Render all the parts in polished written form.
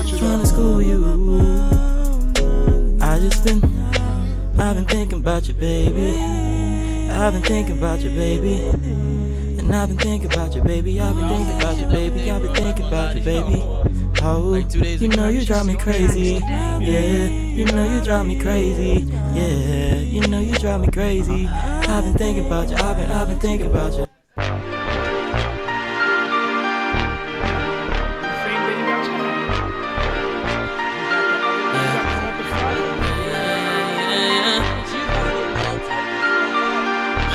trying to school you. I've been thinking about you, baby. I've been thinking about you, baby. And I've been thinking about you, baby. I've been thinking about you, baby. I've been thinking about you, baby. Oh, you know you drive me crazy. Yeah, you know you drive me crazy. Yeah, you know you drive me crazy. I've been thinking about you. I've been thinking about you.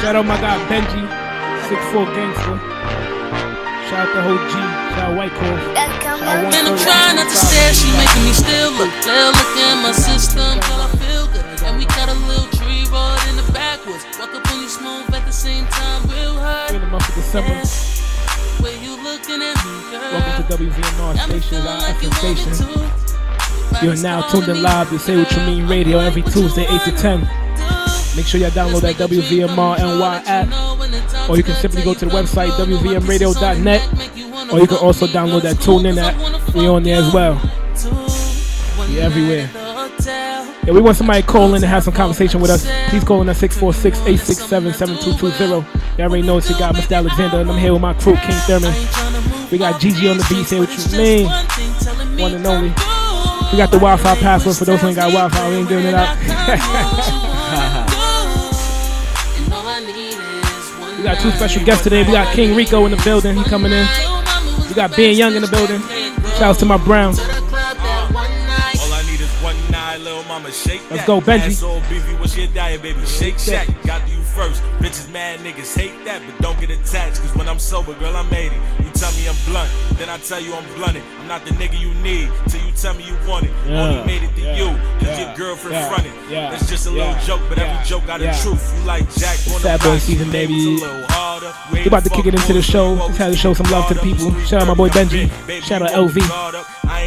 Shout out my guy Benji, 6'4" gangster. Shout out the whole G, shout out White Cross. And I'm trying not to stare, she making me still look. They'll look at my system till I feel good. And we got a little tree rolled in the backwoods. Walk up on you smooth at the same time, real hard. In the month of December. Where you looking at me, girl? Welcome to WVMR Station, our FM station. You're now tuned in live to Say What You Mean Radio every Tuesday, 8 to 10. Make sure y'all download that WVMR NY app, or you can simply go to the website wvmradio.net, or you can also download that TuneIn app. We on there as well. We everywhere. Yeah, we want somebody to call in and have some conversation with us. Please call in at 646-867-7220. Y'all already know it's your guy, Mr. Alexander, and I'm here with my crew, King Thurman. We got Gigi on the beat. Say what you mean. One and only. We got the Wi-Fi password for those who ain't got Wi-Fi. We ain't giving it out. We got two special guests today. We got King Rico in the building. He coming in. We got Ben Young in the building. Shouts to my Browns. Let's go, Benji. First, bitches mad niggas hate that, but don't get attached, cause when I'm sober, girl, I'm 80. You tell me I'm blunt, then I tell you I'm blunted. I'm not the nigga you need, till you tell me you want it. Only made it to you, cause your girlfriend fronted. That's just a little joke, but every joke got a truth. You like Jack on the boy season, baby. We about to kick it into the show. Let's have to show some love to the people. Shout out my boy Benji. Shout out LV.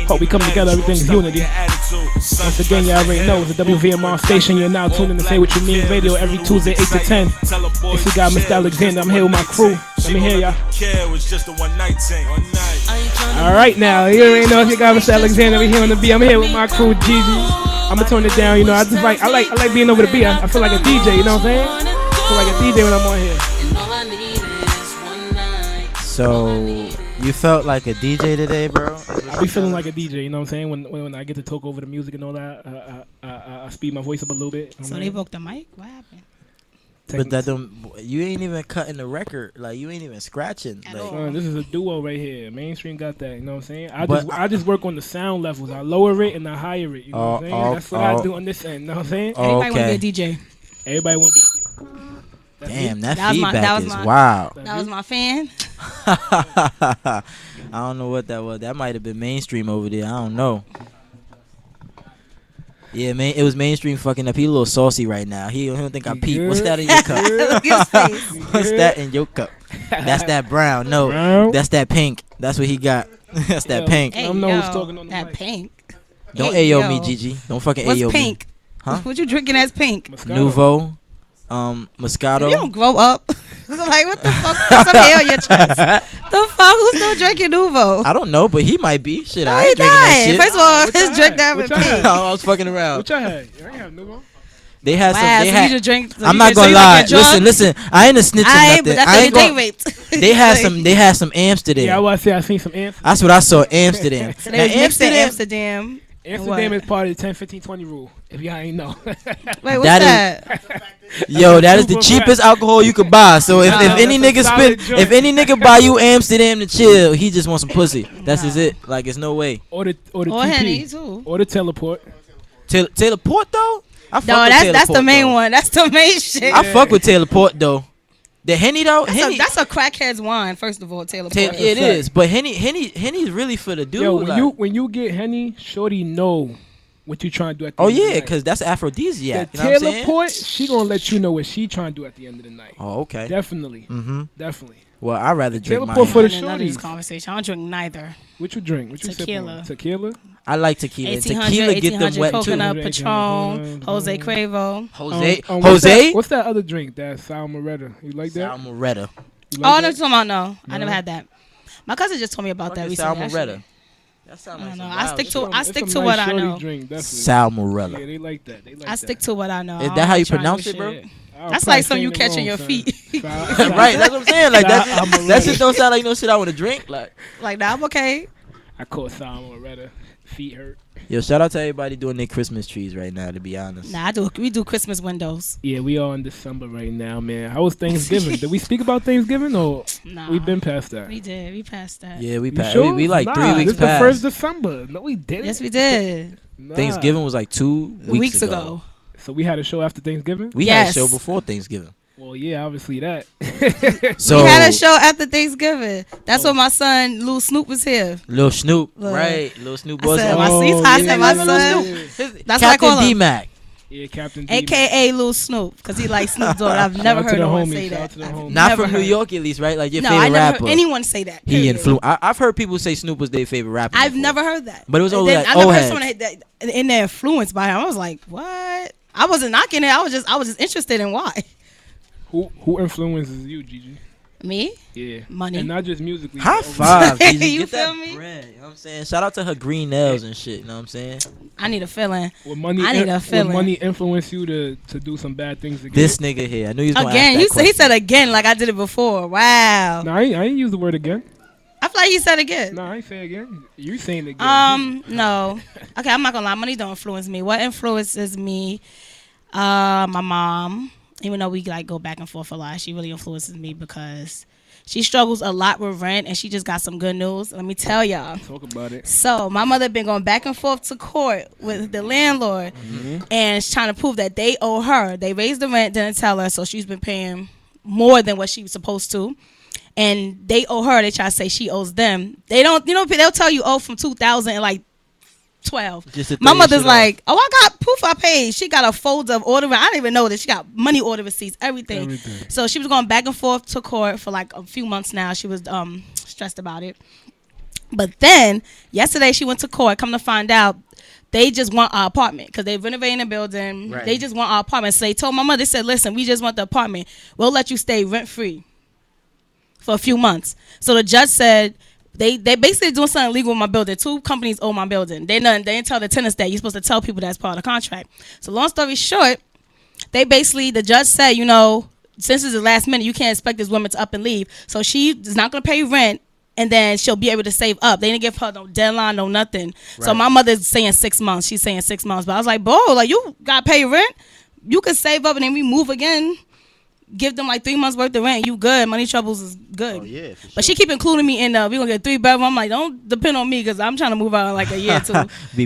Hope we come together, everything's unity. Once again, you already know it's a WVMR station. You're now tuning in to Say What You Mean Radio every Tuesday, 8 to 10. It's your guy, Mr. Alexander. I'm here with my crew. Let me hear y'all. Alright now, you already know it's your guy, Mr. Alexander. We here on the beat. I'm here with my crew, Gigi. I'ma turn it down, you know. I like being over the beat. I feel like a DJ, you know what I'm saying? I feel like a DJ when I'm on here. So, you felt like a DJ today, bro? I be feeling like a DJ, you know what I'm saying? When I get to talk over the music and all that, I speed my voice up a little bit. So they broke the mic? What happened? But that don't. You ain't even cutting the record. Like, you ain't even scratching. Like, this is a duo right here. Mainstream got that. You know what I'm saying? I just work on the sound levels. I lower it and I higher it. You know what I'm saying? That's what I do on this end. You know what I'm saying? Everybody want to be a DJ. Everybody want. Damn, that feedback is wild. That was my fan. I don't know what that was. That might have been mainstream over there. I don't know. Yeah, man, it was mainstream fucking up. He a little saucy right now. He don't think I peep. What's that in your cup? What's that in your cup? That's that brown. No, that's that pink. That's what he got. That's that pink. Hey, that pink. Don't Ayo me, Gigi. Don't fucking Ayo me. What's pink? Huh? What you drinking as pink? Moscato. Nouveau. Moscato. You don't grow up. Like, what the fuck? Put some hair on your chest. The fuck? Who's still drinking Nouveau? I don't know, but he might be. Shit, no, I ain't drinking that shit. First of all, his drink that with pink. I was fucking around. What y'all had? I ain't have Nouveau. They had some. They had. You drink, I'm not gonna lie. Listen. I ain't a snitching nothing. I ain't gonna. They had some Amsterdam. Yeah, I say I seen some Amsterdam. That's what I saw. Amsterdam. So they mixed Amsterdam. Amsterdam is part of the 10-15-20 rule. If y'all ain't know. Wait, what's that? Yo, that is the cheapest alcohol you could buy. So if any nigga buy you Amsterdam to chill, he just wants some pussy. That's just it. Like, it's no way. Or the Henny too. Or the teleport. Teleport though? No, that's the main one. That's the main shit. I fuck with teleport though. The Henny though, that's a crackhead's wine. First of all, teleport. It is, but Henny's really for the dude. Yo, when you get Henny, shorty know what you trying to do at the end of the night. Because that's aphrodisiac. The teleport, she gonna let you know what she trying to do at the end of the night. Oh, okay. Definitely. Definitely. Well, I'd rather drink teleport for the shorties. Conversation. I don't drink neither. What you drink? What you tequila. Tequila? I like tequila. 1800, tequila get them wet coconut, too. Patron, Jose Cuervo. Jose? What's that other drink? That Salmoretta. You like that? Salmoretta. Like no, you're talking about no. I never had that. My cousin just told me about that recently. Salmoretta. That sounds I like don't some know. I wild stick shit. to I It's stick some to nice what I shorty know. Drink, definitely. Salmonella. Yeah, they like that. They like I stick to what I know. Is I that don't how you like trying pronounce new it, bro? shit. I'll That's probably like something saying you it catch in wrong, your son. feet. Right, that's what I'm saying. Like that shit don't sound like no shit I want to drink. Like, Like, nah, I'm okay. I caught salmonella. Feet hurt. yo, shout out to everybody doing their Christmas trees right now. To be honest, Nah, we do Christmas windows. Yeah, we are in December right now, man. How was Thanksgiving? Did we speak about Thanksgiving or Nah. we've been past that? We did. We passed that. yeah, we You passed. sure? We like Nah, 3 weeks this the past. first December. No, we didn't. Yes, we did. Nah. Thanksgiving was like 2 weeks ago. So we had a show after Thanksgiving? We had a Yes. show before Thanksgiving. Well, yeah, obviously that. So We had a show after Thanksgiving. That's when my son, Lil Snoop, was here. Lil Snoop, Look. right? Lil Snoop I was said, on. my Oh, I said, my yeah. son, Yeah. that's what I call Captain him. D-Mac. Yeah, Captain D. AKA Lil Snoop, because he likes Snoop Dogg. I've Shout never out to heard the no one homies, say shout out that. to the I've homies. Not never from New heard. York, at least, right? Like your No, favorite I never rapper. heard anyone say that. He period. influenced. I've heard people say Snoop was their favorite rapper. I've before. never heard that. But it was And only then like I never old heard heads. someone that in their influenced by him. I was like, what? I wasn't knocking it. I was just interested in why. Who influences you, Gigi? Me? Yeah. Money. And not just musically. High but five, Gigi. You Get that feel me? bread. You know what I'm saying? Shout out to her green nails and shit. You know what I'm saying? I need a feeling. Would money, I need a would feeling. money influence you to do some bad things again? This nigga here. I knew he was gonna Again, ask that he said question. again like I did it before. Wow. No, I ain't use the word again. I feel like you said again. No, I ain't say again. You saying it again. No. Okay, I'm not gonna lie. Money don't influence me. What influences me? My mom. Even though we like go back and forth a lot, she really influences me because she struggles a lot with rent, and she just got some good news. Let me tell y'all. Talk about it. So my mother been going back and forth to court with the landlord, and she's trying to prove that they owe her. They raised the rent, didn't tell her, so she's been paying more than what she was supposed to. And they owe her. They try to say she owes them. They don't. They'll tell you owe from 2000 and like 12. Just to My throw your mother's shit like, oh, I got proof I paid. She got a folder of order. I didn't even know that she got money order receipts, everything. So she was going back and forth to court for like a few months now. She was stressed about it. But then yesterday she went to court. Come to find out, they just want our apartment because they're renovating the building. Right. They just want our apartment. So they told my mother, they said, listen, we just want the apartment. We'll let you stay rent free for a few months. So the judge said, They basically doing something illegal in my building. 2 companies own my building. They didn't tell the tenants that. You're supposed to tell people that's part of the contract. So long story short, the judge said, since it's the last minute, you can't expect this woman to up and leave. So she is not going to pay rent, and then she'll be able to save up. They didn't give her no deadline, no nothing. Right. So my mother's saying 6 months. She's saying 6 months. But I was like, bro, like you got to pay rent. You can save up and then we move again. Give them like 3 months worth of rent. You good. Money troubles is good. Oh, yeah, for sure. But she keep including me in we gonna get 3 bedroom. I'm like, don't depend on me because I'm trying to move out in like a year or 2.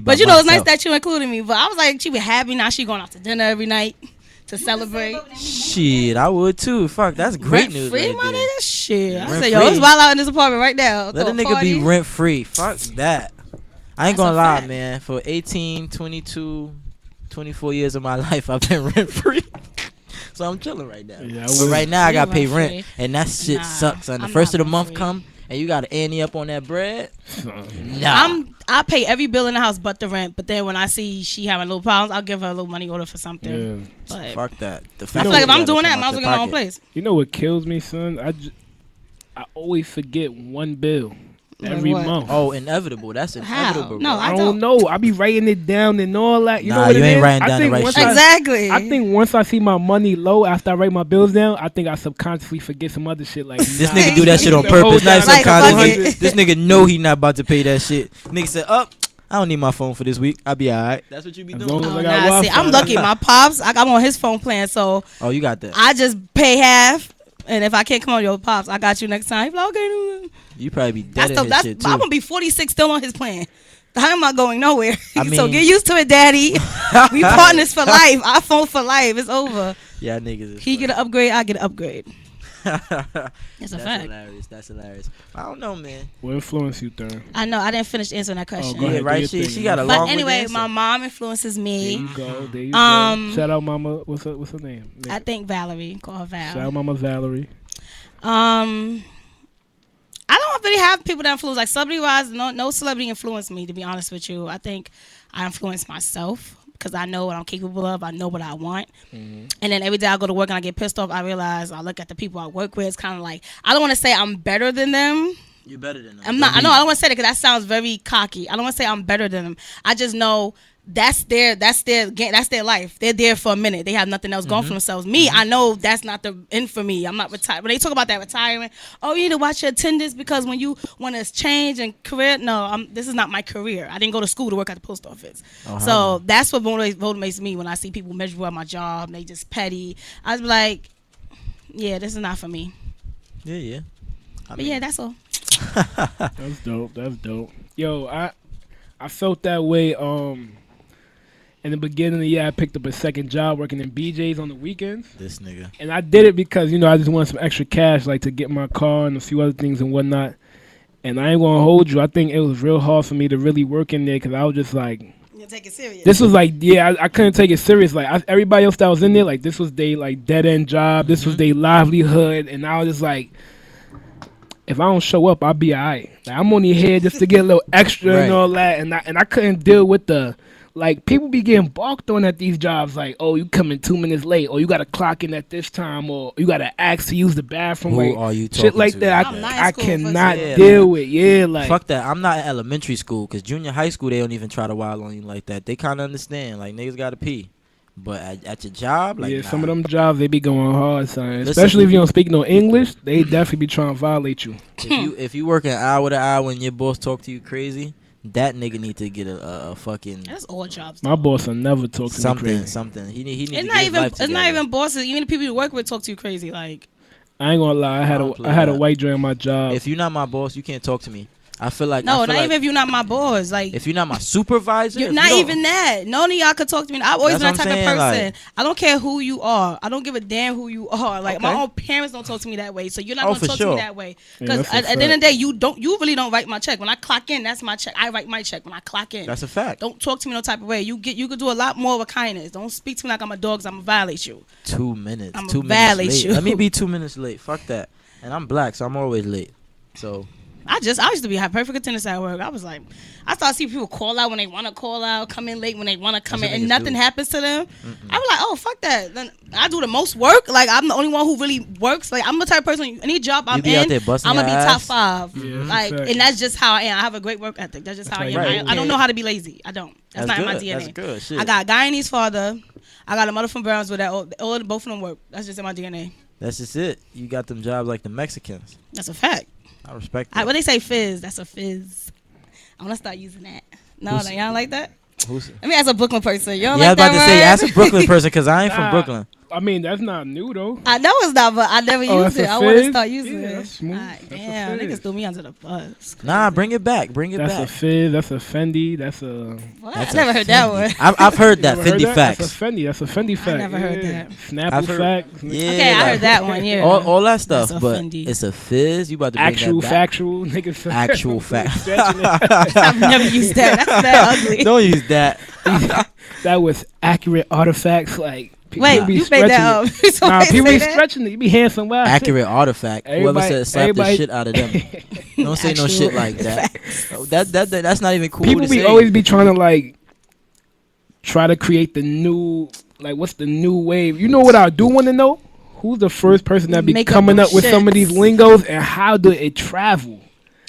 But it's nice that you included me. But I was like, she be happy now. She going out to dinner every night to celebrate. Shit, I would too. Fuck, that's great news. Free Right my there. nigga. Shit. I Rent said, yo, free. it's wild out in this apartment right now. Let a Throw nigga party. be rent free. Fuck that. I ain't That's gonna a lie, fact. man. For 18, 22, 24 years of my life, I've been rent free. So I'm chilling right now. Yeah, I but would. right now, I You got to pay rent rent, free? and that shit Nah, sucks. On the I'm first of not the month rent free. come, and you got to ante up on that bread. Nah. I pay every bill in the house but the rent. But then when I see she having little problems, I'll give her a little money order for something. Yeah. But Fuck that. The I fact feel like if that I'm you doing gotta that, I come might out as well your get my own pocket. place. You know what kills me, son? I always forget one bill Like every what? month. Oh, inevitable. That's How? inevitable. No, bro. I don't know. I be writing it down and all that. You Nah, know what you it ain't is? writing I down the think right once shit. Exactly. I think once I see my money low after I write my bills down, I think I subconsciously forget some other shit. Like This nah, nigga do that shit on the whole purpose. Not time Like, fuck subconsciously. it. This nigga know he not about to pay that shit. Nigga said, I don't need my phone for this week. I'll be alright. That's what you be As doing. long as Oh, I got nah, see, Wi-Fi. I'm lucky. My pops, I'm on his phone plan, so Oh, you got that. I just pay half. And if I can't come on your pops, I got you next time. He be like, okay. You probably be dead in his shit too. I'm gonna be 46 still on his plan. I'm not going nowhere. I So mean- get used to it, daddy. We partners for life. iPhone for life. It's over. Yeah, niggas is He get an upgrade. I get an upgrade. It's a That's fact. hilarious. That's hilarious. I don't know, man. What influence you, Thurn? I know. I didn't finish answering that question. go Yeah, ahead, right. do your She thing, got a man. long But way anyway, answer. my mom influences There me. you go. There you Um, go. Shout out, Mama. What's her name? I think Valerie. Call her Val. Shout out, Mama Valerie. I don't really have people that influence. Like celebrity wise, no celebrity influenced me, to be honest with you. I think I influence myself because I know what I'm capable of. I know what I want. And then every day I go to work and I get pissed off, I realize I look at the people I work with. It's kind of like, I don't want to say I'm better than them, You're better than them. I'm not. I know. I don't want to say that because that sounds very cocky. I don't want to say I'm better than them. I just know that's their life. They're there for a minute. They have nothing else going for themselves. Me, I know that's not the end for me. I'm not retired. When they talk about that retirement, oh, you need to watch your attendance because when you want to change and career, no, this is not my career. I didn't go to school to work at the post office. So that's what motivates me when I see people measure up my job and they just petty. I was like, yeah, this is not for me. Yeah. But yeah, that's all. That's dope. Yo, I felt that way. In the beginning of the year, I picked up a second job working in BJ's on the weekends. This nigga. And I did it because, I just wanted some extra cash, like to get my car and a few other things and whatnot. And I ain't going to hold you. I think it was real hard for me to really work in there because I was just like... You take it serious. This was like, I couldn't take it serious. Like, everybody else that was in there, like, this was their, like, dead-end job. This was their livelihood. And I was just like... If I don't show up, I'll be all right. Like, I'm only here just to get a little extra and all that. And I couldn't deal with the... Like, people be getting balked on at these jobs. Like, oh, you coming 2 minutes late. Or you got to clock in at this time. Or you got to ask to use the bathroom. Who are you talking shit like to? that. I cannot deal with. Yeah, like. Fuck that. I'm not in elementary school. Because junior high school, they don't even try to wild on you like that. They kind of understand. Like, niggas got to pee. But at your job, like, yeah, some of them jobs, they be going hard, son. Especially Listen, if you don't speak no English, they definitely be trying to violate you. If you work an hour to hour and your boss talk to you crazy, that nigga need to get a fucking... That's all jobs. My boss will never talk to me crazy. Something. He need to It's get not his even. life It's not together. even bosses. Even the people you work with talk to you crazy. Like, I ain't gonna lie, I had a white joint on my job. If you're not my boss, you can't talk to me. I feel like no, not even if you're not my boss. Like, if you're not my supervisor, you're not even that. None of y'all could talk to me. I've always been That's that what type I'm of saying, person. I don't care who you are. I don't give a damn who you are. Like, my Okay. own parents don't talk to me that way. So you're not Oh, gonna for talk to sure. me that way. Yeah, Because that's a at the end of fact. the day, you really don't write my check. When I clock in, that's my check. I write my check when I clock in. That's a fact. Don't talk to me no type of way. You could do a lot more with kindness. Don't speak to me like I'm a dog, 'cause I'm gonna violate you. 2 minutes. I'ma 2 violate minutes late. you. Let me be 2 minutes late. Fuck that. And I'm black, so I'm always late. So I used to be have perfect attendance at work. I was like, I started seeing people call out when they want to call out, come in late when they want to come That's in, what and niggas nothing do. happens to them. I was like, oh, fuck that. Then I do the most work. Like, I'm the only one who really works. Like, I'm the type of person, any job I'm be out in, there busting I'm going to your be top ass. 5. Yeah, Like, that's a fact. and that's just how I am. I have a great work ethic. That's just how I am. Right. I don't know how to be lazy. I don't. That's not in my good. DNA. That's good. Shit. I got a Guyanese father. I got a mother from Brownsville that both of them work. That's just in my DNA. That's just it. You got them jobs like the Mexicans. That's a fact. I respect that. When they say fizz, that's a fizz. I want to start using that. No, Who's- y'all don't like that? Who's, Let me ask a Brooklyn person. You don't yeah, I like was about that to say, word? ask a Brooklyn person because I ain't from Nah. Brooklyn. I mean, that's not new though. I know it's not, but I never Oh, used that's it. a I want to fizz? start using Yeah, it. that's smooth. Alright, That's a damn, fizz. niggas threw me under the bus. Nah, bring it back. Bring it That's a back. fizz. That's a Fendi. That's a. What? That's I never a heard that Fendi. word. I've heard that. You ever heard Fendi that? facts. That's a Fendi. That's a Fendi fact. never heard Yeah. that. Snapple I've heard- facts. Yeah, Okay, I like, heard that one, yeah. all that stuff, That's a but Fendi. it's a fizz. You about to bring Actual that back. factual niggas. Actual fact. Stretching it. I've never used that. That's that ugly. Don't use that. That was accurate artifacts. Like people Wait, be you made stretching that up. it. Nah, Somebody people say be that? stretching it. You be handsome. Wow. Accurate artifact. Whoever Everybody- said slap the everybody- shit out of them. Don't say no Actual shit like that. That's not even cool. People to be say. always be trying to like try to create the new, like, what's the new wave? You know what I do want to know? Who's the first person that be Make up coming them up with some of shits. these lingos, and how do it travel?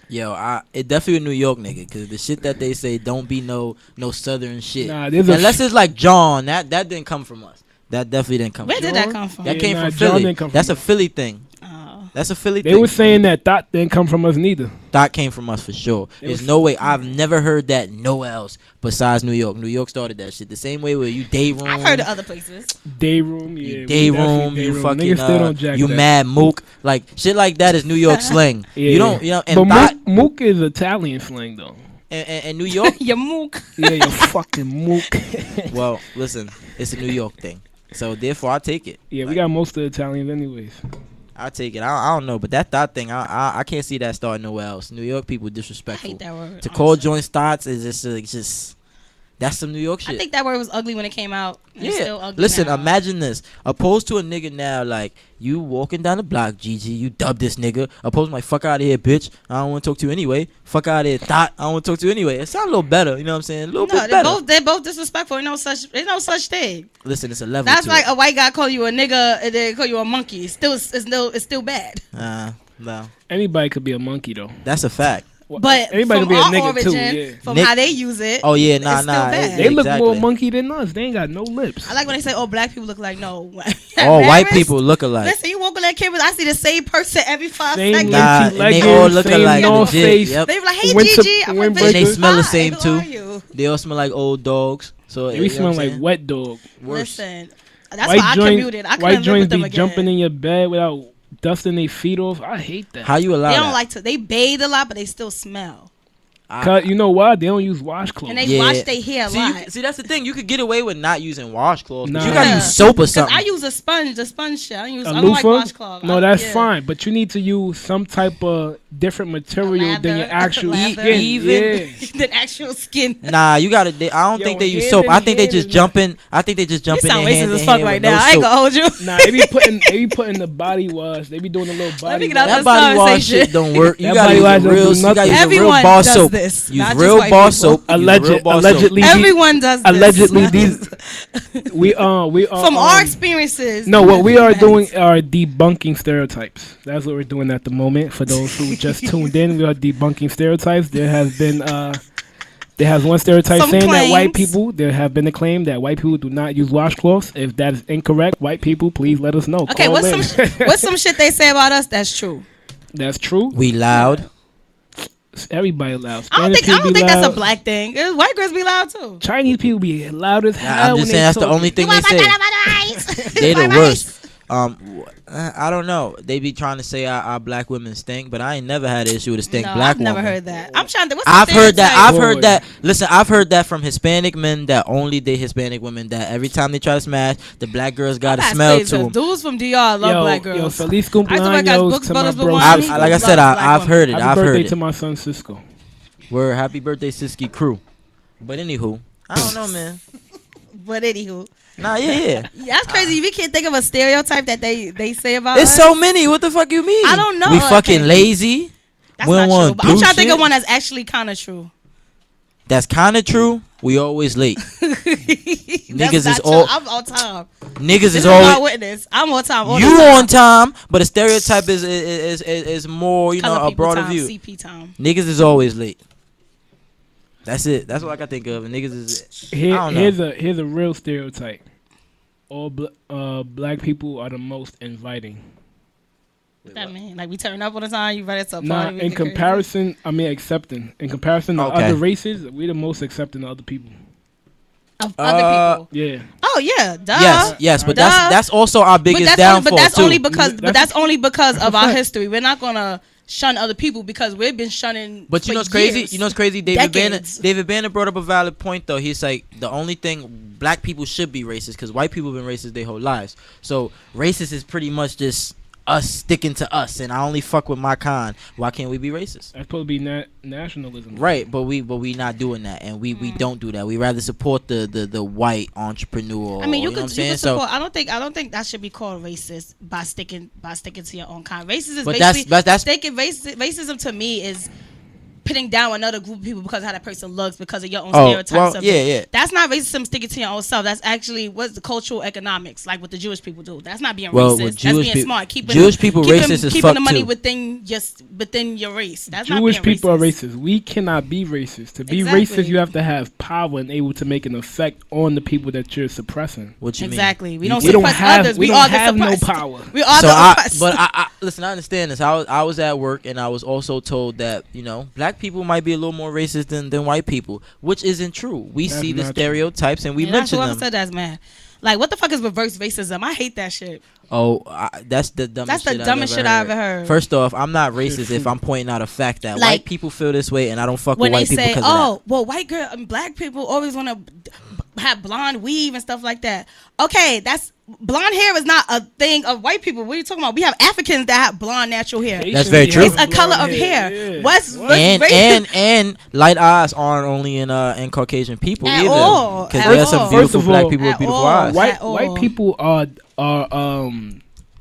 Yo, it definitely a New York nigga, cause the shit that they say don't be no southern shit. Nah, there's a Unless it's like John, that didn't come from us. That definitely didn't come Where from did us. that come from? That Yeah, came nah, from John Philly. didn't come from That's a us. Philly thing. Oh. That's a Philly They thing. were saying that didn't come from us neither. That came from us for sure. It There's was- no way. I've never heard that nowhere else besides New York. New York started that shit. The same way where you day room. I've heard of other places. Day room, yeah. You we day definitely room, day you room. fucking, Niggas still don't jack you that. mad mook, like shit like that is New York slang. Yeah. You don't, and but thought, mook is Italian slang though. and New York. Your mook. Yeah, you fucking mook. Well, listen, it's a New York thing, so therefore I take it. Yeah, we Like, got most of the Italians anyways. I take it. I don't know, but that thought thing, I can't see that starting nowhere else. New York people I disrespectful. hate that word. To call honestly. joints thoughts is just that's some New York shit. I think that word was ugly when it came out. And it's still ugly Listen, now. imagine this. Opposed to a nigga now, like, you walking down the block, Gigi, you dub this nigga. Opposed to like, fuck out of here, bitch. I don't want to talk to you anyway. Fuck out of here, thought. I don't want to talk to you anyway. It sounds a little better, you know what I'm saying? A little No, bit better. they're both disrespectful. Ain't no such thing. Listen, it's a level That's to like it. a white guy call you a nigga and then call you a monkey. It's still bad. No, Anybody could be a monkey though. that's a fact. But Anybody from could be a our nigga origin, too. Yeah. from Nick- how they use it. Oh yeah, it's still bad. They look exactly. more monkey than us. They ain't got no lips. I like when they say, "Oh, black people look like no." All white Embarrassed? people look alike. Listen, you walk on that campus, I see the same person every 5 Same seconds. Nah, Linky and they all leggings, look same alike. North Legit. Face. Yep. They be like, "Hey, Winter- Gigi," I'm like, windbreaker. "Bitch, And they smell the hi, same who too. are you?" They all smell like old dogs. So They you know smell what I'm like saying? wet dog. Worse. Listen, that's why I commuted. I white couldn't live joints with them be again. jumping in your bed without dusting their feet off. I hate that. How you allow They that? don't like to. They bathe a lot, but they still smell. Cause you know why? They don't use washcloths. And they Yeah. wash their hair a See, lot. see, that's the thing. You could get away with not using washcloths, but Nah. you gotta Yeah. use soap or Because something. I use a sponge shit. I A don't like loofah? washcloth. No, that's Yeah. fine. But you need to use some type of different material than your Lather. actual Lather. skin. Even- Yeah. The actual skin. Nah, you gotta. I don't Yo, think they use hand soap. in I think they hand just is jump in. I think they just jump You in sound their hand racist as in fuck hand right with no now. I ain't soap. gonna hold you. Nah, they be putting the body wash. They be doing a little Let body me get out wash. That body wash conversation. shit don't work. You That gotta body use wash a don't real. do You gotta use nothing. a real Everyone bar does soap. this, Use not just real white bar people. soap. Use real Alleged, bar soap. allegedly, Everyone does this. allegedly these we are From our experiences. No, what we are doing are debunking stereotypes. That's what we're doing at the moment. For those who just tuned in, we are debunking stereotypes. There has one stereotype Some saying that white claims. people. There have been a claim that white people do not use washcloths. If that is incorrect, white people, please let us know. Okay, Call what's in. what's some shit they say about us that's true? That's true. We loud. Everybody loud. I don't Spanish think people be that's a loud. black thing. White girls be loud too. Chinese people be loud as Nah, hell. I'm when just they saying that's the talk. only thing they say. They the worst. I don't know. They be trying to say our black women stink, but I ain't never had an issue with a stink No, black I've never woman. heard that. I'm trying to. What's the I've heard that. stereotype? I've heard Boy. that. Listen, I've heard that from Hispanic men that only date Hispanic women. That every time they try to smash, the black girls got a That's smell crazy, to 'cause them. Dudes from DR love black Yo, girls. feliz I used to work at cumpleaños Brooks to my Brothers bro. Bourbon. I've, He like I loves said, black I've women. heard it. Happy I've birthday heard to it. my son Cisco. Word, happy birthday, Siski crew. But anywho, I don't know, man. But anywho, Nah, yeah. that's crazy. We can't think of a stereotype that they say about It's us. so many. What the fuck you mean? I don't know. We Okay. fucking lazy. That's we don't not wanna true. But I'm do trying to think shit. of one that's actually kind of true. That's kind of true. We always late. Niggas is is all- I'm on time. Niggas This is is my always. witness. I'm on time. all You the time. on time, but a stereotype is more, Color a people broader time, view. CP time. Niggas is always late. That's it. That's what I can think of. And niggas is. I don't know. Here's a real stereotype. All black people are the most inviting. What that mean? Like we turn up all the time. You ready to party? Nah, we in get crazy? comparison, I mean accepting. In comparison to Okay. other races, we're the most accepting to other people. of other people. Yeah. Oh yeah, duh. Yes, but Duh. that's also our biggest but downfall that's too. only because That's- only because that's of a our fact. history. We're not gonna shun other people because we've been shunning. But you for know what's crazy? years. You know what's crazy? David Banner. Decades. David Banner brought up a valid point though. He's like the only thing black people should be racist because white people have been racist their whole lives. So racist is pretty much just us sticking to us, and I only fuck with my kind. Why can't we be racist? That's supposed to be nationalism. Right, but we not doing that, and we don't do that. We rather support the white entrepreneur. I mean, you know what I'm could saying? support. I don't think that should be called racist by sticking to your own kind. Racist is But basically that's sticking racism to me is putting down another group of people because of how that person looks because of your own Oh, stereotypes well, of yeah, it. yeah. That's not racism sticking to your own self. That's actually what's the cultural economics like what the Jewish people do. That's not being Well, racist. with That's Jewish being peop- smart. Jewish people racist as keeping fuck the money too. within your race. That's Jewish not being people racist. are racist. We cannot be racist. To be Exactly. racist, you have to have power and able to make an effect on the people that you're suppressing. What you Exactly. mean? We don't We don't suppress have- others. we We don't are the have no suppressed. power. We are So the I oppressed. listen. I understand this. I was at work and I was also told that black people might be a little more racist than white people, which isn't true. We That's see the not stereotypes and we And mention whoever them. said that's man. Like what the fuck is reverse racism? I hate that shit. Oh, that's the dumbest. That's the dumbest shit I ever heard. First off, I'm not racist if I'm pointing out a fact that Like, white people feel this way and I don't fuck When with they white people say, because of "Oh, well, black people always want to have blonde weave and stuff like that." Okay, that's blonde hair is not a thing of white people. What are you talking about? We have Africans that have blonde natural hair. That's very true. It's a color of hair. What's that. racist? And light eyes aren't only in Caucasian people At either. all. Because At there are all. some First beautiful of black all- people with At beautiful all. eyes. At White people are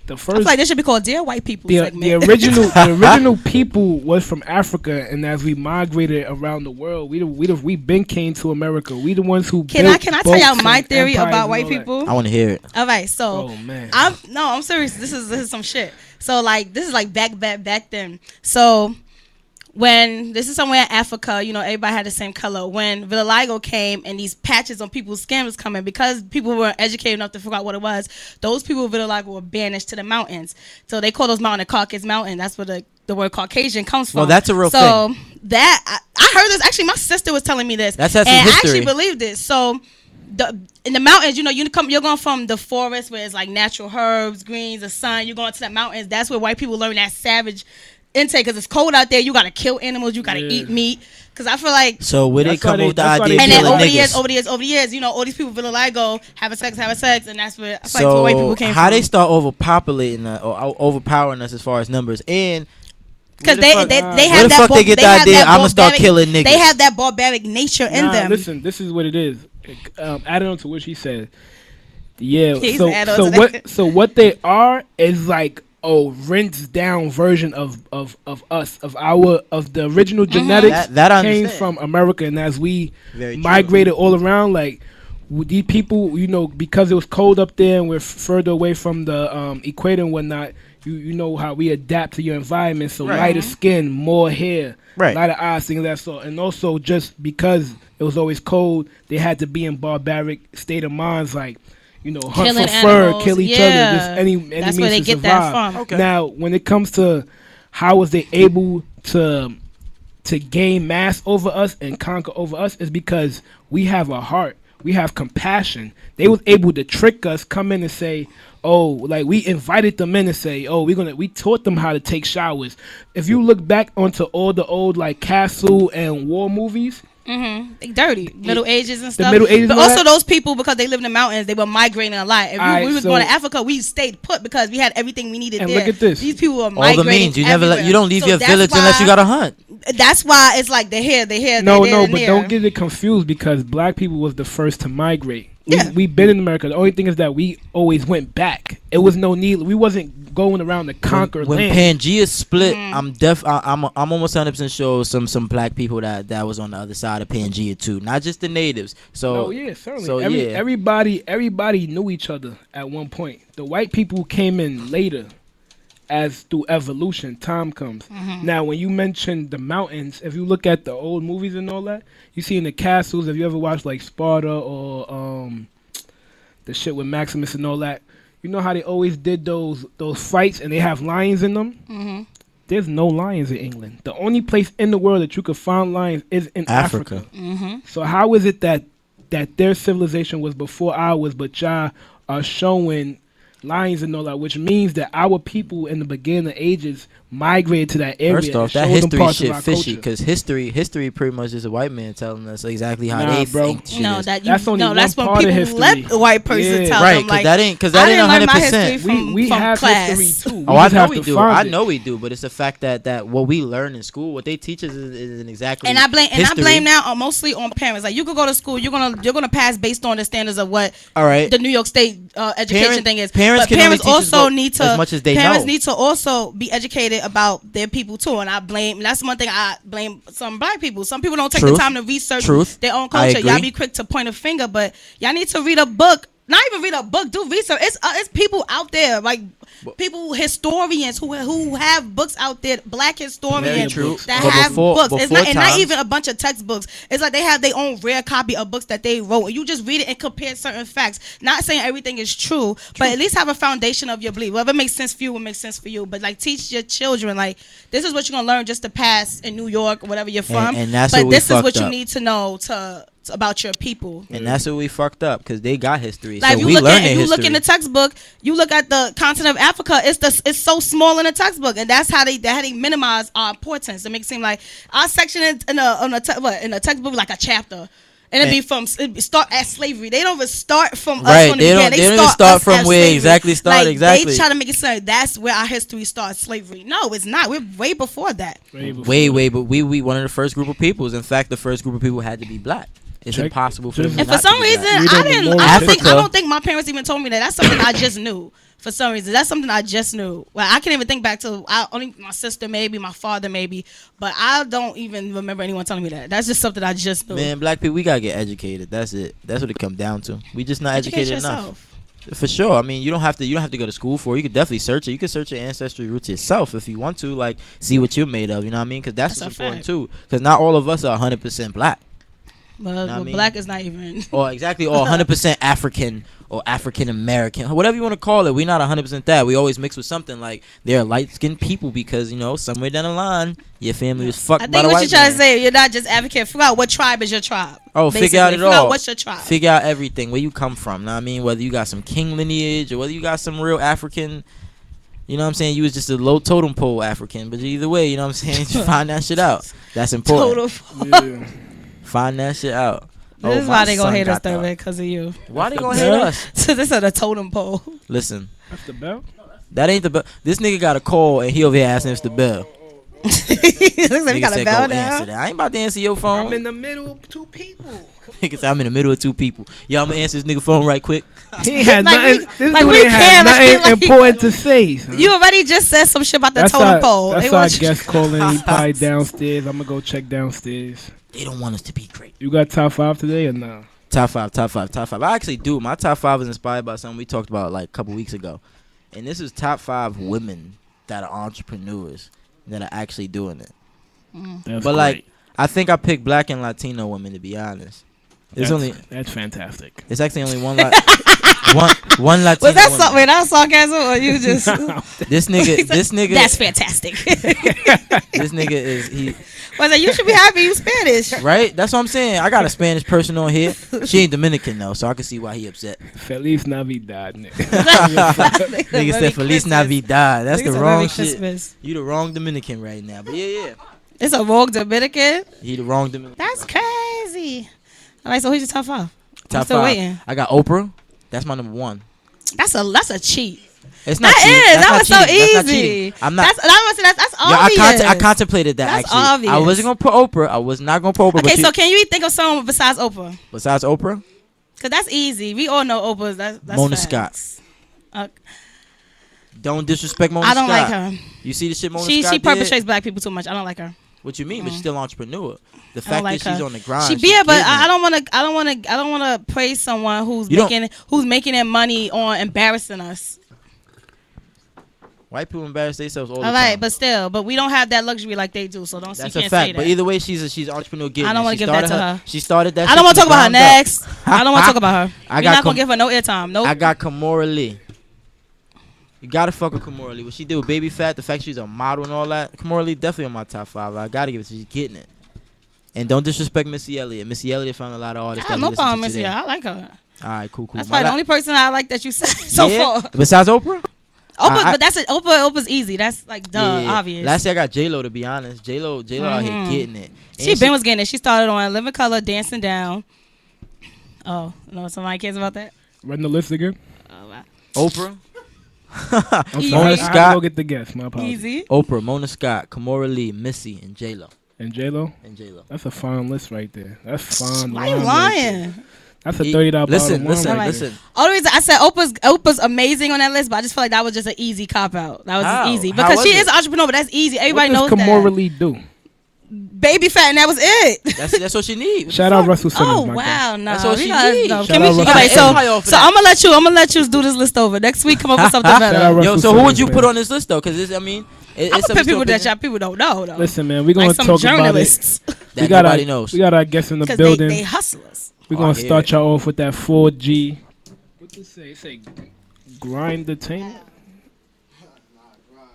the I first. feel like this should be called "Dear White People" The segment. original people was from Africa, and as we migrated around the world, we been came to America. We the ones who Can I tell boats y'all my and theory empires about and white all that. people? I want to hear it. All right, so Oh man, I'm serious. This is some shit. So like this is like back then. So when this is somewhere in Africa, you know, everybody had the same color. When vitiligo came and these patches on people's skin was coming, because people weren't educated enough to figure out what it was, those people with vitiligo were banished to the mountains. So they call those mountains the Caucasus Mountain. That's where the word Caucasian comes from. Well, that's a real thing. So that I heard this. Actually, my sister was telling me this. That's some and history. I actually believed it. So in the mountains, you know, you're going from the forest where it's like natural herbs, greens, the sun. You're going to the mountains. That's where white people learn that savage intake, because it's cold out there. You gotta kill animals. You gotta eat meat. Because I feel like so where they come up with the idea, and then over niggas. the years, you know, all these people vitiligo, having sex, and that's where I feel So like where white people came how from. they start overpopulating or overpowering us as far as numbers, and because they have where the that fuck they get the idea I'm gonna start killing niggas? They have that barbaric nature in them. Listen, this is what it is. Adding on to what she said. Yeah. So what they are is like rinsed down version of us, of the original genetics that came from America, and as we migrated all around, like these people, you know, because it was cold up there and we're further away from the equator and whatnot, you know how we adapt to your environment. So lighter skin, more hair, lighter eyes, things of that sort. And also just because it was always cold, they had to be in barbaric state of minds, like, you know, hunt killing for fur, kill each other, just any that's means where they to get survive. that from. Okay. Now, when it comes to how was they able to gain mass over us and conquer over us, is because we have a heart, we have compassion. They was able to trick us, come in and say, like we invited them in and say, we taught them how to take showers. If you look back onto all the old like castle and war movies, they dirty Middle Ages and stuff. Middle Ages, but also those people, because they live in the mountains, they were migrating a lot. If we was going to Africa, we stayed put because we had everything we needed. And there. look at this. These people were all migrating. the means you everywhere. you don't leave So your village unless you gotta hunt. That's why it's like they're here. No, but don't get it confused, because black people was the first to migrate. We've been in America. The only thing is that we always went back. It was no need. We wasn't going around to conquer when land. Pangea split, I'm almost 100% sure some black people that was on the other side of Pangea too, not just the natives. So certainly. So everybody knew each other at one point. The white people came in later, as through evolution, time comes. Now, when you mention the mountains, if you look at the old movies and all that, you see in the castles, if you ever watched like Sparta or the shit with Maximus and all that, you know how they always did those fights and they have lions in them? There's no lions in England. The only place in the world that you could find lions is in Africa. So how is it that their civilization was before ours, but y'all are showing lions and all that, which means that our people in the beginning ages migrated to that area. First off, that history shit fishy, because history pretty much is a white man telling us exactly how they think shit is. That's only one that's when part of people history. let the white person tell them. Like, that ain't 100%. We from have class. history too. I know we do. I know we do, but it's the fact that what we learn in school, what they teach us, isn't exactly. And I blame history. now mostly on parents. Like, you could go to school, you're gonna pass based on the standards of what the New York State education thing is. Parents but can parents only teach also us need to as much as they parents know. need to also be educated about their people too. And that's one thing I blame some black people. Some people don't take the time to research their own culture. Y'all be quick to point a finger, but y'all need to read a book. Not even read a book, do research. It's people out there, like historians who have books out there, black historians that have books. It's not even a bunch of textbooks. It's like they have their own rare copy of books that they wrote. You just read it and compare certain facts. Not saying everything is true, but at least have a foundation of your belief. Whatever makes sense for you, will make sense for you. But like, teach your children, like, this is what you're gonna learn just to pass in New York or whatever you're from. And that's but what this is what up. you need to know about your people. And that's what we fucked up, because they got history. Like, so we learn their history. You look in the textbook, you look at the continent of Africa, it's so small in the textbook, and that's how they minimize our importance. It makes it seem like our section in a textbook like a chapter. And it start at slavery. They don't even start from us from the beginning. They don't even start from where it exactly started. Exactly. They try to make it sound that's where our history starts, slavery. No, it's not. We're way before that. Way. But we one of the first group of peoples. In fact, the first group of people had to be black. It's impossible for them. And for some reason, I don't think my parents even told me that. That's something I just knew. For some reason, that's something I just knew. Like, I can't even think back to only my sister, maybe my father, maybe, but I don't even remember anyone telling me that. That's just something I just knew. Man, black people, we gotta get educated. That's it. That's what it comes down to. We just not educated enough. For sure. I mean, you don't have to go to school for it. You could definitely search it. You could search your ancestry roots yourself if you want to, like see what you're made of. You know what I mean? Because that's what's important too. Because not all of us are 100% black. Well, black is not even. Or exactly, or 100% African or African American, whatever you want to call it. We're not 100% that. We always mix with something like they're light skinned people because somewhere down the line your family was fucked. I think what you're trying to say, you're not just African. Figure out what tribe is your tribe. Oh, basically. Figure out it all. Figure out what's your tribe. Figure out everything, where you come from. Know what I mean? Whether you got some king lineage or whether you got some real African. You know what I'm saying? You was just a low totem pole African, but either way, you know what I'm saying? Just find that shit out. That's important. Yeah. Find that shit out. This is why they gonna hate us, though, man, because of you. Why they gonna hate us? So this is a totem pole. Listen. That's the bell? That ain't the bell. This nigga got a call and he over here asking if it's the bell. Looks like he got a bell now. I ain't about to answer your phone. I'm in the middle of two people. Nigga said I'm in the middle of two people. Yo, I'm gonna answer this nigga phone right quick. He had nothing. This dude ain't had nothing important to say. Son. You already just said some shit about the totem pole. That's our guest calling. He probably downstairs. I'm gonna go check downstairs. They don't want us to be great. You got top 5 today or no? Top five. I actually do. My top 5 is inspired by something we talked about like a couple weeks ago. And this is top 5 women that are entrepreneurs that are actually doing it. That's but great. like, I think I picked black and Latino women, to be honest. That's fantastic. It's actually only one one Latino. Was that something? That was sarcasm, or you just? This nigga. That's fantastic. This nigga is he. Was like, you should be happy you Spanish, right? That's what I'm saying. I got a Spanish person on here. She ain't Dominican though, so I can see why he upset. Feliz Navidad, nigga. Nigga said Feliz Navidad. That's the wrong shit. Christmas. You the wrong Dominican right now, but yeah. It's a wrong Dominican. He the wrong Dominican. That's crazy. All right, so who's your top 5? Top 5. Waiting. I got Oprah. That's my number 1. That's a cheat. It's not cheating. That was so easy. I'm not. That's obvious. I contemplated that. That's actually. Obvious. I wasn't gonna put Oprah. I was not gonna put Oprah. Okay, so can you think of someone besides Oprah? Besides Oprah? Cause that's easy. We all know Oprah's. That's Mona facts. Scott. Don't disrespect Mona Scott. I don't like her. You see the shit Mona Scott She perpetrates black people too much. I don't like her. What you mean? But she's still an entrepreneur. The fact that she's on the grind. She be, but I don't want to praise someone who's making their money on embarrassing us. White people embarrass themselves all the time. All right, but we don't have that luxury like they do. So don't. That's a fact. But either way, she's an entrepreneur. I don't want to give that to her. She started that. I don't want to talk about her next. I don't want to talk about her. We're not gonna give her no airtime. Nope. I got Kimora Lee. You gotta fuck with Kimora Lee. What she did with Baby Fat, the fact she's a model and all that. Kimora Lee definitely on my top 5. I gotta give it to her. She's getting it. And don't disrespect Missy Elliott. Missy Elliott found a lot of artists. I have no problem with Missy. I like her. All right, cool. That's probably the only person I like that you said so far. Besides Oprah? But that's it. Oprah's easy. That's like obvious. Last year I got J-Lo, to be honest. J-Lo out here getting it. She was getting it. She started on Living Color, Dancing Down. Oh, no, somebody cares about that? Run the list again. Oh, wow. Oprah. Mona Scott. I go get the guess. My apologies. Easy. Oprah, Mona Scott, Kimora Lee, Missy, and J-Lo. And J-Lo? That's a fine list right there. That's fine. Why you lying? That's a $30 listen. Only reason I said Oprah's amazing on that list, but I just feel like that was just an easy cop out. That was just easy because she is an entrepreneur, but that's easy. Everybody knows that. What does Kimora Lee do? Baby fat, and that was it. That's what she needs. Shout out Russell Simmons. Oh wow, no, that's what she needs. So I'm gonna let you do this list over next week. Come up with something better. Yo, so who would you put on this list though? Because it's people that people don't know though. Listen, man, we're gonna talk about it. That nobody knows. We got our guests in the building. They hustlers. We're gonna start y'all off with that 4G. What does it say? Grind entertainment.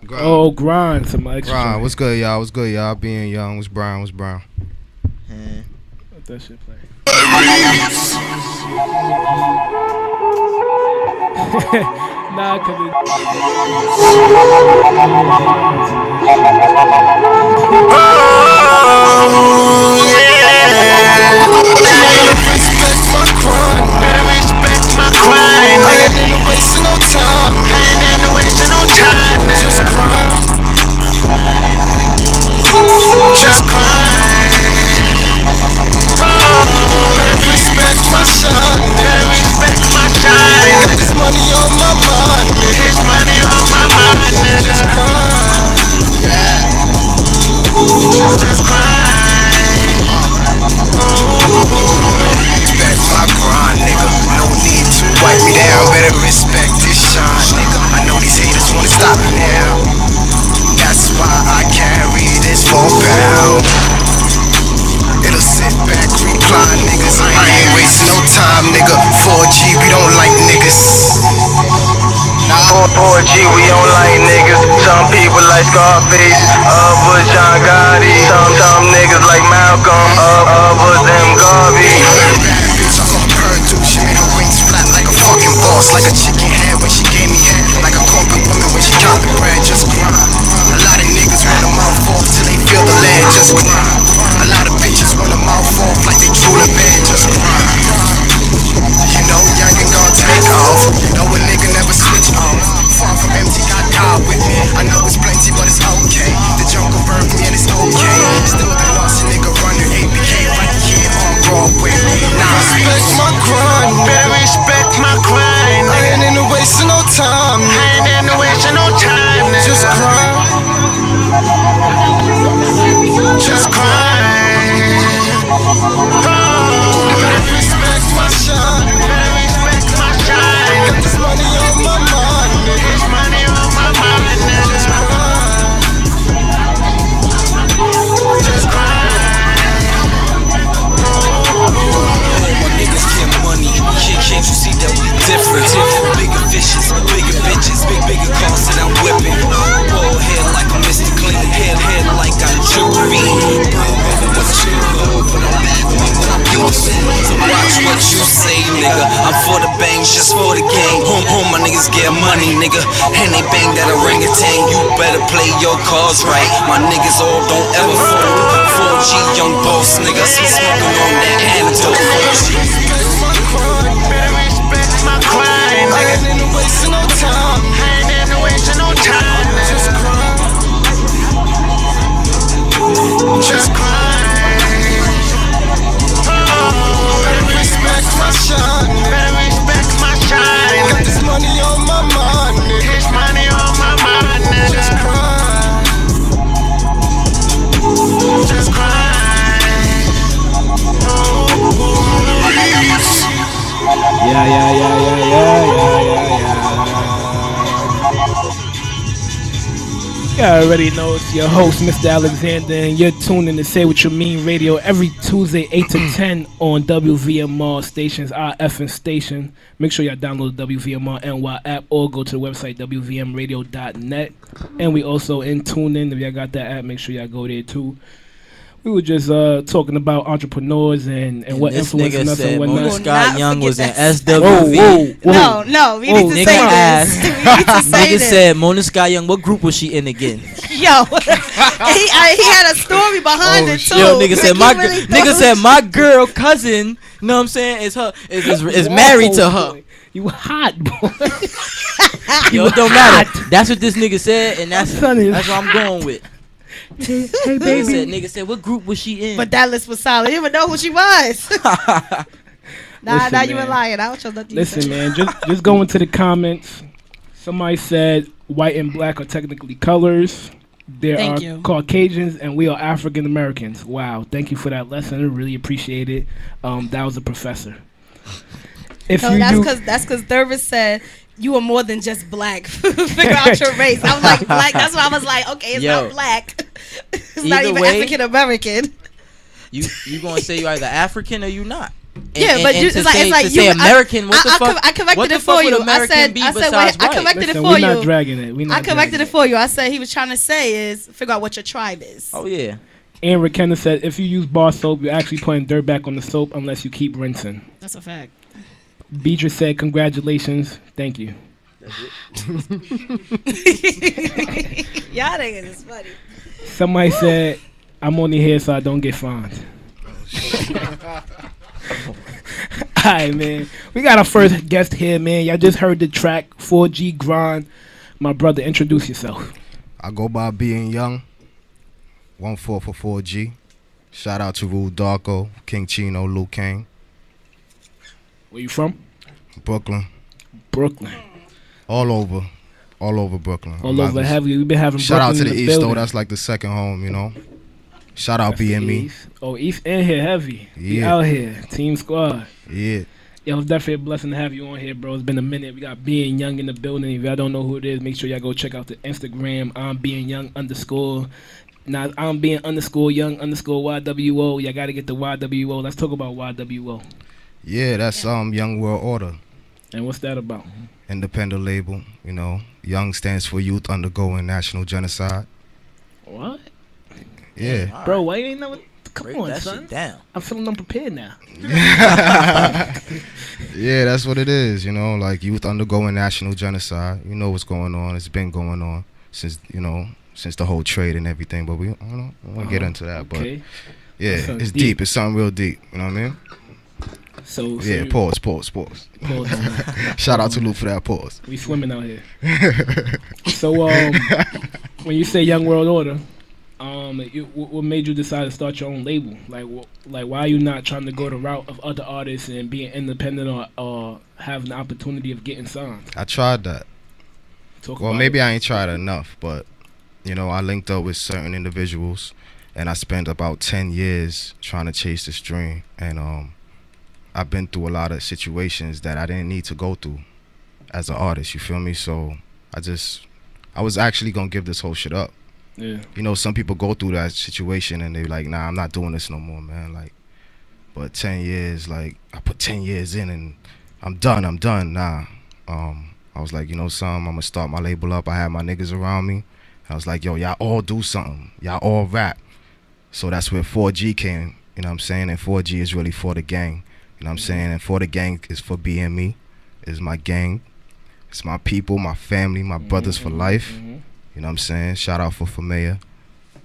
Grind. Oh, grind. Somebody. Grind. What's good, y'all? What's good, y'all? Being young. What's Brown? What's Brown? Let that shit play. Nah, cause Respect my crime. Respect my crime. I ain't wasting no time. I ain't wasting no time. Just crime. Just crime. Respect my son. Respect my shine. There's money on my mind. There's money on my mind. Just crime. Just crime. 4G, we don't like niggas. Some people like Scarface, others John Gotti. Some niggas like Malcolm, others M. Garvey. Bitch, I call her too. She made her wings flat like a fucking boss, like a chicken head when she gave me head, like a corporate woman when she got the bread. Just grind. A lot of niggas want a mouth off till they feel the lead. Just grind. A lot of bitches want a mouth off like they drew the bed. Just grind. You know, young and gon' take off. No, a nigga never switch on. Far from empty, got God with me. I know it's plenty, but it's okay. The jungle birthed me and it's okay. Still the lost nigga running ABK right here on Broadway. Nah, respect my grind, better respect my grind. I ain't in the waste of no time. I ain't in the waste of no time. Just grind. Just grind. Better respect my shine. Better respect my shine. Got this money on my mind. This money on my mind. Just grind. Just grind. My niggas get money. Can't you see that we different? Bigger fishes, bigger bitches, bigger cars that I'm whipping. Bald head like I'm Mr. Clean, head like I'm jewelry. So watch what you say, nigga. I'm for the bangs, just for the gang. Home, my niggas get money, nigga. And they bang that orangutan. You better play your cards right. My niggas all don't ever fold. 4G young boss, niggas. Smoking on that antidote. Better respect my grind. I ain't in the waste of no time. I ain't in the waste of no time. Just grind. Just grind. Better respect my shine. Better respect my shine. Got this money on my mind. This money on my mind. Just grind. Just grind. You already know it's your host, Mr. Alexander, and you're tuned in to Say What You Mean Radio every Tuesday, 8 to 10 on WVMR stations, our FM station. Make sure y'all download the WVMR NY app or go to the website, WVMradio.net. And we also in TuneIn. If y'all got that app, make sure y'all go there too. We were just talking about entrepreneurs and what influencing us and whatnot. Scott Young was in SWV. No, we need to say this. We need to say Nigga this. said Mona Scott Young. What group was she in again? Yo, he had a story behind it too. Yo, nigga said my girl cousin. You know what I'm saying? Is married to her. Boy. You hot, boy. Yo, it don't matter. That's what this nigga said, and that's what I'm going with. Hey, baby. Nigga said, what group was she in? But that list was solid. You didn't even know who she was. Nah, you were lying. I was just looking. Listen, man, just go into the comments. Somebody said white and black are technically colors. There are Caucasians and we are African Americans. Wow, thank you for that lesson. I really appreciate it. That was a professor. That's because Thurvis said you are more than just black. Figure out your race. I was like black. That's why I was like, okay, it's not black. It's not even African American. You gonna say you either African or you not? But it's like to say American. What the fuck? I corrected it for you. I said I corrected it for you. We're not dragging it. I corrected it for you. I said he was trying to say is figure out what your tribe is. Oh yeah. And McKenna said if you use bar soap, you're actually putting dirt back on the soap unless you keep rinsing. That's a fact. Beatrice said congratulations. Thank you. That's it. Y'all niggas is funny. Somebody said I'm only here so I don't get fined. Alright, man. We got our first guest here, man. Y'all just heard the track 4G Grind. My brother, introduce yourself. I go by being young. 1-4 for 4G. Shout out to Rule Darko, King Chino, Luke Kane. Where you from? Brooklyn. All over Brooklyn. All over heavy. We've been having shout Brooklyn out to the East building. though. That's like the second home, you know. Shout out BME. East in here heavy. Yeah. We out here. Team squad. Yeah. Yo, it's definitely a blessing to have you on here, bro. It's been a minute. We got Being Young in the building. If y'all don't know who it is, make sure y'all go check out the Instagram. I'm Being Young _. Now I'm Being _Young _YWO. Y'all gotta get the YWO. Let's talk about YWO. Yeah, that's Young World Order. And what's that about? Independent label, you know. Young stands for Youth Undergoing National Genocide. What? Yeah. All Bro, right. why you ain't never... Come Break on, that son. shit down. I'm feeling unprepared now. Yeah, that's what it is, you know, like youth undergoing national genocide. You know what's going on. It's been going on since, you know, since the whole trade and everything, but we I don't want to get into that, Okay. but yeah, That sounds it's deep. deep. It's something real deep, you know what I mean? So Yeah, you- pause. Pause on that. Shout out to Lou for that pause. We swimming out here. So when you say Young World Order, what made you decide to start your own label? Like why are you not trying to go the route of other artists and being independent or having the opportunity of getting signed? I tried that. Talk Well, about maybe it. I ain't tried enough, but you know, I linked up with certain individuals, and I spent about 10 years trying to chase this dream, and I've been through a lot of situations that I didn't need to go through as an artist. You feel me? So I was actually gonna give this whole shit up. Yeah. You know, some people go through that situation and they like, nah, I'm not doing this no more, man. Like, but 10 years, like, I put 10 years in and I'm done. Nah. I was like, you know something, I'm gonna start my label up. I had my niggas around me. I was like, yo, y'all all do something. Y'all all rap. So that's where 4G came, you know what I'm saying? And 4G is really for the gang, you know what I'm saying? And for the gang is for being me, is my gang. It's my people, my family, my brothers for life. You know what I'm saying? Shout out for mayor.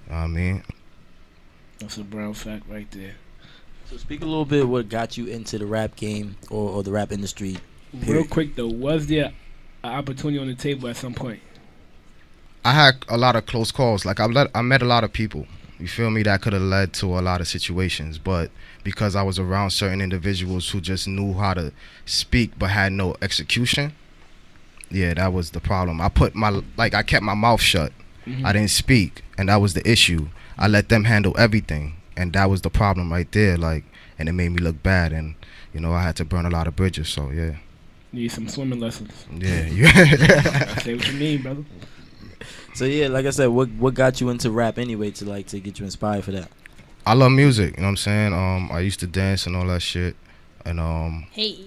You know what I mean? That's a brown fact right there. So speak a little bit what got you into the rap game or the rap industry. Real Period. quick though, was there an opportunity on the table at some point? I had a lot of close calls. Like I met a lot of people. You feel me? That could have led to a lot of situations, but because I was around certain individuals who just knew how to speak but had no execution, yeah, that was the problem. I kept my mouth shut. I didn't speak, and that was the issue. I let them handle everything, and that was the problem right there. Like, and it made me look bad, and you know I had to burn a lot of bridges. So yeah, Need some swimming lessons. yeah. I say what you mean, brother. So yeah, like I said, what got you into rap anyway to get you inspired for that? I love music. You know what I'm saying? I used to dance and all that shit, and Hey.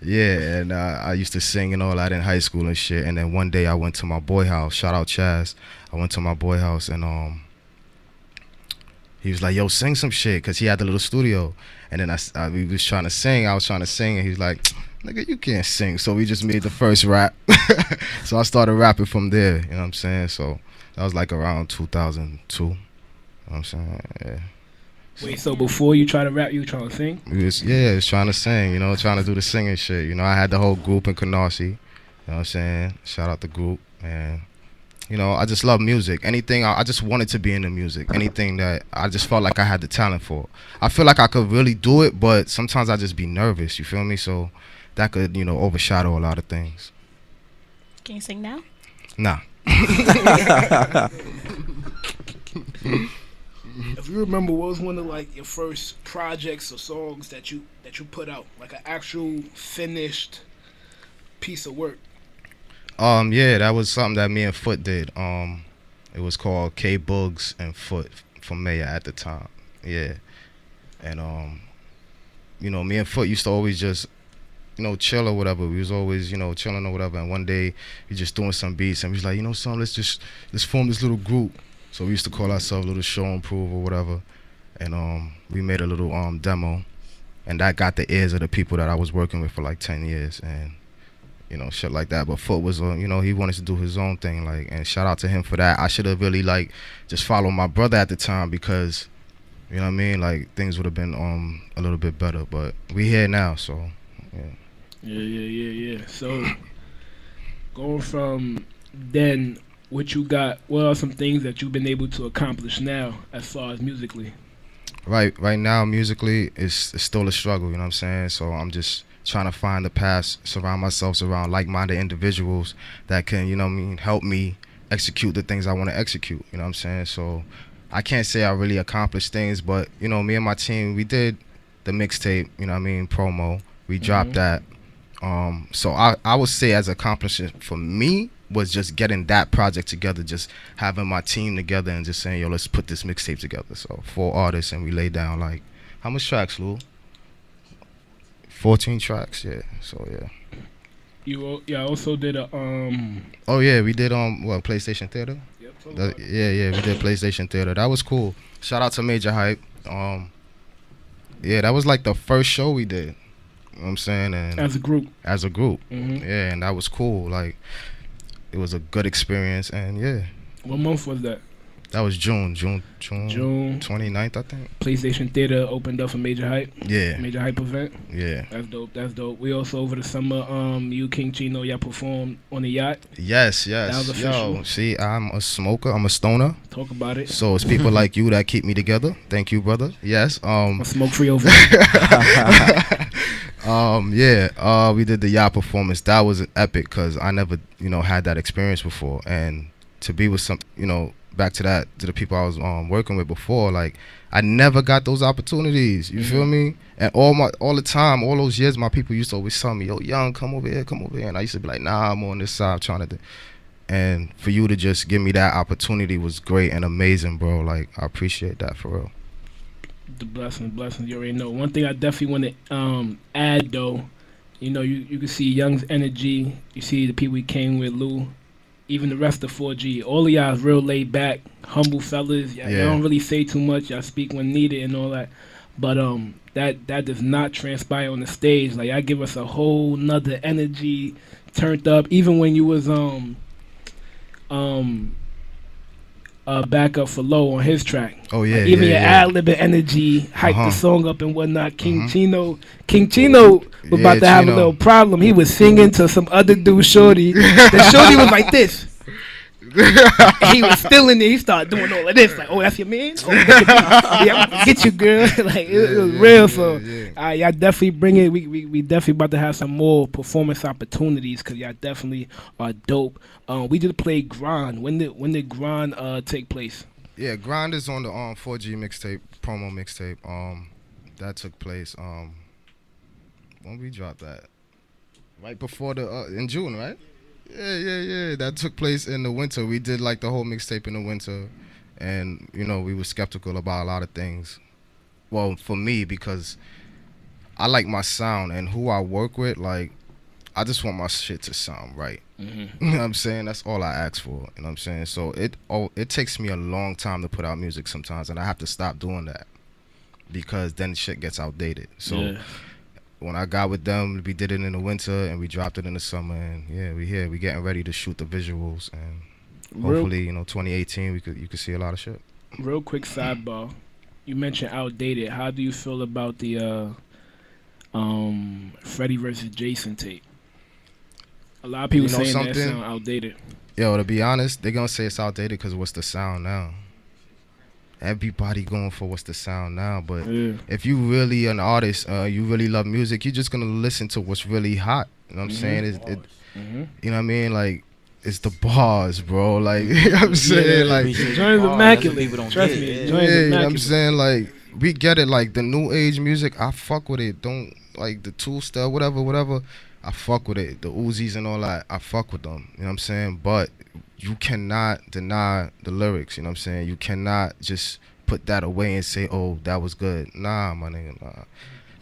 yeah, and I used to sing and all that in high school and shit. And then one day I went to my boy house. Shout out Chaz. I went to my boy house and he was like, "Yo, sing some shit," cause he had the little studio. And then we was trying to sing. I was trying to sing, and he was like, "Nigga, you can't sing." So we just made the first rap. So I started rapping from there. You know what I'm saying? So that was like around 2002. You know what I'm saying? Yeah. Wait, so before you try to rap, you trying to sing? I was trying to sing, you know, trying to do the singing shit. You know, I had the whole group in Canarsie. You know what I'm saying? Shout out the group. And, you know, I just love music. Anything, I just wanted to be in the music. Anything that I just felt like I had the talent for. I feel like I could really do it, but sometimes I just be nervous, you feel me? So that could, you know, overshadow a lot of things. Can you sing now? Nah. If you remember, what was one of like your first projects or songs that you put out, like an actual finished piece of work? Yeah, that was something that me and Foot did. It was called K Bugs and Foot from Mayor at the time. Yeah. And you know, me and Foot used to always just, you know, chill or whatever. We was always, you know, chilling or whatever. And one day we just doing some beats and we was like, you know, son, let's form this little group. So we used to call ourselves Little Show and Prove or whatever. And we made a little demo, and that got the ears of the people that I was working with for like 10 years and, you know, shit like that. But Foot was, you know, he wanted to do his own thing, like, and shout out to him for that. I should have really like just followed my brother at the time because, you know what I mean, like things would have been a little bit better. But we here now, so yeah. Yeah. So going from then, what are some things that you've been able to accomplish now as far as musically? Right now musically it's still a struggle, you know what I'm saying? So I'm just trying to find the path, surround myself around like-minded individuals that can, you know what I mean, help me execute the things I want to execute, you know what I'm saying? So I can't say I really accomplished things, but you know, me and my team, we did the mixtape, you know what I mean, promo. We dropped that. So I would say as accomplishment for me was just getting that project together, just having my team together and just saying, yo, let's put this mixtape together. So 4 artists and we laid down like, how much tracks, Lou? 14 tracks, yeah. So yeah. I also did a Oh yeah, we did what, PlayStation Theater? Yep, Yeah, we did PlayStation Theater. That was cool. Shout out to Major Hype. Yeah, that was like the first show we did. You know what I'm saying? And as a group. Yeah, and that was cool. Like, it was a good experience, and yeah. What month was that? That was June 29th, I think. PlayStation Theater opened up for Major Hype. Yeah. Major Hype event. Yeah. That's dope. We also over the summer, you King Chino, y'all performed on the yacht. Yes. That was official. Yo, see, I'm a smoker. I'm a stoner. Talk about it. So it's people like you that keep me together. Thank you, brother. Yes. I'm smoke free over here. We did the yacht performance. That was epic because I never, had that experience before, and to be with some, back to the people I was working with before, like, I never got those opportunities. You feel me? And all the time, all those years, my people used to always tell me, "Yo, Young, come over here," and I used to be like, "Nah, I'm on this side trying to." And for you to just give me that opportunity was great and amazing, bro. Like, I appreciate that for real. The blessings. You already know. One thing I definitely want to add though, you can see Young's energy. You see the people he came with, Lou. Even the rest of 4G, all of y'all is real laid back, humble fellas. Y'all don't really say too much. Y'all speak when needed and all that. But that does not transpire on the stage. Like, y'all give us a whole nother energy, turned up. Even when you was backup for Low on his track. Oh yeah. Like, even your ad-libbing energy, hype the song up and whatnot. King Chino was about to have a little problem. He was singing to some other dude, Shorty. The Shorty was like this. He was still in there. He started doing all of this. Like, oh, that's your man? Oh, yeah, I'm gonna get you, girl. Like, it was real. So, y'all definitely bring it. We definitely about to have some more performance opportunities because y'all definitely are dope. We just played Grind. When did Grind take place? Yeah, Grind is on the 4G mixtape, promo mixtape. That took place when we dropped that, right before in June, right? Yeah. That took place in the winter. We did like the whole mixtape in the winter, and we were skeptical about a lot of things. Well, for me, because I like my sound and who I work with. Like, I just want my shit to sound right. You know what I'm saying? That's all I ask for. You know what I'm saying? So it takes me a long time to put out music sometimes, and I have to stop doing that because then shit gets outdated. So when I got with them, we did it in the winter and we dropped it in the summer, and we here. We getting ready to shoot the visuals, and hopefully 2018 you could see a lot of shit. Real quick sidebar. You mentioned outdated. How do you feel about the Freddie versus Jason tape? A lot of people saying that sound outdated. Yo, to be honest, they're gonna say it's outdated because what's the sound now? Everybody going for what's the sound now, but if you really an artist, you really love music, you're just gonna listen to what's really hot. You know what I'm saying? You know what I mean? Like, it's the bars, bro. Like, you know what I'm saying? Like, join's immaculate. Trust me, join's immaculate. You know what I'm saying? Like, we get it. Like, the new age music, I fuck with it. Don't, like, the Tool stuff, whatever. I fuck with it. The Uzis and all that, I fuck with them. You know what I'm saying? But you cannot deny the lyrics. You know what I'm saying? You cannot just put that away and say, oh, that was good. Nah, my nigga, nah.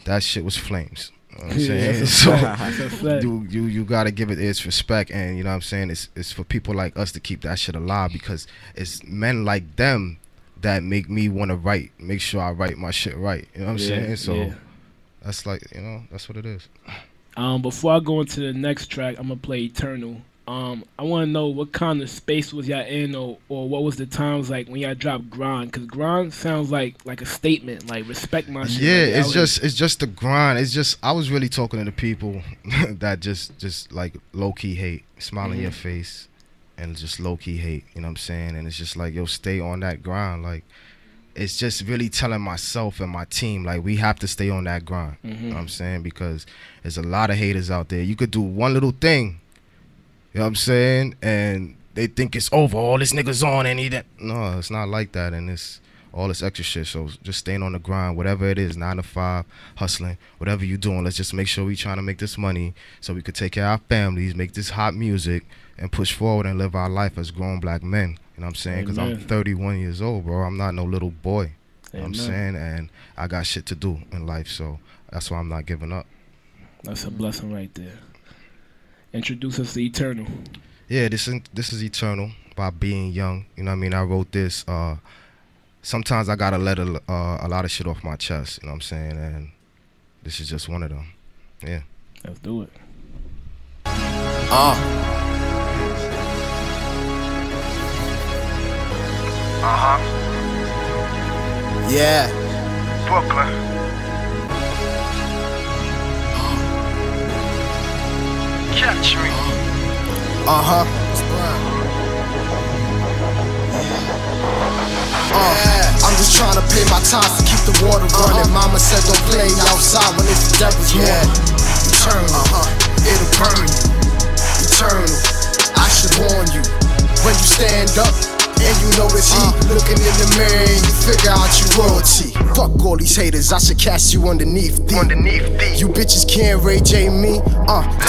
That shit was flames. You know what I'm saying? So you gotta give it its respect, and you know what I'm saying? It's for people like us to keep that shit alive, because it's men like them that make me want to make sure I write my shit right. You know what I'm saying? So that's like, that's what it is. Before I go into the next track, I'm gonna play Eternal. I want to know what kind of space was y'all in, or what was the times like when y'all dropped Grind? Because Grind sounds like a statement, like respect my shit. Yeah, like, it's just the grind. It's just, I was really talking to the people that just like low key hate, smile in your face, and just low key hate. You know what I'm saying? And it's just like, yo, stay on that grind. Like, it's just really telling myself and my team, like, we have to stay on that grind. You know what I'm saying? Because there's a lot of haters out there. You could do one little thing, you know what I'm saying, and they think it's over. All this niggas on and he that. No, it's not like that, and it's all this extra shit. So just staying on the grind, whatever it is, 9 to 5, hustling, whatever you doing. Let's just make sure we trying to make this money so we could take care of our families, make this hot music, and push forward and live our life as grown black men. You know what I'm saying? Because I'm 31 years old, bro. I'm not no little boy. You know what I'm saying? And I got shit to do in life, so that's why I'm not giving up. That's a blessing right there. Introduce us to Eternal. Yeah, this is Eternal by Being Young. You know what I mean? I wrote this. Sometimes I gotta let a lot of shit off my chest. You know what I'm saying? And this is just one of them. Yeah. Let's do it. Yeah. Brooklyn. Catch me. I'm just trying to pay my tithes to keep the water running. Mama said don't play outside when it's the devil's morning. Eternal, it'll burn you. Eternal, I should warn you. When you stand up and you notice he looking in the mirror and you figure out you royalty. Fuck all these haters, I should cast you underneath thee. You bitches can't Ray J me.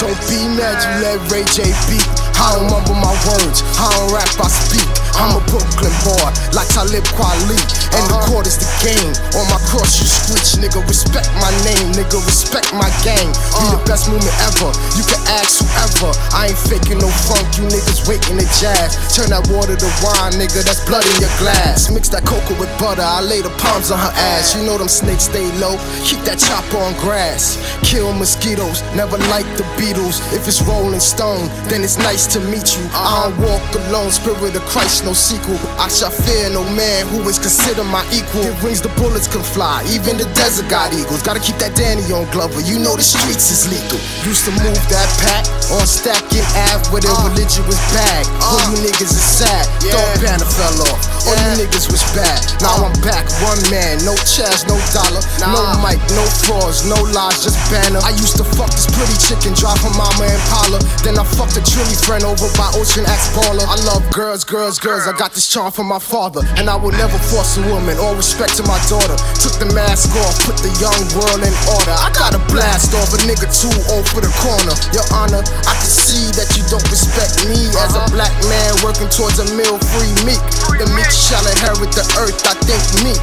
Don't be mad you let Ray J beat. I don't mumble my words, I don't rap, I speak. I'm a Brooklyn boy, like Talib Kweli. And the court is the game, on my cross you screech. Nigga, respect my name, nigga, respect my gang. Be the best movement ever, you can ask whoever. I ain't faking no funk, you niggas waiting to jazz. Turn that water to wine, nigga, that's blood in your glass. Mix that cocoa with butter, I lay the palms on her ass. You know them snakes stay low, keep that chopper on grass. Kill mosquitoes, never like the Beatles. If it's Rolling Stone, then it's nice to meet you. I don't walk alone, spirit of Christ, no sequel. I shall fear no man who is considered my equal. It rings the bullets can fly, even the desert got eagles. Gotta keep that Danny on Glover, you know the streets is lethal. Used to move that pack on Stacking Ave where the religion was bag. All you niggas is sad, thought banner fell off. All you niggas was bad, now I'm back, one man. No cash, no dollar, no mic, no frauds, no lies, just banner. I used to fuck this pretty chicken, drive her mama Impala. Then I fucked a trilly friend over by Ocean Axe Baller. I love girls, girls, girls, I got this charm from my father. And I will never force a woman, all respect to my daughter. Took the mask off, put the young world in order. I got a blast off, a nigga too old for the corner. Your honor, I can see that you don't respect me as a black man working towards a meal-free meek. The meek shall inherit the earth, I think me.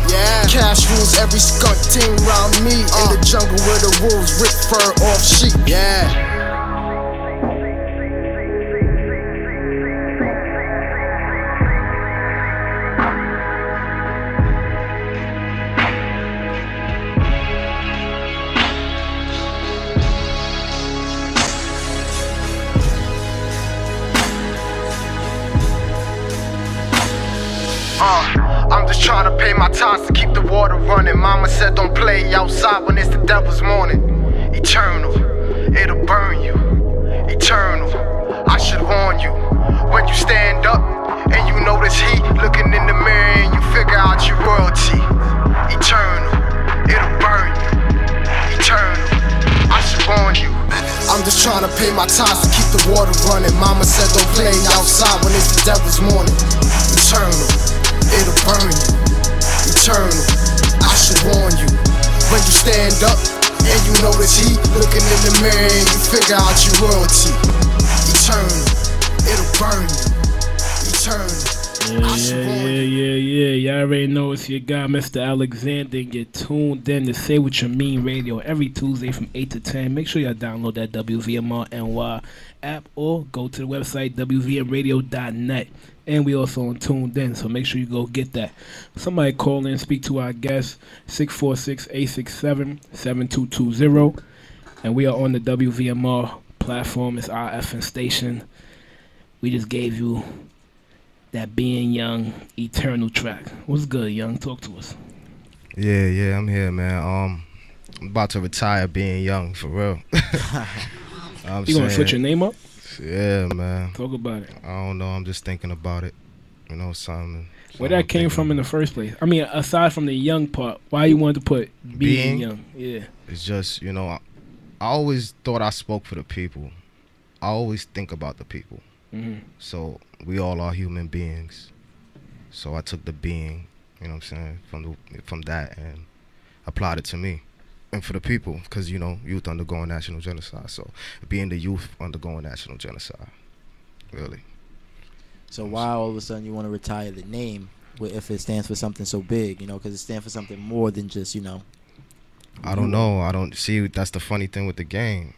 Cash rules every skunk team round me. In the jungle where the wolves rip fur off sheep. I'm just trying to pay my tithes to keep the water running. Mama said don't play outside when it's the devil's morning. Eternal, it'll burn you. Eternal, I should warn you. When you stand up and you notice heat looking in the mirror and you figure out your royalty. Eternal, it'll burn you. Eternal, I should warn you. I'm just trying to pay my tithes to keep the water running. Mama said don't play outside when it's the devil's morning. Eternal, it'll burn you. Eternal, I should warn you. When you stand up and you notice heat looking in the mirror and you figure out your royalty. Eternal, it'll burn you. Eternal, I should warn you. Yeah. Y'all already know it's your guy, Mr. Alexander. And get tuned in to Say What You Mean Radio every Tuesday from 8 to 10. Make sure y'all download that WVMR NY app or go to the website WVMradio.net. And we also on Tuned In, so make sure you go get that. Somebody call in, speak to our guest, 646-867-7220. And we are on the WVMR platform. It's our effing station. We just gave you that Being Young Eternal track. What's good, Young? Talk to us. Yeah, I'm here, man. I'm about to retire Being Young, for real. You gonna switch your name up? Yeah, man. Talk about it. I don't know. I'm just thinking about it. You know, something. Where that came from in the first place? I mean, aside from the young part, why you wanted to put being young? Yeah. It's just, you know, I always thought I spoke for the people. I always think about the people. Mm-hmm. So we all are human beings. So I took the being, you know what I'm saying, from that and applied it to me. And for the people, because, you know, youth undergoing national genocide. So being the youth undergoing national genocide, really. So why all of a sudden you want to retire the name if it stands for something so big, you know, because it stands for something more than just, you know, I don't know. I don't see. That's the funny thing with the game,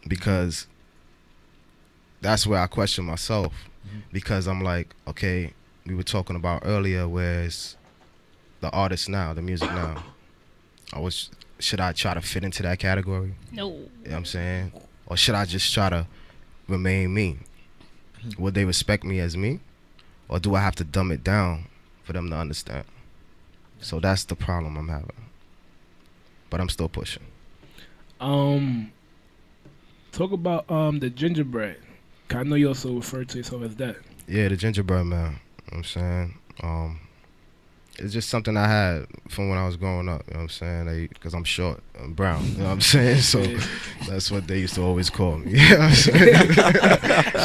because that's where I question myself. Because I'm like, okay, we were talking about earlier, where's the artist now, the music now? Should I try to fit into that category? No. You know what I'm saying? Or should I just try to remain me? Would they respect me as me? Or do I have to dumb it down for them to understand? So that's the problem I'm having. But I'm still pushing. Talk about the gingerbread. 'Cause I know you also refer to yourself as that. Yeah, the gingerbread man. You know what I'm saying? It's just something I had from when I was growing up. You know what I'm saying? Because I'm short, I'm brown. You know what I'm saying? So that's what they used to always call me. You know what I'm saying?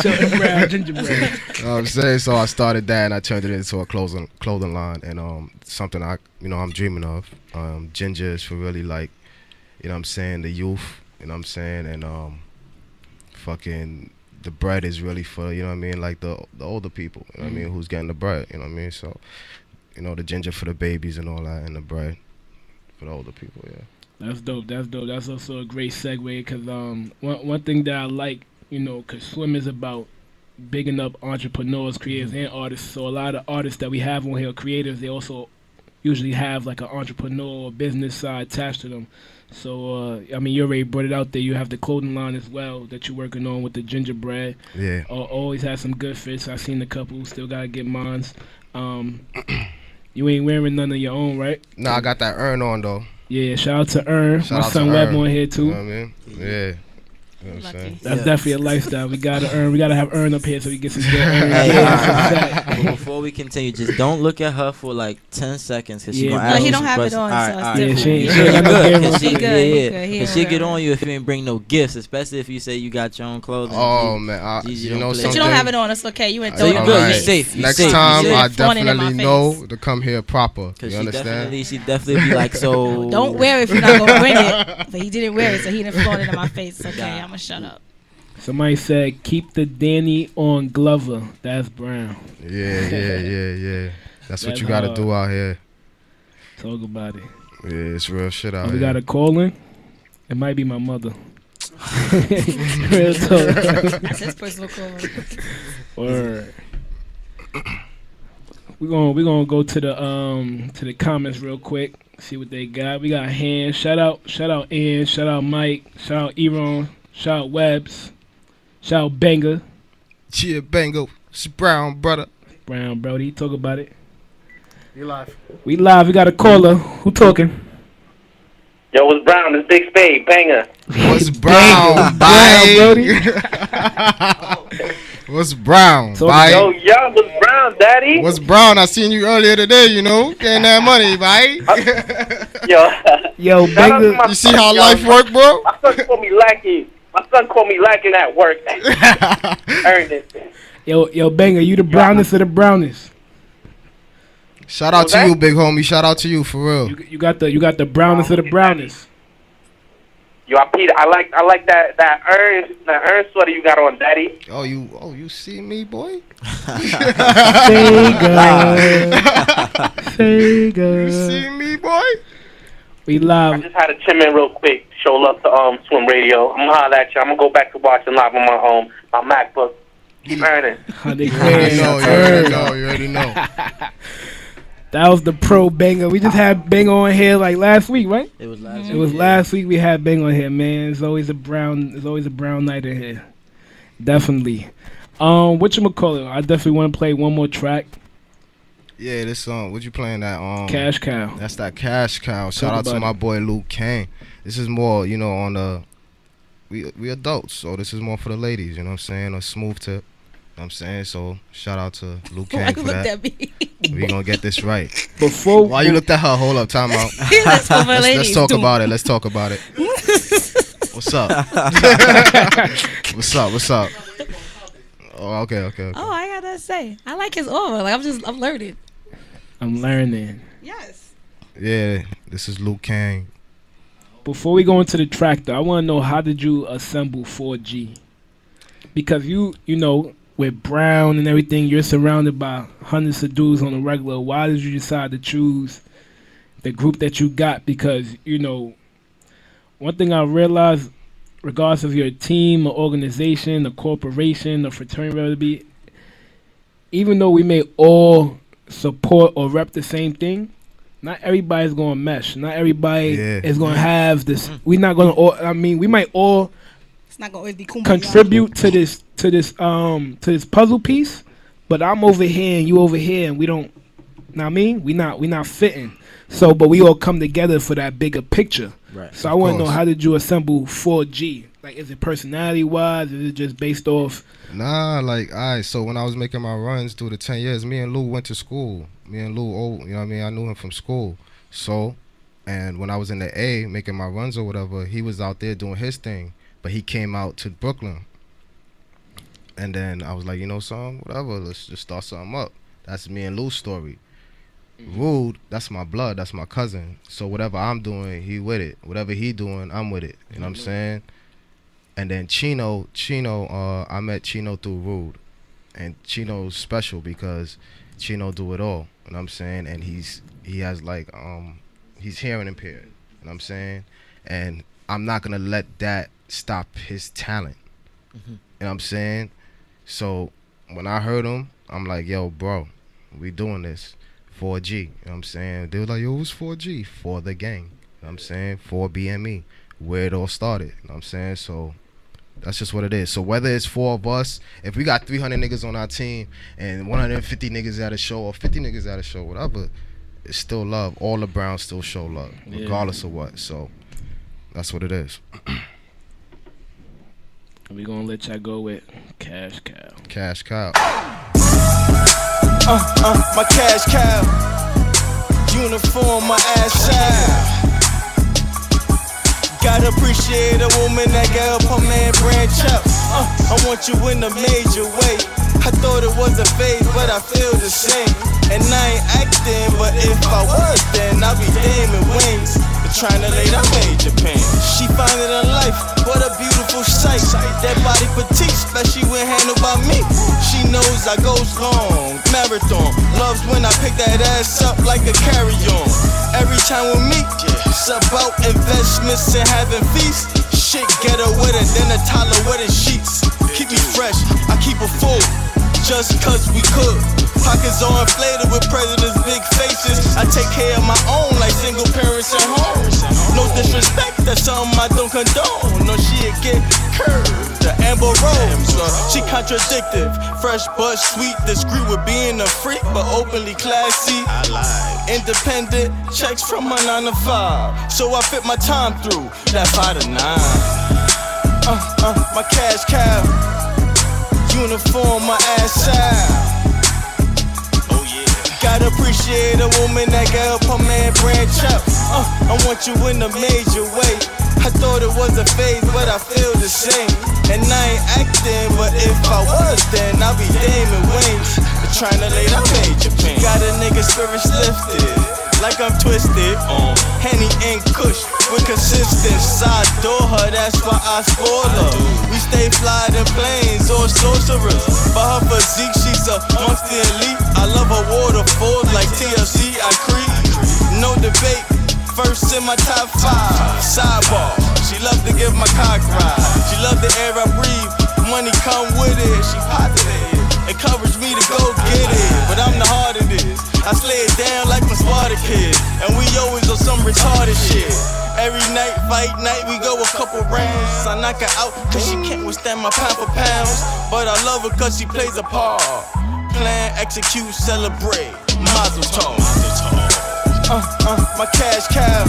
Short and brown gingerbread. You know what I'm saying? So I started that and I turned it into a clothing line, and something I'm dreaming of. Ginger is for really, like, you know what I'm saying, the youth. You know what I'm saying? And fucking the bread is really for, you know what I mean, like the older people. You know what I mean? Who's getting the bread? You know what I mean? So, you know, the ginger for the babies and all that, and the bread for the older people. Yeah. That's dope. That's also a great segue, because one thing that I like, you know, because SWYM is about bigging up entrepreneurs, creators, and artists. So a lot of artists that we have on here, creators, they also usually have like an entrepreneur or business side attached to them. So, I mean, you already brought it out there. You have the clothing line as well that you're working on with the gingerbread. Yeah. Always had some good fits. I've seen a couple. Still got to get mines. You ain't wearing none of your own, right? No, I got that urn on, though. Yeah, shout out to Earn. Shout My out son to Web Earn. on here, too. You know what I mean? Yeah. You know what I'm saying? That's definitely a lifestyle. We gotta earn. We gotta have Earn up here so we get some good earn. But before we continue, just don't look at her for like 10 seconds, because she gonna Yeah. ask No, he you don't some have it questions. on, All so right, it's all right. Yeah, different. she ain't You got no good, game 'cause on she, today. good, he yeah, good, he because she get alright. on you if you ain't bring no gifts, especially if you say you got your own clothing. Oh, man. Gigi You don't know play. something? But you don't have it on. It's okay. You ain't So you throwing good, it in you my safe, face. you Next safe, time, you I safe. Flaunting in my definitely face. know to come here proper. Because You understand? she definitely be like, so. Don't wear it if you're not gonna bring it. But he didn't wear it, so he didn't flaunt it in my face. Okay, I'm gonna shut up. Somebody said, keep the Danny on Glover. That's brown. Yeah. That's what That's you got to hard. do out here. Talk about it. Yeah, it's real shit out We here. got a calling. It might be my mother. Real talk. That's his personal call. Word. We're gonna go to the comments real quick. See what they got. We got hands. Shout out Ian. Shout out Mike. Shout out Eron. Shout out Webbs. Shout out Banger. Yeah, Bango. It's Brown, brother. Brown Brody. Talk about it. You live. We live. We got a caller. Who talking? Yo, what's Brown? This Big Spade, Banger. What's Brown, Brown, Brody. What's Brown, Talk bye? Yo, what's Brown, Daddy? What's Brown? I seen you earlier today, you know, getting that money, bye. Yo, shout out to Banger. my You see son, how yo. life work, bro? My son called me lacking. My son called me lacking at work. Earned it. Yo, Banger. You the brownest of the brownest. Shout out What's to that? you, big homie. Shout out to you, for real. You got the brownest of the brownest. Yo, Peter, I like that earn sweater you got on, Daddy. You see me, boy? Sega. You see me, boy? We I live. just had to chime in real quick. Show love to SWYM Radio. I'm gonna holler at you. I'm gonna go back to watching live on my MacBook. Keep earning. 100 You grand. already know. That was the pro Banger. We just had Banger on here like last week, right? It was last It was last week we had Banger on here, man. It's always a brown night in here. Definitely. Whatchamacallit? I definitely want to play one more track. Yeah, this song. What you playing that? Cash Cow. That's that Cash Cow. Talk Shout out to about my it. boy Luke Kane. This is more, you know, on the we adults, so this is more for the ladies. You know what I'm saying? A smooth tip. You know what I'm saying? So shout out to Luke Why Kane you for looked that. at me? We gonna get this right. Before Why you looked at her? Hold up, time out. That's what my Let's ladies talk do. about it. Let's talk about it. What's up? What's up? Oh, okay. Oh, I gotta say, I like his aura. Like I'm learning. I'm learning. Yes. Yeah, this is Luke Kane. Before we go into the track, though, I want to know, how did you assemble 4G? Because you know, with Brown and everything, you're surrounded by hundreds of dudes on the regular. Why did you decide to choose the group that you got? Because, you know, one thing I realized, regardless of your team, or organization, a corporation, a fraternity, whatever it be, even though we may all support or rep the same thing, not everybody's going to mesh. Not everybody is going to have this. We're not going to all, I mean, we might all It's not gonna always be kumbaya. contribute to this puzzle piece, but I'm over here and you over here, and we don't. Know what I mean, we not fitting. So, but we all come together for that bigger picture. Right. So I want to know, how did you assemble 4G? Like, is it personality wise? Is it just based off? Nah, like, alright. So when I was making my runs through the 10 years, me and Lou went to school. Me and Lou, you know what I mean? I knew him from school. So, and when I was in the A making my runs or whatever, he was out there doing his thing. But he came out to Brooklyn. And then I was like, you know something? Whatever, let's just start something up. That's me and Lou's story. Rude, that's my blood, that's my cousin. So whatever I'm doing, he with it. Whatever he doing, I'm with it. You know what I'm saying? And then Chino, I met Chino through Rude. And Chino's special because Chino do it all. You know what I'm saying? And he has like he's hearing impaired. You know what I'm saying? And I'm not gonna let that stop his talent. You know what I'm saying? So when I heard him, I'm like, yo, bro, we doing this. 4G, you know what I'm saying? They were like, yo, who's 4G? For the gang, you know what I'm saying? For BME, where it all started, you know what I'm saying? So that's just what it is. So whether it's 4 of us, if we got 300 niggas on our team and 150 niggas at a show or 50 niggas at a show, whatever, it's still love. All the Browns still show love, regardless of what. So that's what it is. We gonna let y'all go with Cash Cow. Cash Cow. My cash cow. Uniform, my ass out. Gotta appreciate a woman that can help her man branch out. I want you in a major way. I thought it was a phase, but I feel the same. And I ain't acting, but if I was, then I'd be damning wings. But trying to lay that major pain. She find it in life, what a beautiful sight. That body petite, especially when handled by me. She knows I goes long, marathon. Loves when I pick that ass up like a carry-on. Every time we meet, it's about investments and having feasts. Shit get her with it, then a Tyler with the sheets. Keep me fresh, I keep her full, just cause we could. Pockets all inflated with presidents' big faces. I take care of my own like single parents at home. No disrespect, that's something I don't condone. No, she'll get curved, the Amber Rose. She contradictive, fresh but sweet, discreet with being a freak, but openly classy. I lied. Independent, checks from my 9 to 5, so I fit my time through that 5 to 9. My cash cow. Uniform, my ass out. Oh yeah. Gotta appreciate a woman that can help her man branch out. I want you in a major way. I thought it was a phase, but I feel the same. And I ain't acting, but if I was, then I'd be damning wings. But trying to lay that major pain. Got a nigga spirits lifted, like I'm twisted. Henny and Kush with consistency. I adore her, that's why I spoil her. We stay fly in planes or sorcerers. But her physique, she's amongst the elite. I love her waterfalls like TLC, I creep. No debate, first in my top 5. Sidebar, she love to give my cock ride. She love the air I breathe, money come with it. She positive, encourage me to go get it. But I'm the heart of this, I slay it down like my Sparta kid. And we always on some retarded shit. Every night, fight night, we go a couple rounds. I knock her out cause she can't withstand my pound for pounds. But I love her cause she plays a part. Plan, execute, celebrate, mazel tov. My cash cow.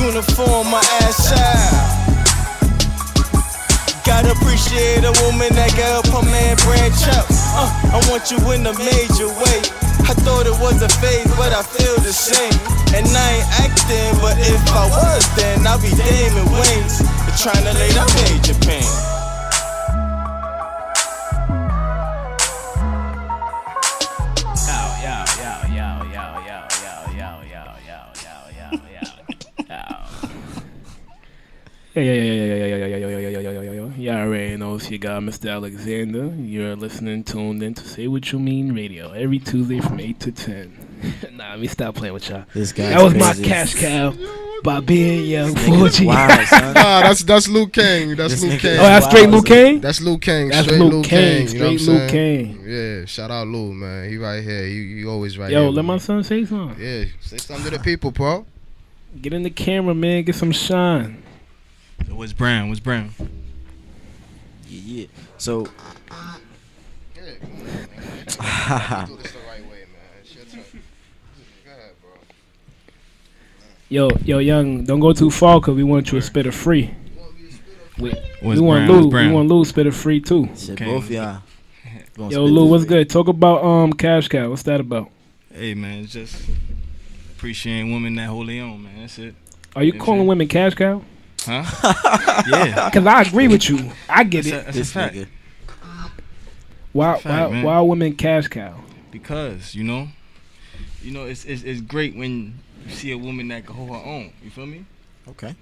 Uniform, my ass out. Gotta appreciate a woman that can help her man branch out. I want you in a major way. I thought it was a phase, but I feel the same. And I ain't acting, but if I was, then I'd be damning wings. But trying to lay that major pain. Yeah, already know you got Mr. Alexander. You're tuned in to Say What You Mean Radio every Tuesday from 8 to 10. Nah, let me stop playing with y'all. This guy. That was my cash cow. by being young. Nigga's 4G. wild, son. Nah, that's Luke King. That's This Luke nigga King. Oh, that's straight Luke King. That's Luke King. That's Straight Luke King. You know what I'm Straight Luke saying? King. Yeah, shout out Lou, man. He right here. You always right Yo, here. let with my me. son say something. Yeah, say something to the people, bro. Get in the camera, man. Get some shine. So what's brown? What's brown? Yeah. So. Yeah, come on, man. Do this the right way, man. Shut up. Go ahead, bro. Yo, young, don't go too far because we want you to spit it free. We What's want brown? Lou. What's We brown? want Lou spit it free too. Shit, Okay. both y'all. Gonna Yo, spit Lou, this what's way. good? Talk about Cash Cow. What's that about? Hey man, it's just appreciating women that hold their own, man. That's it. Are you Yeah, calling man. women Cash Cow? Huh? Yeah. Because I agree with you. I get That's it. a This fact. nigga. Why man. why women Cash Cow? Because you know, it's great when you see a woman that can hold her own. You feel me? Okay.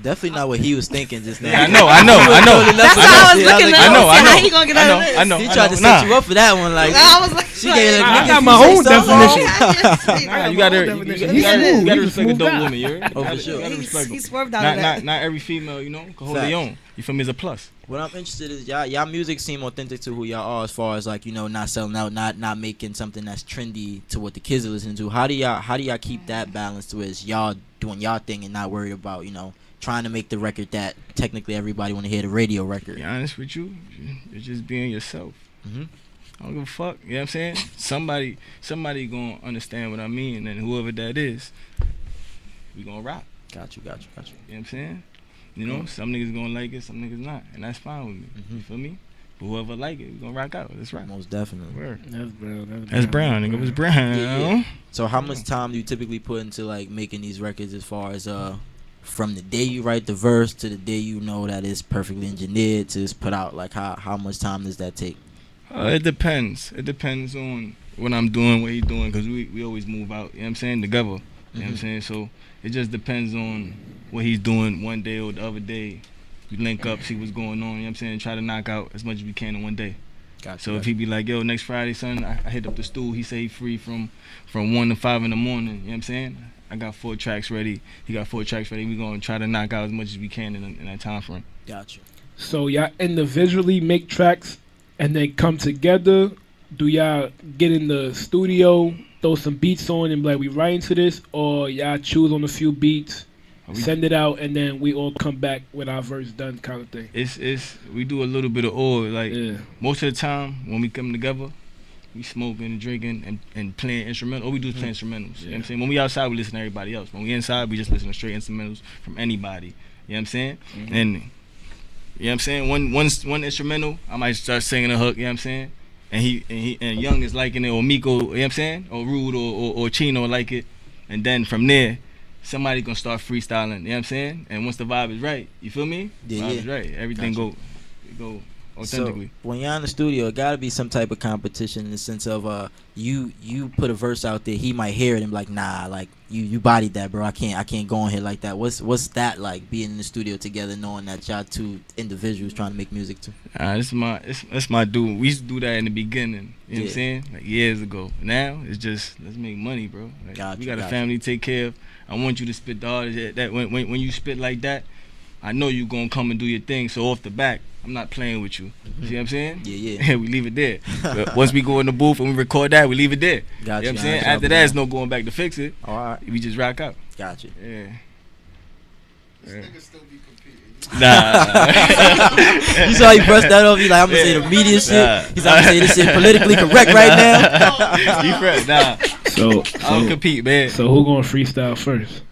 Definitely not what he was thinking just now. Yeah, I know. That's how I was looking at I know. How he gonna get out of this? I know. He tried to set you up for that one. Like, I was like, she gave I niggas got you my say own something definition. Nah, you gotta He's smooth. respect a He's a dope smooth guy. woman. You heard? Oh, for Gotta- sure. gotta respect He them. swerved out of that. Not every female, can hold Facts. their own. You feel me? Is a plus. What I'm interested is y'all music seem authentic to who y'all are, as far as like, you know, not selling out, not making something that's trendy to what the kids are listening to. How do y'all keep that balance to where it's y'all doing y'all thing and not worried about, you know, trying to make the record that technically everybody want to hear, the radio record? To be honest with you, you're just being yourself. Mm-hmm. I don't give a fuck. You know what I'm saying? Somebody gonna understand what I mean, and whoever that is, we gonna rock. Got you. You know what I'm saying? You know, some niggas gonna like it, some niggas not, and that's fine with me. Mhm. You feel me? But whoever like it, we gonna rock out. That's right. Most definitely. Word. That's brown. That's brown, nigga. Was brown. Yeah. So how much time do you typically put into like making these records, as far as from the day you write the verse to the day you know that it's perfectly engineered to just put out? Like how much time does that take? It depends. It depends on what I'm doing, what he's doing, because we always move out, you know what I'm saying, together. You know what I'm saying? So it just depends on what he's doing one day or the other day. We link up, see what's going on, you know what I'm saying, try to knock out as much as we can in one day. Gotcha. So if he be like, yo, next Friday, son, I hit up the stool, he say he free from 1 to 5 in the morning, you know what I'm saying? I got 4 tracks ready, he got 4 tracks ready, we gonna try to knock out as much as we can in that time frame. Gotcha. So y'all individually make tracks and then come together? Do y'all get in the studio, throw some beats on and be like, we writing to this? Or y'all choose on a few beats, send it out, and then we all come back with our verse done kind of thing? It's we do a little bit of all. Like Yeah. most of the time when we come together, we smoking and drinking and playing instrumental. All we do is play instrumentals. You know what I'm saying? When we outside, we listen to everybody else. When we inside, we just listen to straight instrumentals from anybody. You know what I'm saying? And you know what I'm saying? One instrumental, I might start singing a hook, you know what I'm saying? And Young is liking it, or Miko, you know what I'm saying? Or Rude or Chino like it. And then from there, somebody gonna start freestyling, you know what I'm saying? And once the vibe is right, you feel me? Yeah, Vibe yeah. is right. Everything Gotcha. go authentically. So when you're in the studio, it gotta be some type of competition in the sense of you put a verse out there, he might hear it and be like, nah, like you bodied that, bro. I can't go on here like that. What's that like, being in the studio together, knowing that y'all two individuals trying to make music too? That's my dude. We used to do that in the beginning. You know what Yeah. I'm saying? Like years ago. Now it's just let's make money, bro. Like, Gotcha, we got a gotcha. family to take care of. I want you to spit the hardest. That when you spit like that, I know you gonna come and do your thing. So off the back, I'm not playing with you. See what I'm saying? Yeah. We leave it there. But once we go in the booth and we record that, we leave it there. Gotcha. You know what I'm saying? Gotcha. After that, it's no going back to fix it. All right. We just rock out. Gotcha. Yeah. This nigga still be competing. Nah. You saw he brushed that off. He like, I'm gonna say the media shit. Nah. He's like, I'm gonna say this shit politically correct right now. You fresh? Nah. So I don't compete, man. So who gonna freestyle first?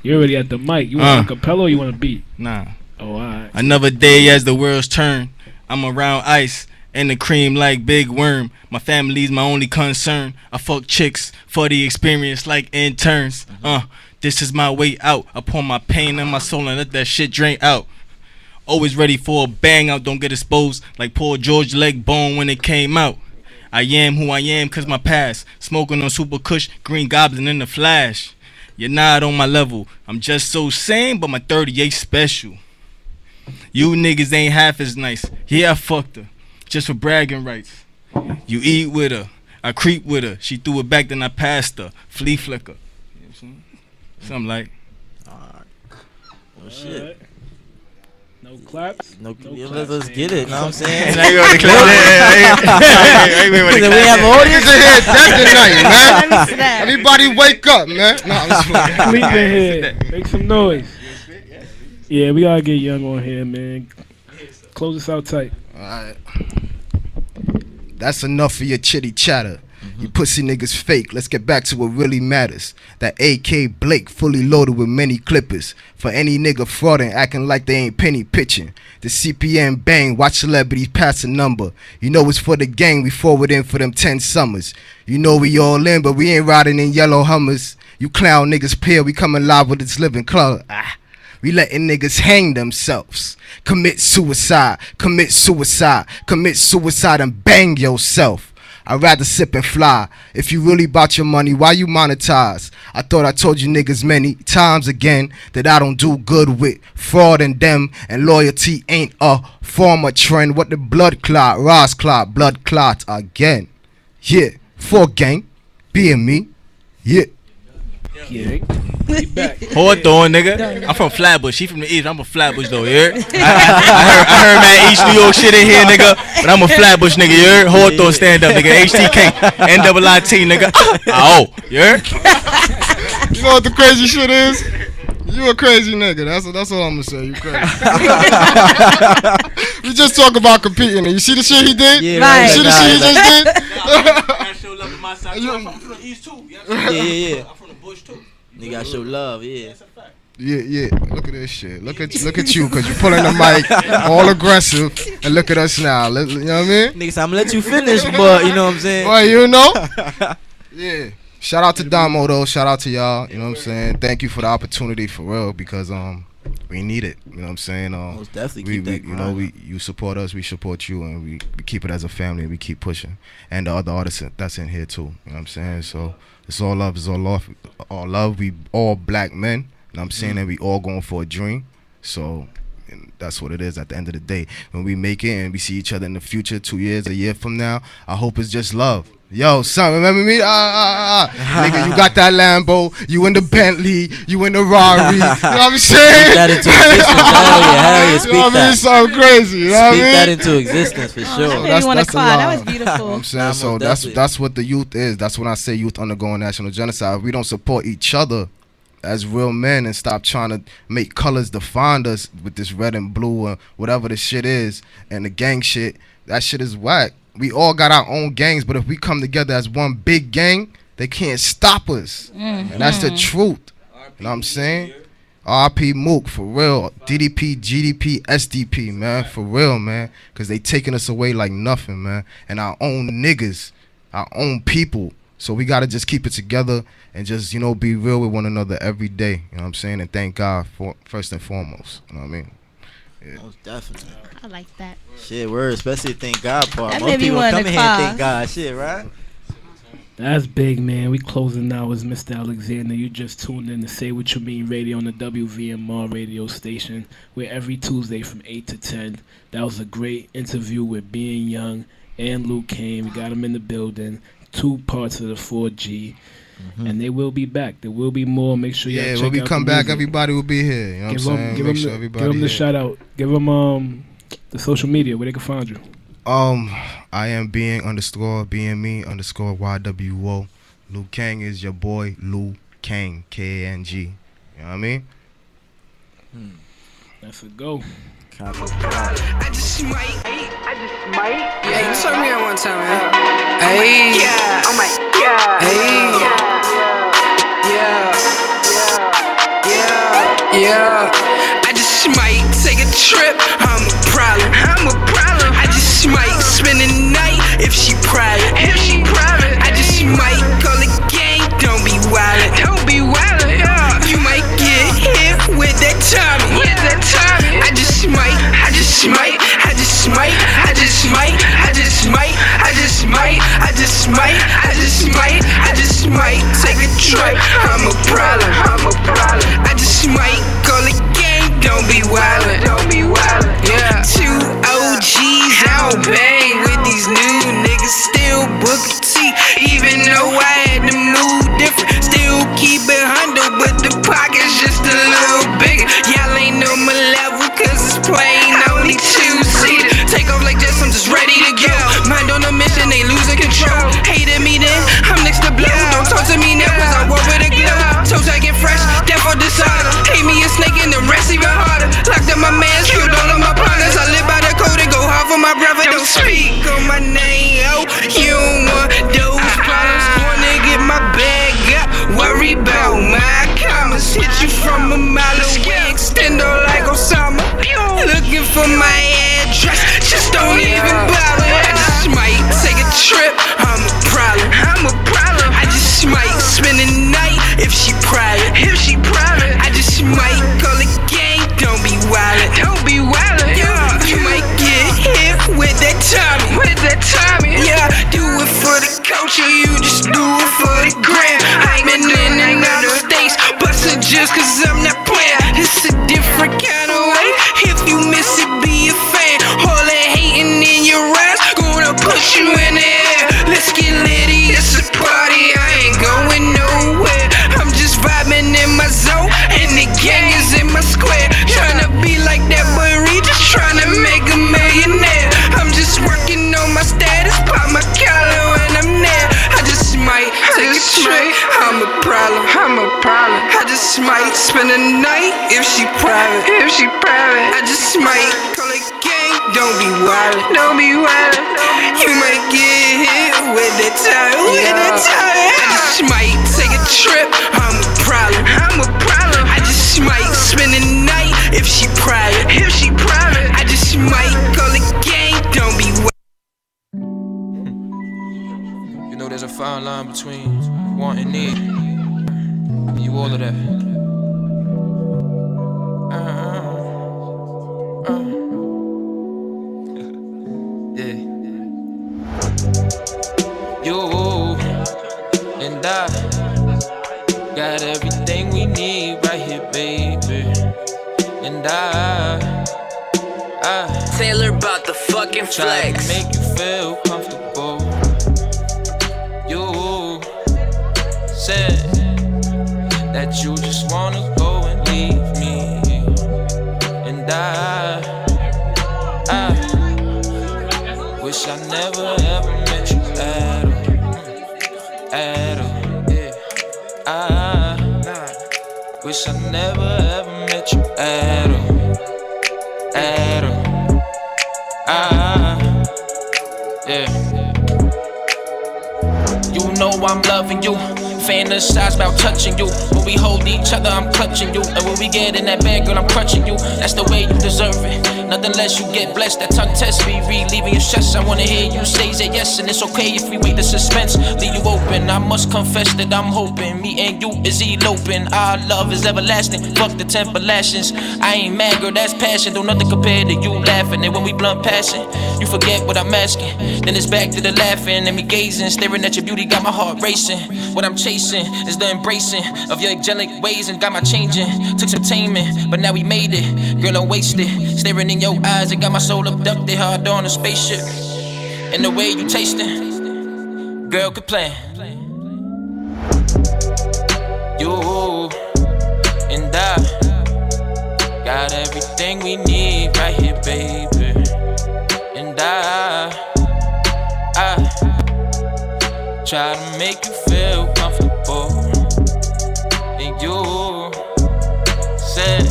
You already at the mic. You want a cappella or you want a beat? Nah. Oh, alright. Another day as the world's turn. I'm around ice and the cream like Big Worm. My family's my only concern. I fuck chicks for the experience like interns. This is my way out. I pour my pain in my soul and let that shit drain out. Always ready for a bang out. Don't get exposed like poor George leg bone when it came out. I am who I am cause my past. Smoking on Super Kush, Green Goblin in the Flash. You're not on my level. I'm just so sane, but my 38 special. You niggas ain't half as nice. Yeah, I fucked her, just for bragging rights. You eat with her, I creep with her. She threw it back, then I passed her. Flea flicker. You know what I'm saying? Something like. Oh shit. Right. No claps. No, No yeah, claps, let's man. get it. Know what I'm saying? Now you want to clap. We have an audience in here dead tonight, man. Let me snap. Everybody wake up, man. No, I'm just playing. Sleep in here. Make some noise. Yeah, we gotta get Young on here, man. Close us out tight. Alright. That's enough of your chitty chatter. You pussy niggas fake. Let's get back to what really matters. That AK Blake fully loaded with many clippers. For any nigga frauding, acting like they ain't penny pitching. The CPM bang, watch celebrities pass a number. You know it's for the gang, we forward in for them 10 summers. You know we all in, but we ain't riding in yellow Hummers. You clown niggas pale, we coming live with this living color. We letting niggas hang themselves. Commit suicide, commit suicide, commit suicide and bang yourself. I'd rather sip and fly. If you really bout your money, why you monetize? I thought I told you niggas many times again that I don't do good with fraud and them, and loyalty ain't a form of trend. What the blood clot, Ross clot, blood clot again. Yeah, for gang, being me, yeah. Yeah. He back. Hold on, nigga. I'm from Flatbush. She from the East. I'm a Flatbush though, you heard? I heard man East New York shit in here, nigga. But I'm a Flatbush nigga, you heard? Hold on, stand up, nigga. HTK, NIIT, nigga. Oh, you heard? You know what the crazy shit is? You a crazy nigga. That's all I'm gonna say. You crazy. We just talk about competing. You see the shit he did? Yeah, right. You see the shit he just did? I show love in my side. I'm from the East too. Yeah. I'm from the Bush too. Nigga, I show love, yeah. Yeah. Look at this shit. Look at you, cause you pulling the mic, all aggressive, and look at us now. You know what I mean? Niggas, I'm gonna let you finish, but you know what I'm saying? Well, you know. Yeah. Shout out to Damo though. Shout out to y'all. You know what I'm saying? Thank you for the opportunity for real, because we need it. You know what I'm saying? Most definitely keep that you know, you support us, we support you, and we keep it as a family, and we keep pushing. And the other artists that's in here too. You know what I'm saying? So it's all love, all love. We all black men. You know what I'm saying? And we all going for a dream. So that's what it is at the end of the day. When we make it and we see each other in the future, 2 years, a year from now, I hope it's just love. Yo, son, remember me? Nigga, you got that Lambo, you in the Bentley, you in the Rari. You know what I'm saying? Speak that into existence. Hell yeah, speak you know what I mean? that. Something crazy. You know what I Speak mean? that into existence for sure. Made me want to the cry. That line. was beautiful. You know what I'm saying? Nah, So most that's definitely. what the youth is. That's when I say youth undergoing national genocide. If we don't support each other as real men and stop trying to make colors define us with this red and blue or whatever the shit is and the gang shit, that shit is whack. We all got our own gangs, but if we come together as one big gang, they can't stop us. And that's the truth. You know what I'm saying? RP Mook, for real. DDP, GDP, SDP, man, for real, man. Because they taking us away like nothing, man. And our own niggas, our own people. So we got to just keep it together and just, you know, be real with one another every day. You know what I'm saying? And thank God for first and foremost. You know what I mean? Yeah. Most definitely. I like that. Shit, word. Especially thank God part. That Most made me people wanna come in here cry. and thank God. Shit, right? That's big, man. We closing now with Mr. Alexander. You just tuned in to Say What You Mean Radio on the WVMR radio station. We're every Tuesday from 8 to 10. That was a great interview with Being Young and Luke Kane. We got them in the building. 2 parts of the 4G. And they will be back. There will be more. Make sure y'all check when we out come the back, music. everybody will be here. You know what I'm saying? Make sure give everybody them the here. shout out. Give them the social media where they can find you. I am being me _ YWO. Luke Kang is your boy, Luke Kang, Kang. You know what I mean? That's a go. I just might. Yeah, you told me that one time, man. Hey. Yeah. Oh my God. Hey. Yeah. I just might take a trip. I'm a problem. I just might spend the night if she private. I just might call a gang. Don't be wildin'. Yeah. You might get hit with that Tommy. I just might. Take a trip. I'm a problem. I just might call a gang. Don't be wildin'. Yeah. 2 OGs out bang with these new niggas. Still book T, even though I had to move different. Still keep it 100 with the pot. wildin'. Don't be wildin'. Yeah, you might get hit with that Tommy. Yeah, do it for the culture, you just do it for the gram. I've been in and out of states, bustin' just cause I'm not playing. It's a different kind of way. If you miss it, be a fan. All that hating in your eyes, gonna push you in the air. Let's get litty, it's a party, I ain't going nowhere. I'm just vibing in my zone, and the gang is in my square. Tryna be like that boy Reed, just tryna make a millionaire. I'm just working on my status, pop my collar when I'm there. I just might take a trip, I'm a problem. I just might spend a night if she private. I just might call it gang, don't be wildin'. You might get hit with that time. I just might take a trip, I'm a problem. I just might spend a night if she private. I just might call it gang, don't be wildin'. You know there's a fine line between want and need. You all of that. Yeah. You and I got everything we need right here, baby. And I Taylor about the fucking try flex. to make you feel comfortable. You said that you just wanna go and leave me. And I wish I never ever met you at all. Yeah. I wish I never ever met you at all. Yeah. You know I'm loving you. Fantasize about touching you. When we hold each other, I'm clutching you. And when we get in that bed, girl, I'm crutching you. That's the way you deserve it. Nothing less, you get blessed. That tongue test me, relieving your stress. I wanna hear you say that yes, and it's okay if we wait the suspense. Leave you open. I must confess that I'm hoping me and you is eloping. Our love is everlasting. Fuck the temper lashings. I ain't mad, girl, that's passion. Don't nothing compare to you laughing. And when we blunt passing, you forget what I'm asking. Then it's back to the laughing and me gazing, staring at your beauty, got my heart racing. What I'm chasing is the embracing of your angelic ways and got my changing. Took some taming, but now we made it. Girl, I'm wasted. Staring in your eyes, it got my soul abducted hard on a spaceship. And the way you tasting, girl, could plan. You and I got everything we need right here, baby. And I try to make you feel comfortable. And you said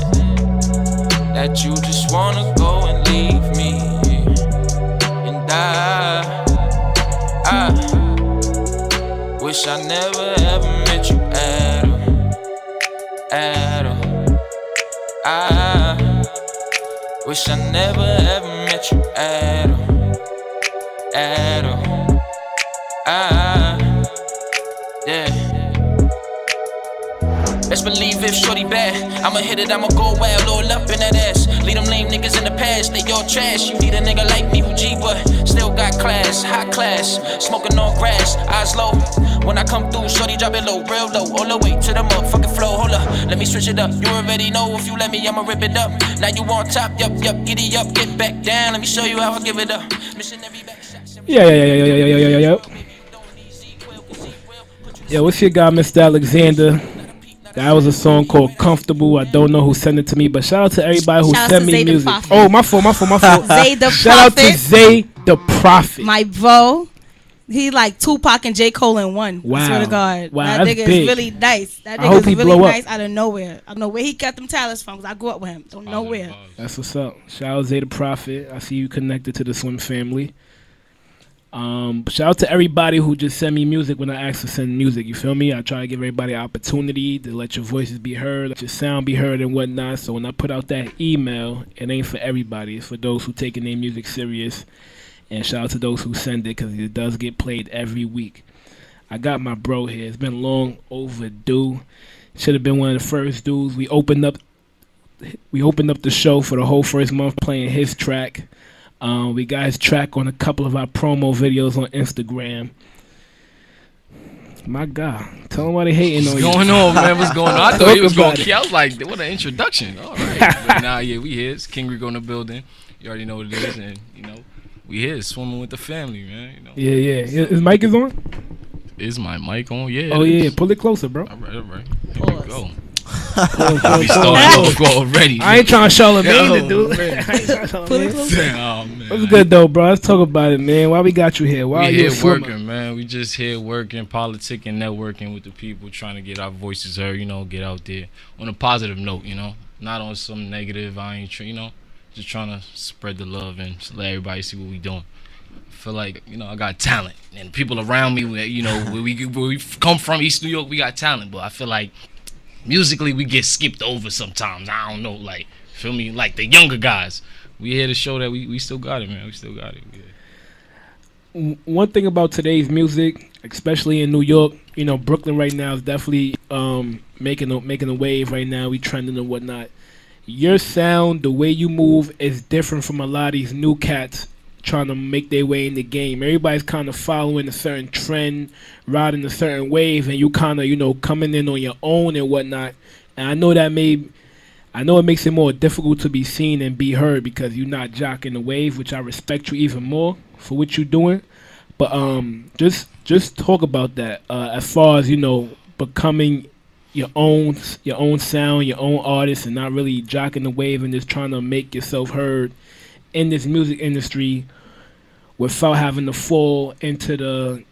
that you just wanna go and leave me. And I wish I never ever met you at all. I wish I never ever met you at all. Yeah. Let's believe if shorty bad, I'ma hit it, I'ma go wild, all up in that ass. Leave them lame niggas in the past, they all trash. You need a nigga like me who G, but still got class, high class. Smoking on grass, eyes low. When I come through, shorty drop it low, real low. All the way to the motherfucking flow, hold up, let me switch it up. You already know if you let me, I'ma rip it up. Now you on top, yup, giddy up, get back down. Let me show you how I give it up. Missionary back shots. Yeah. Yo, what's your guy, Mr. Alexander? That was a song called Comfortable. I don't know who sent it to me, but shout out to everybody who sent me music. Oh, my fault. Zay the Shout out to Zay the Prophet. My bro. He like Tupac and J. Cole in one. Wow. I swear to God. Wow, that that's nigga big. is really nice. That I hope nigga he is really blow up. nice out of nowhere. I don't know where he got them talents from, because I grew up with him. Don't know where. That's what's up. Shout out Zay the Prophet. I see you connected to the SWYM family. Shout out to everybody who just sent me music when I asked to send music. You feel me? I try to give everybody an opportunity to let your voices be heard, let your sound be heard and whatnot. So when I put out that email, it ain't for everybody. It's for those who taking their music serious. And shout out to those who send it, because it does get played every week. I got my bro here. It's been long overdue. Should have been one of the first dudes. We opened up we opened up the show for the whole first month playing his track. We got his track on a couple of our promo videos on Instagram. My God, tell them why they hating on you. What's going on, man? What's going on? I thought he was going to. I was like, what an introduction. All right. But nah, yeah, we here. It's King Rico in the building. You already know what it is, and you know, we here swimming with the family, man. You know. Yeah. His mic is on. Is my mic on? Yeah. Oh yeah, pull it closer, bro. All right. Here we go. We started off already. I ain't trying to Charlamagne to do. Oh, man. What's good though, bro? Let's talk about it, man. Why we got you here? Why we are you here working, man? We just here working, politicking, networking with the people, trying to get our voices heard. You know, get out there on a positive note. You know, not on some negative. I ain't, you know, just trying to spread the love and let everybody see what we doing. I feel like, you know, I got talent, and people around me, you know, where we come from, East New York, we got talent, but I feel like musically we get skipped over sometimes. I don't know, like, feel me, like the younger guys. We here to show that we still got it, man. We still got it. Yeah. One thing about today's music, especially in New York, you know, Brooklyn right now is definitely making a wave right now. We trending and whatnot. Your sound, the way you move, is different from a lot of these new cats trying to make their way in the game. Everybody's kind of following a certain trend, riding a certain wave, and you kind of, you know, coming in on your own and whatnot. And I know it makes it more difficult to be seen and be heard because you're not jocking the wave, which I respect you even more for what you're doing. But just talk about that as far as, you know, becoming your own sound, your own artist, and not really jocking the wave and just trying to make yourself heard in this music industry without having to fall into the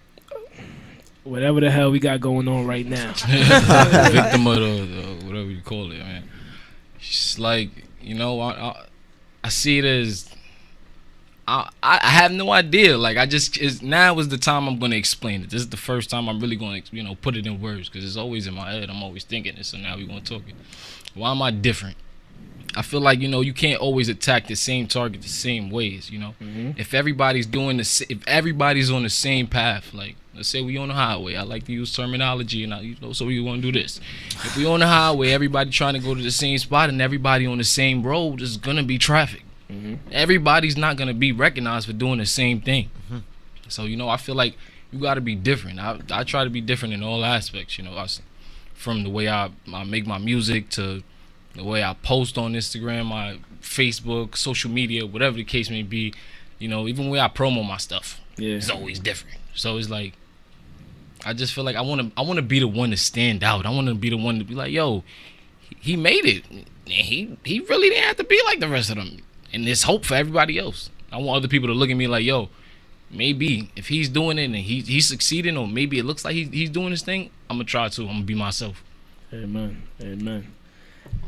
whatever the hell we got going on right now. Victim of the whatever you call it, man. It's like, you know, I see it as I have no idea. Like, now is the time I'm going to explain it. This is the first time I'm really going to, you know, put it in words, because it's always in my head. I'm always thinking it. So now we're going to talk it. Why am I different? I feel like, you know, you can't always attack the same target the same ways, you know. Mm-hmm. If everybody's if everybody's on the same path, like, let's say we on the highway. I like to use terminology, and you know, so we want to do this. If we on the highway, everybody trying to go to the same spot, and everybody on the same road, there's gonna be traffic. Mm-hmm. Everybody's not gonna be recognized for doing the same thing. Mm-hmm. So, you know, I feel like you got to be different. I try to be different in all aspects. You know, from the way I make my music to the way I post on Instagram, my Facebook, social media, whatever the case may be, you know, even the way I promo my stuff, it's always different. So it's like, I just feel like I want to be the one to stand out. I want to be the one to be like, yo, he made it. He really didn't have to be like the rest of them. And there's hope for everybody else. I want other people to look at me like, yo, maybe if he's doing it and he's succeeding, or maybe it looks like he's doing his thing, I'm going to try to. I'm going to be myself. Amen.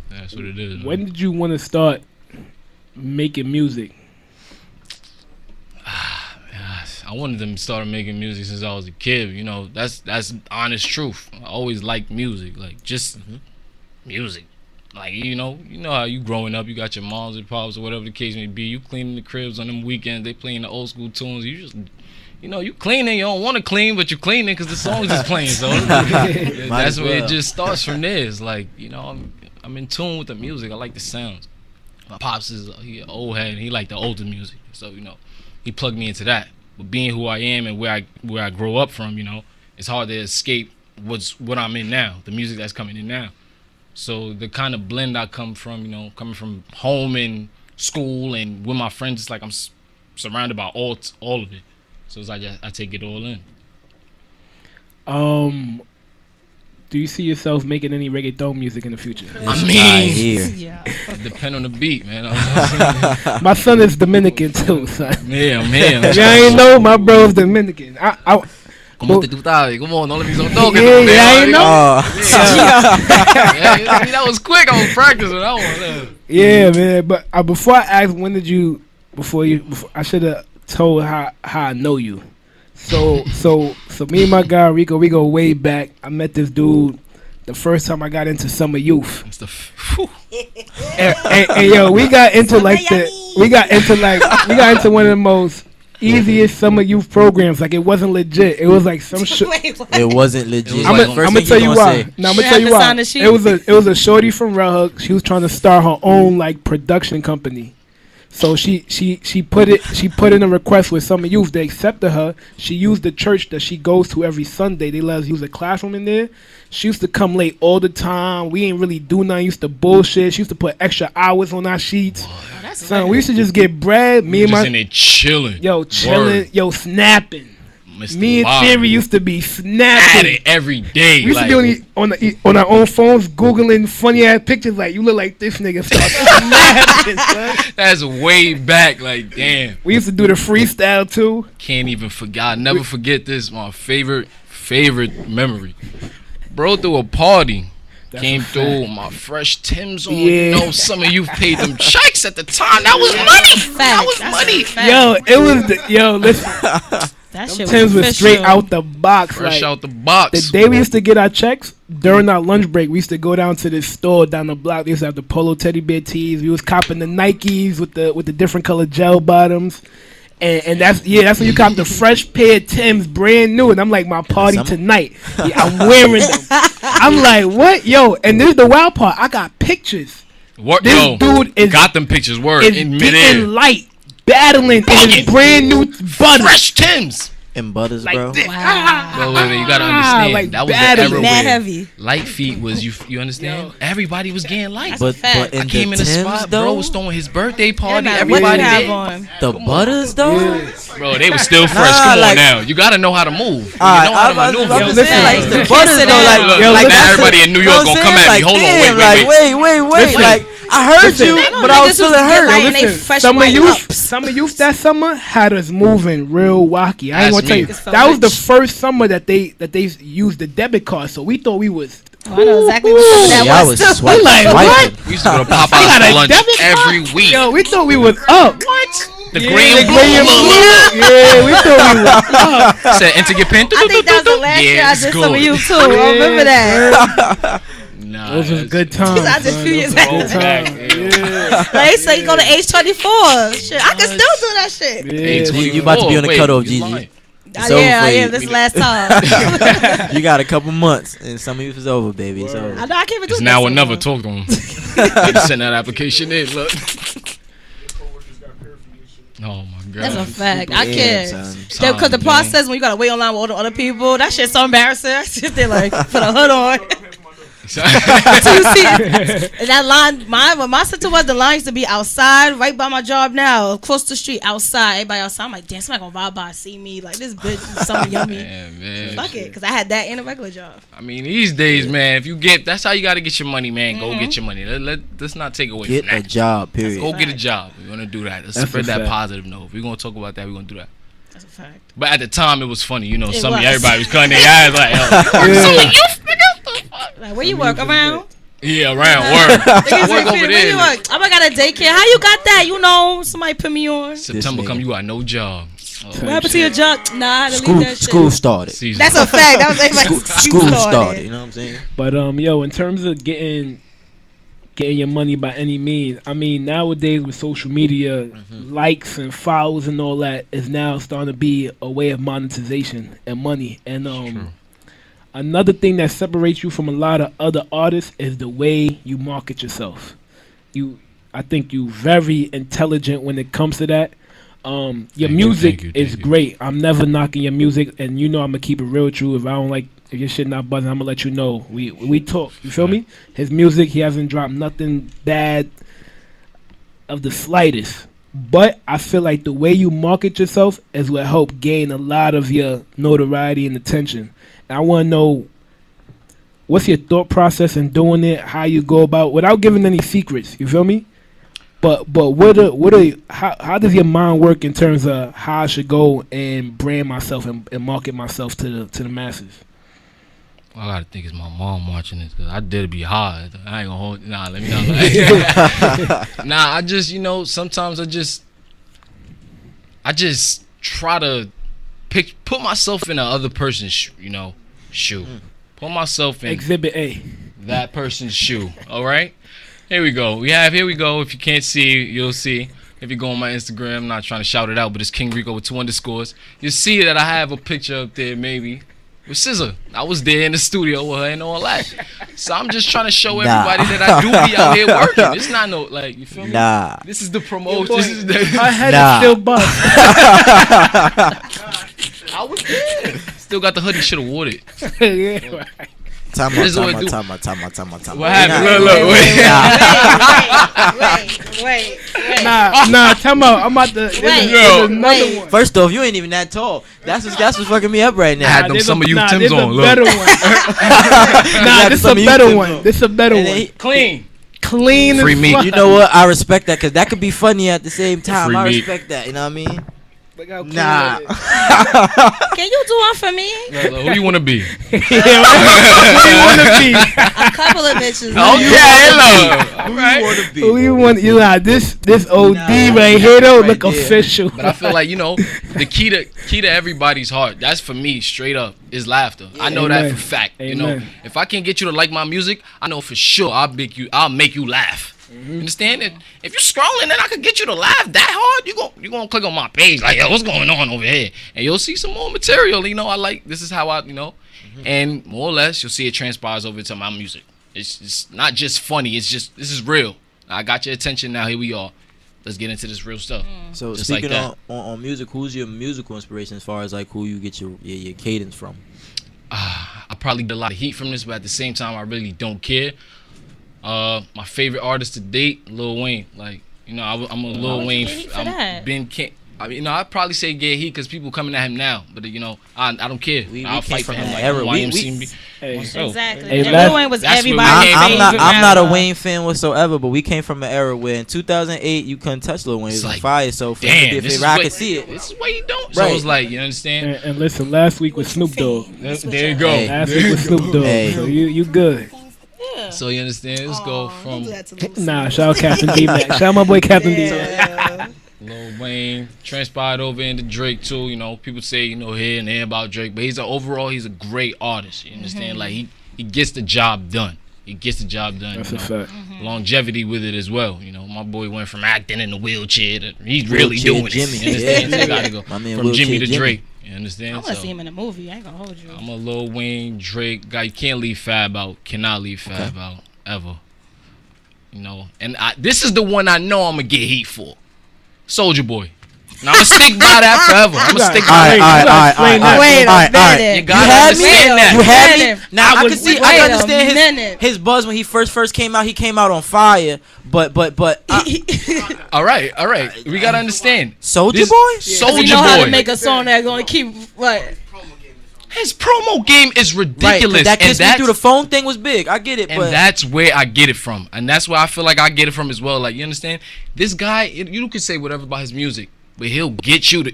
That's what it is. Man. When did you want to start making music? I wanted to start making music since I was a kid. You know, that's honest truth. I always liked music, like just music. Like, you know how you growing up, you got your moms and pops or whatever the case may be. You cleaning the cribs on them weekends. They playing the old school tunes. You just, you know, you cleaning. You don't want to clean, but you cleaning because the songs is playing. So that's where it just starts from there. It's like, you know, I'm in tune with the music. I like the sounds. My pops he an old head, and he like the older music. So, you know, he plugged me into that. But being who I am and where I grow up from, you know, it's hard to escape what I'm in now, the music that's coming in now. So the kind of blend I come from, you know, coming from home and school and with my friends, it's like I'm surrounded by all of it. So it's like I take it all in. Do you see yourself making any reggaeton music in the future? I mean, depend on the beat, man. My son is Dominican too, son. Yeah, man. I ain't know my bro's Dominican. ¿Cómo te tú sabes? ¿Cómo no le hizo toque? Yeah, I ain't know. That was quick. I was practicing that one. Yeah, man. But before I ask, when did you? Before I should have told how I know you. So me and my guy Rico, we go way back. I met this dude the first time I got into Summer Youth. And yo, we got into one of the most easiest summer youth programs. Like, it wasn't legit. It was like some shit. It wasn't legit. I'm gonna tell you why. Now I'm gonna tell you why. It was a shorty from Red Hook. She was trying to start her own like production company. So she put in a request with some youth. They accepted her. She used the church that she goes to every Sunday. They let us use a classroom in there. She used to come late all the time. We ain't really do nothing. Used to bullshit. She used to put extra hours on our sheets. Son, we used to just get bread. Me and my in there chilling. Yo, chilling. Yo, snapping. Mr. Me and Theory used to be snapping at it every day. We used to be on our own phones, googling funny ass pictures. Like, you look like this nigga. Start snapping, son. That's way back. Like, damn. We used to do the freestyle too. Can't even forget. I'll never forget this. My favorite memory. Bro threw a party. Came through my fresh Timbs on. You know, some of you paid them checks at the time. That was money. That was money. Yo, it was listen. That shit Timbs was straight out the box. Fresh like, out the box. The day we used to get our checks, during our lunch break, we used to go down to this store down the block. They used to have the polo teddy bear tees. We was copping the Nikes with the different colored gel bottoms. And that's when you cop the fresh pair of Timbs, brand new. And I'm like, my party tonight. Yeah, I'm wearing them. I'm like, what? Yo, and this is the wild part. I got pictures. What? This dude is got them pictures. Word is in getting midair. light, battling in his brand new butters. Fresh Timbs. And butters, like bro. This. Bro, wait, you gotta understand. Like that was the era mad where heavy. light feet was you understand? Everybody was getting light. But I came in the spot, bro was throwing his birthday party. Everybody did. The butters though? Bro, they was still fresh. Come on now. You gotta know how to move. You know how to maneuver. I'm just saying, like, the butters though, like now everybody in New York gonna come at me. Hold on, wait. Like, I heard you, but I was feeling hurt. Listen, some of you that summer had us moving real wacky. I ain't gonna tell you. That was the first summer that they used the debit card, so we thought we was. I know exactly what that was. Swiping. Like, what? We used to go to Popeyes for lunch every week. Yo, we thought we was up. What? The green and blue. Yeah, we thought we was up. Said enter your pin. I think that was the last year I did some of you too. I remember that. Nah, those was good times. I did a few years after. Like, so you go to age 24. Shit, I can still do that shit. You about to be on the cutoff, Gigi. I am. This last time. You got a couple months, and some of you is over, baby. So I know I can't even do this. Now we'll never talk to him. Send that application in. Look. Oh my god. That's a fact. I can't. Because the process when you gotta wait online with all the other people, that shit's so embarrassing. I sit there like put a hood on. So you see, and that line, my sister was the line used to be outside, right by my job now, across the street, outside. Everybody outside. I'm like, damn, somebody gonna ride by and see me. Like, this bitch is something yummy. Man, fuck it, because I had that in a regular job. I mean, these days, man, if you get, that's how you gotta get your money, man. Go get your money. Let's not take away get from that. a job, period. Go get a job. We're gonna do that. Let's spread that positive note. If we're gonna talk about that, we're gonna do that. That's a fact. But at the time, it was funny. You know, It everybody was cutting their eyes like, like, where you work around? Yeah, around work. Work over there. Oh, I got a daycare. How you got that? You know, somebody put me on. September come, you got no job. What happened to your job? Nah, I had to school, leave that shit. School started. That's a fact. That was like school started. You know what I'm saying? But yo, in terms of getting your money by any means, I mean, nowadays with social media, likes and follows and all that is now starting to be a way of monetization and money. And another thing that separates you from a lot of other artists is the way you market yourself. I think you very intelligent when it comes to that. Your music is great. I'm never knocking your music, and you know I'm gonna keep it real with you. If your shit not buzzing, I'm gonna let you know. We talk. You feel me? His music, he hasn't dropped nothing bad of the slightest. But I feel like the way you market yourself is what help gain a lot of your notoriety and attention. And I want to know, what's your thought process in doing it? How you go about, without giving any secrets. You feel me? But how does your mind work in terms of how I should go and brand myself and market myself to the masses? I gotta think it's my mom watching this, because I did be hard. I ain't gonna hold. Nah, let me not lie. Nah, I just, sometimes I just try to put myself in the other person's shoe. Put myself in Exhibit A. That person's shoe. All right. Here we go. If you can't see, you'll see. If you go on my Instagram, I'm not trying to shout it out, but it's King Rico with 2 underscores. You see that I have a picture up there, maybe with SZA. I was there in the studio with her and all that. So I'm just trying to show everybody that I do be out here working. It's not no like, you feel me? Nah. This is the promotion. This is the I had it still bust. I was there. Still got the hoodie. Should have wore it. Yeah, right. Time This is what out. it do. Time out. What happened? Wait. Nah, time out. I'm about to. There's another one. First off, you ain't even that tall. That's what's fucking me up right now. I had them some of you Timbs there's on. a better one. Nah, this is a better one. This is a better And one. they- Clean. Clean Free as meat. fuck. You know what? I respect that because that could be funny at the same time. Free I meat. respect that. You know what I mean? Look how clean Nah. that is. Can you do one for me? Who you want to be? Who you want to be? A couple of bitches. Who you want? You know, this OD right here though look right there. official. But I feel like, you know, the key to everybody's heart, that's for me straight up, is laughter. I know that Amen. for fact. You know, Amen. if I can't get you to like my music, I know for sure I'll make you laugh. You understand it? If you're scrolling and I could get you to laugh that hard, you gonna click on my page like, yo, what's going on over here? And you'll see some more material. You know, I like, this is how I, you know, and more or less you'll see it transpires over to my music. It's not just funny. It's just, this is real. I got your attention now. Here we are. Let's get into this real stuff. So Just speaking like on music, who's your musical inspiration as far as like who you get your cadence from? I probably get a lot of heat from this, but at the same time, I really don't care. My favorite artist to date, Lil Wayne. Like, you know, I'm a Lil Wayne. I'd probably say get heat because people coming at him now, but you know, I don't care. I'll fight for him like era. YMCMB. Exactly. Hey, Lil Wayne was that's everybody's what we favorite came I'm not a rapper. Wayne fan whatsoever, but we came from an era where in 2008 you couldn't touch Lil Wayne. It was It's like, fire. So for him damn, to be a this is favorite, I what- can see it. This is why you don't. So Right. it's like, you understand? And listen, last week was Snoop Dogg. There you go. Hey. Last week was Snoop Dogg. Hey. So you good. So you understand? Let's go from Nah, shout out Captain D-Mac. Shout out my boy Captain D-Mac. Lil Wayne, transpired over into Drake too. You know, people say, you know, here and there about Drake, but he's a great artist. You understand? Like he gets the job done. He gets the job done. That's you a know? fact. Longevity with it as well. You know, my boy went from acting in the wheelchair to he's really Wheelchair doing Jimmy. it. You understand? Yeah. So you gotta go My man from Jimmy Wheelchair to Jimmy. Drake. You understand? I want to So, see him in a movie. I ain't gonna hold you. I'm a Lil Wayne, Drake guy. You can't leave Fab out. Cannot leave Fab out ever. You know, and this is the one I know I'm gonna get heat for. Soulja Boy. Now I'm gonna stick by that forever. I'm gonna stick by that. Wait a minute. You gotta understand that. You had me. minute. Now I can see. I can understand minute. his buzz when he first came out. He came out on fire. But All right. We gotta understand. Soulja Boy. Soulja You know how Boy. to make a song that's gonna keep what? His promo game is Right, ridiculous. that and kiss me that's, through the phone thing was big. I get it, and but that's where I get it from. And that's where I feel like I get it from as well. Like, you understand? This guy, you can say whatever about his music, but he'll get you there.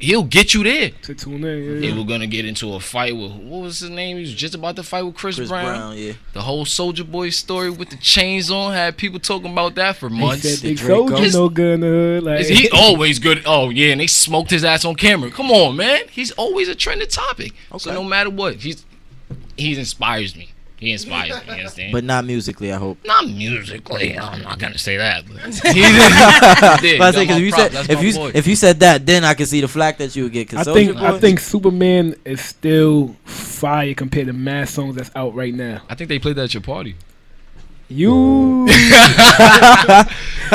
To tune in, They were gonna get into a fight with, what was his name? He was just about to fight with Chris Brown. yeah. The whole Soulja Boy story with the chains on had people talking about that for He months. said Big Draco. Soulja no good in the hood. Like, He always good. Oh yeah, and they smoked his ass on camera. Come on, man. He's always a trending topic. So no matter what, he inspires me. He inspires me. You understand? But not musically, I hope. Not musically. I'm not gonna say that. But But I say, because if you said that, then I can see the flack that you would get. I think Superman is still fire compared to mad songs that's out right now. I think they played that at your party. You, Yeah,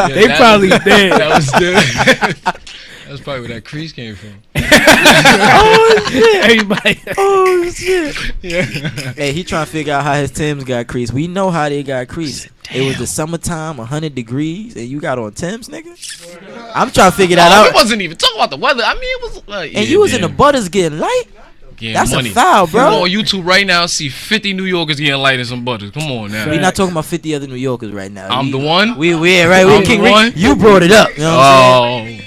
they probably did. That was the. That's probably where that crease came from. Oh shit! Everybody. Oh shit! Yeah. Hey, he trying to figure out how his Timbs got creased. We know how they got creased. It was the summertime, 100 degrees, and you got on Timbs, nigga. I'm trying to figure that out. It wasn't even talking about the weather. I mean, it was like. And you was in the butters getting light. Getting That's money. a foul, bro. Go on YouTube right now. See 50 New Yorkers getting light in some butters. Come on now. We not talking about 50 other New Yorkers right now. I'm the one. We right. We I'm King the one? Rick. You brought it up. You know what I'm saying?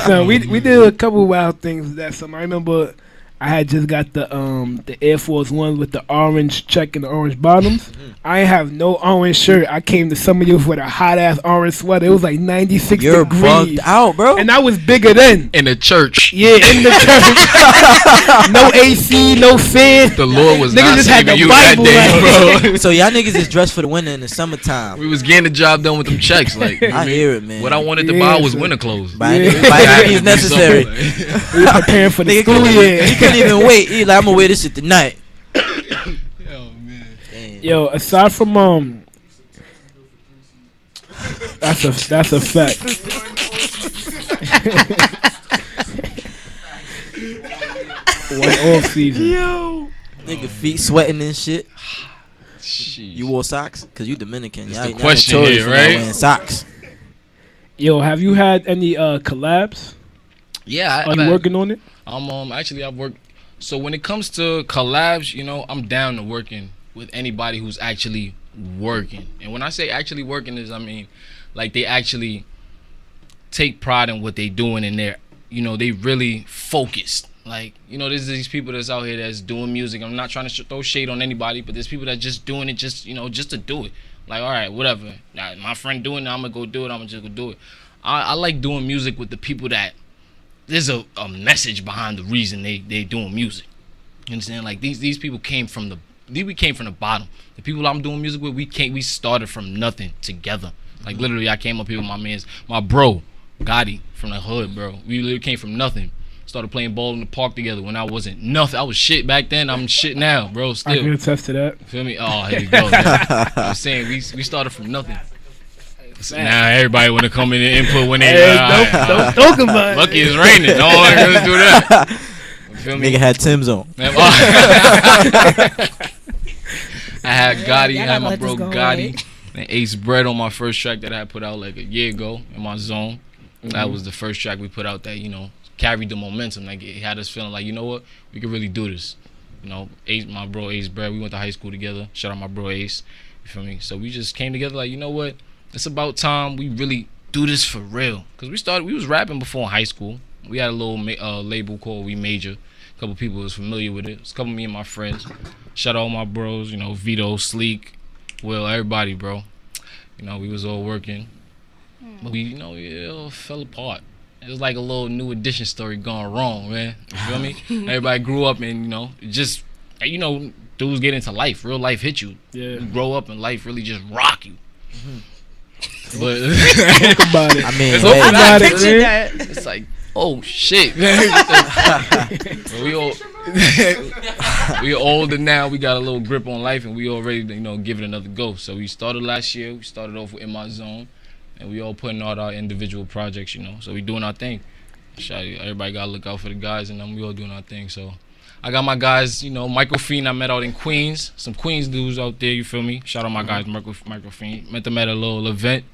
So we did a couple wild things that summer. I remember I had just got the Air Force One with the orange check and the orange bottoms. I ain't have no orange shirt. I came to some of you with a hot ass orange sweater. It was like 96 You're degrees. bugged out, bro. And I was bigger then. In the church. Yeah, in the church. No AC, no fan. The Lord was Niggas not just had saving the you that Bible, day, bro. So y'all niggas is dressed for the winter in the summertime. We was getting the job done with them checks. Like I hear it, man. What I wanted to buy was winter clothes. By any means necessary. We were preparing for the Nigga school year. He couldn't even wait. He like, I'm gonna wear this shit tonight. Oh man. Damn. Yo, aside from that's a fact. One off season. Yo, nigga feet sweating and shit. Jeez. You wore socks? Cause you Dominican. That's Y'all, the y'all question notorious here, for not right? wearing socks. Yo, have you had any collabs? Yeah, Are you working on it? Actually I've worked. So when it comes to collabs, you know, I'm down to working with anybody who's actually working. And when I say actually working is, I mean, like they actually take pride in what they doing and they're, you know, they really focused. Like, you know, there's these people that's out here that's doing music. I'm not trying to throw shade on anybody, but there's people that just doing it just, you know, just to do it. Like, all right, whatever. Now, my friend doing it, I'm going to go do it. I'm going to just go do it. I like doing music with the people that there's a message behind the reason they doing music. You understand? Like, these people came from the bottom. The people I'm doing music with, we started from nothing together. Like, literally, I came up here with my bro, Gotti, from the hood, bro. We literally came from nothing. Started playing ball in the park together when I wasn't nothing. I was shit back then. I'm shit now, bro. Still. I can attest to that. Feel me? Oh, here you go. I'm saying we started from nothing. So now everybody want to come in and input when they. Don't talk about it. Lucky it's raining. No one gonna do that. You feel me? Nigga had Tim's on. I had Gotti, Yeah, I had my let bro this go Gotti, away. and Ace Bread on my first track that I had put out like a year ago in my zone. That was the first track we put out that, you know, carried the momentum. Like, it had us feeling like, you know what, we could really do this. You know, Ace, my bro Ace Bread, we went to high school together. Shout out my bro Ace. You feel me? So we just came together like, you know what, it's about time we really do this for real. Cause we was rapping before in high school. We had a little label called We Major. A couple people was familiar with it. It's a couple of me and my friends. Shout out all my bros, you know, Vito, Sleek, Will, everybody, bro. You know, we was all working. But we, you know, it all fell apart. It was like a little New Edition story gone wrong, man. You feel me? Everybody grew up and, you know, just, you know, dudes get into life. Real life hit you. Yeah. You grow up and life really just rock you. But Talk about it. I mean, it's, hey, I pictured that. it's like, oh shit. We older now. We got a little grip on life, and we already, you know, give it another go. So we started last year. We started off with In My Zone, and we all putting out our individual projects, you know. So we doing our thing. Everybody gotta look out for the guys, and then we all doing our thing. So I got my guys, you know, Michael Fiend. I met out in Queens. Some Queens dudes out there. You feel me? Shout out my guys, Michael Fiend. Met them at a little event.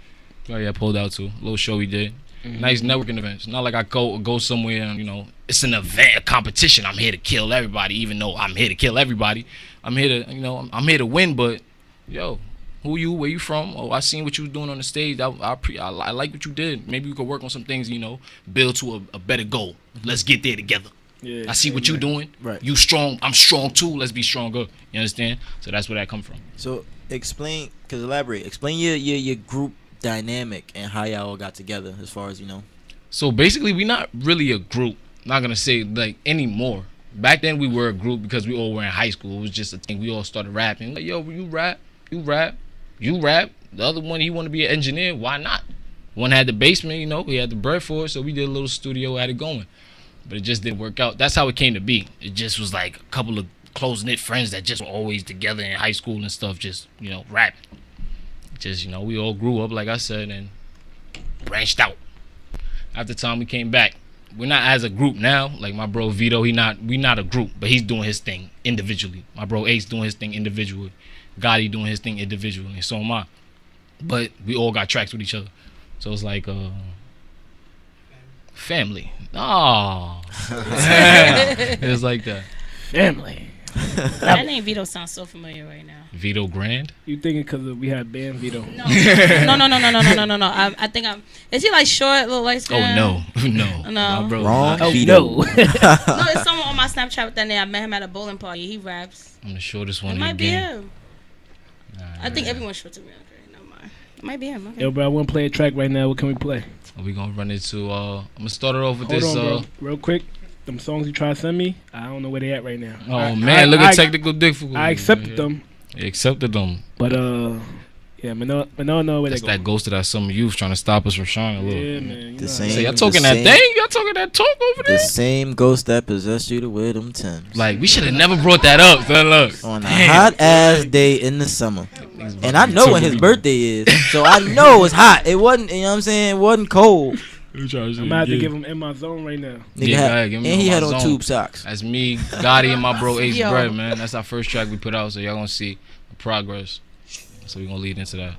Oh yeah, pulled out to a little show we did. Nice networking events. Not like I go somewhere and, you know, it's an event, a competition. I'm here to kill everybody, even though I'm here to kill everybody. I'm here to, you know, I'm here to win. But yo, who you? Where you from? Oh, I seen what you was doing on the stage. I like what you did. Maybe we could work on some things. You know, build to a better goal. Let's get there together. Yeah, I see what you doing. Right. You strong. I'm strong too. Let's be stronger. You understand? So that's where that come from. So explain, cause elaborate. Explain your group dynamic and how y'all got together, as far as you know. So basically, we're not really a group. Not gonna say like anymore. Back then, we were a group because we all were in high school. It was just a thing. We all started rapping. Like, yo, you rap. The other one, he want to be an engineer. Why not? One had the basement, you know. He had the bread for it, so we did a little studio, had it going. But it just didn't work out. That's how it came to be. It just was like a couple of close-knit friends that just were always together in high school and stuff, just, you know, rapping. Just, you know, we all grew up, like I said, and branched out. After time, we came back. We're not as a group now. Like my bro Vito, we not a group, but he's doing his thing individually. My bro Ace doing his thing individually. Gotti doing his thing individually, and so am I. But we all got tracks with each other. So it's like family. Oh. It's like that. Family. That name Vito sounds so familiar right now. Vito Grand? You thinking because we had band Vito? No. I think I'm. Is he like short, little light skin? Oh no. No. My bro, Wrong. Oh Vito. no. No, it's someone on my my Snapchat with that name. I met him at a bowling party. He raps. I'm the shortest one It in might the be game. him. I think everyone's short to me. Okay, never mind. It might be him. Okay. Yo, bro, I want to play a track right now. What can we play? We gonna run into. I'm gonna start it off with Hold this. on, bro. Real quick. Them songs you try to send me, I don't know where they at right now. Oh man, look at technical difficulty. I accepted them. You accepted them. But yeah, Manolo know where That's they go. that ghost of that some youth trying to stop us from shining a little. Yeah, man. The same. So y'all talking that thing? Y'all talking that talk over there? The same ghost that possessed you to wear them Timbs. Like we should have never brought that up. Son, look. On a hot ass day in the summer. And I know when his birthday is, so I know it's hot. It wasn't, you know what I'm saying? It wasn't cold. I'm gonna have to give him In My Zone right now. And he had on tube socks. That's me, Gotti, and my bro Ace Yo. Bread, man. That's our first track we put out, so y'all gonna see the progress. So we gonna lead into that.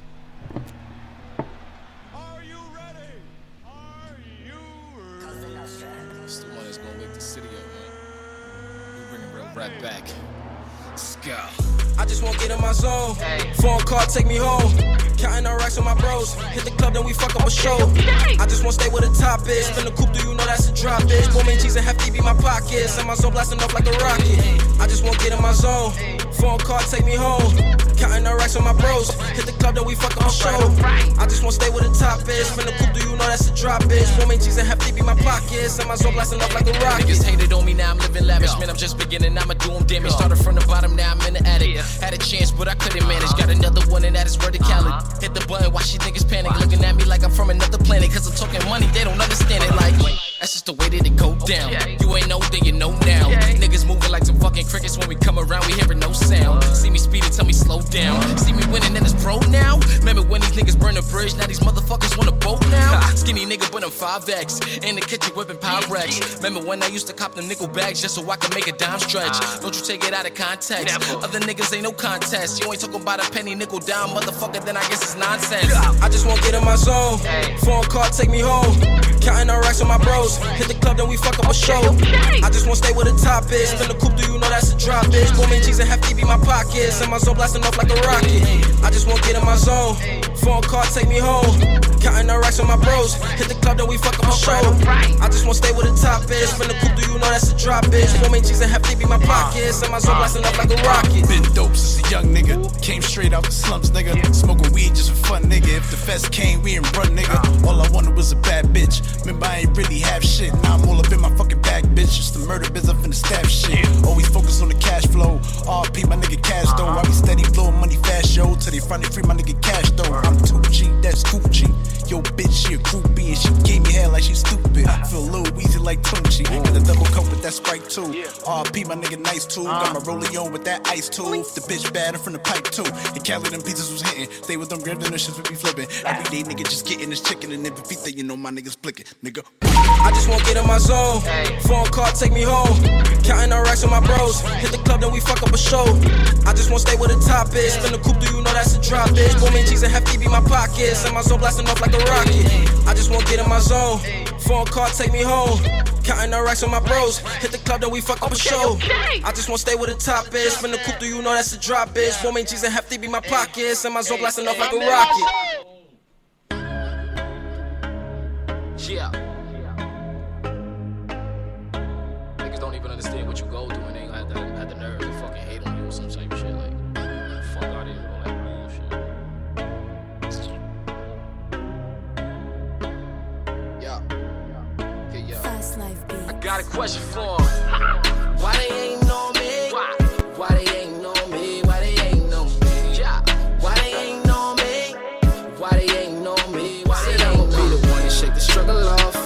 It's the one that's gonna wake the city up, man. We bringing real rap back. Let's go. I just won't get in my zone. Phone call, take me home. Counting our racks on my bros. Hit the club, then we fuck up a show. I just won't stay where the top is. Spin the coupe, do you know that's a drop, bitch? Woman, cheese and hefty be my pockets. And my zone blasting off like a rocket. I just won't get in my zone. Phone call, take me home. Counting our racks on my bros. Hit the club, then we fuck up a show. I just won't stay where the top is. Spin the coupe, do you know that's a drop, bitch? Woman, cheese and hefty be my pockets. And my zone blasting off like a rocket. Niggas hated on me, now I'm living lavish. Man, I'm just beginning, I'ma do them damage. Started from the bottom, now I'm in the attic. Had a chance, but I couldn't manage. Got another one, and that is verticality. Hit the button, watch these niggas panic. Looking at me like I'm from another planet. Cause I'm talking money, they don't understand it. Like, that's just the way that it go down. You ain't know, then you know now. Niggas moving like some fucking crickets. When we come around, we hearing no sound. See me speeding, tell me slow down. See me winning, and it's pro now. Remember when these niggas burn the bridge? Now these motherfuckers want a boat now. Skinny nigga, but I'm 5X. In the kitchen whipping Pyrex. Remember when I used to cop them nickel bags just so I could make a dime stretch? Don't you take it out of context. Other niggas ain't no contest. You ain't talking about a penny, nickel down, motherfucker, then I guess it's nonsense. I just won't get in my zone. Phone call, take me home. Counting our racks on my bros. Hit the club, then we fuck up a show. I just won't stay where the top is. Spin the coupe, do you know that's a drop, bitch? Woman, cheese and hefty be my pockets. And my zone blasting off like a rocket. I just won't get in my zone. Phone call, take me home. Counting our racks on my bros. Hit the club, then we fuck up a show. I just won't stay where the top is. Spin the coupe, do you know that's a drop, bitch? Woman, cheese and hefty be my pockets. And my zone blasting off like a rocket. Been dope since a young nigga. Came straight out the slums, nigga. Smoking weed just for fun, nigga. If the fest came, we ain't run, nigga. All I wanted was a bad bitch. Remember, I ain't really have shit. Now I'm all up in my fucking bag, bitch. Just the murder biz, I'm finna stab shit. Always focus on the cash flow. RP, my nigga cash though. I be steady blowing money fast, yo. Till they finally free my nigga cash though. I'm 2G, that's Gucci. Yo, bitch, she a groupie and she gave me hair like she stupid. Feel a little wheezy like Tunchi. Got a double cup with that Sprite too. RP, my nigga nice too. Got my rollie on with that ice too. The bitch bad in from the pipe too. And Cali, them pizzas was hitting. Stay with them grand dinner shits, we be flipping. Every day, nigga, just getting this chicken and every beat that you know my niggas flicking, nigga. I just won't get in my zone. Phone call, take me home. Counting our racks on my bros. Hit the club, then we fuck up a show. I just won't stay where the top is. Spin the coupe, do you know that's a drop, bitch? Woman, cheese and hefty be my pockets. And my zone blasting off like a rocket. I just won't get in my zone. Phone call, take me home. Counting our racks on my bros. Hit the club, then we fuck up a show. I just won't stay where the top is. Spin the coupe, do you know that's a drop, bitch? Woman, cheese and hefty be my pockets. And my zone blasting off like a rocket. Yeah. Niggas don't even understand what you go through and they have the nerve to fucking hate on you or some type of shit. Like, fuck out of here with all that bullshit. Yeah. Okay, yeah. I got a question for 'em. Why they ain't know me? Why they ain't know me? Why they ain't know me? Yeah. Why they ain't know me? Why they ain't know me? Why they ain't know me? I'ma be the one to shake the struggle off.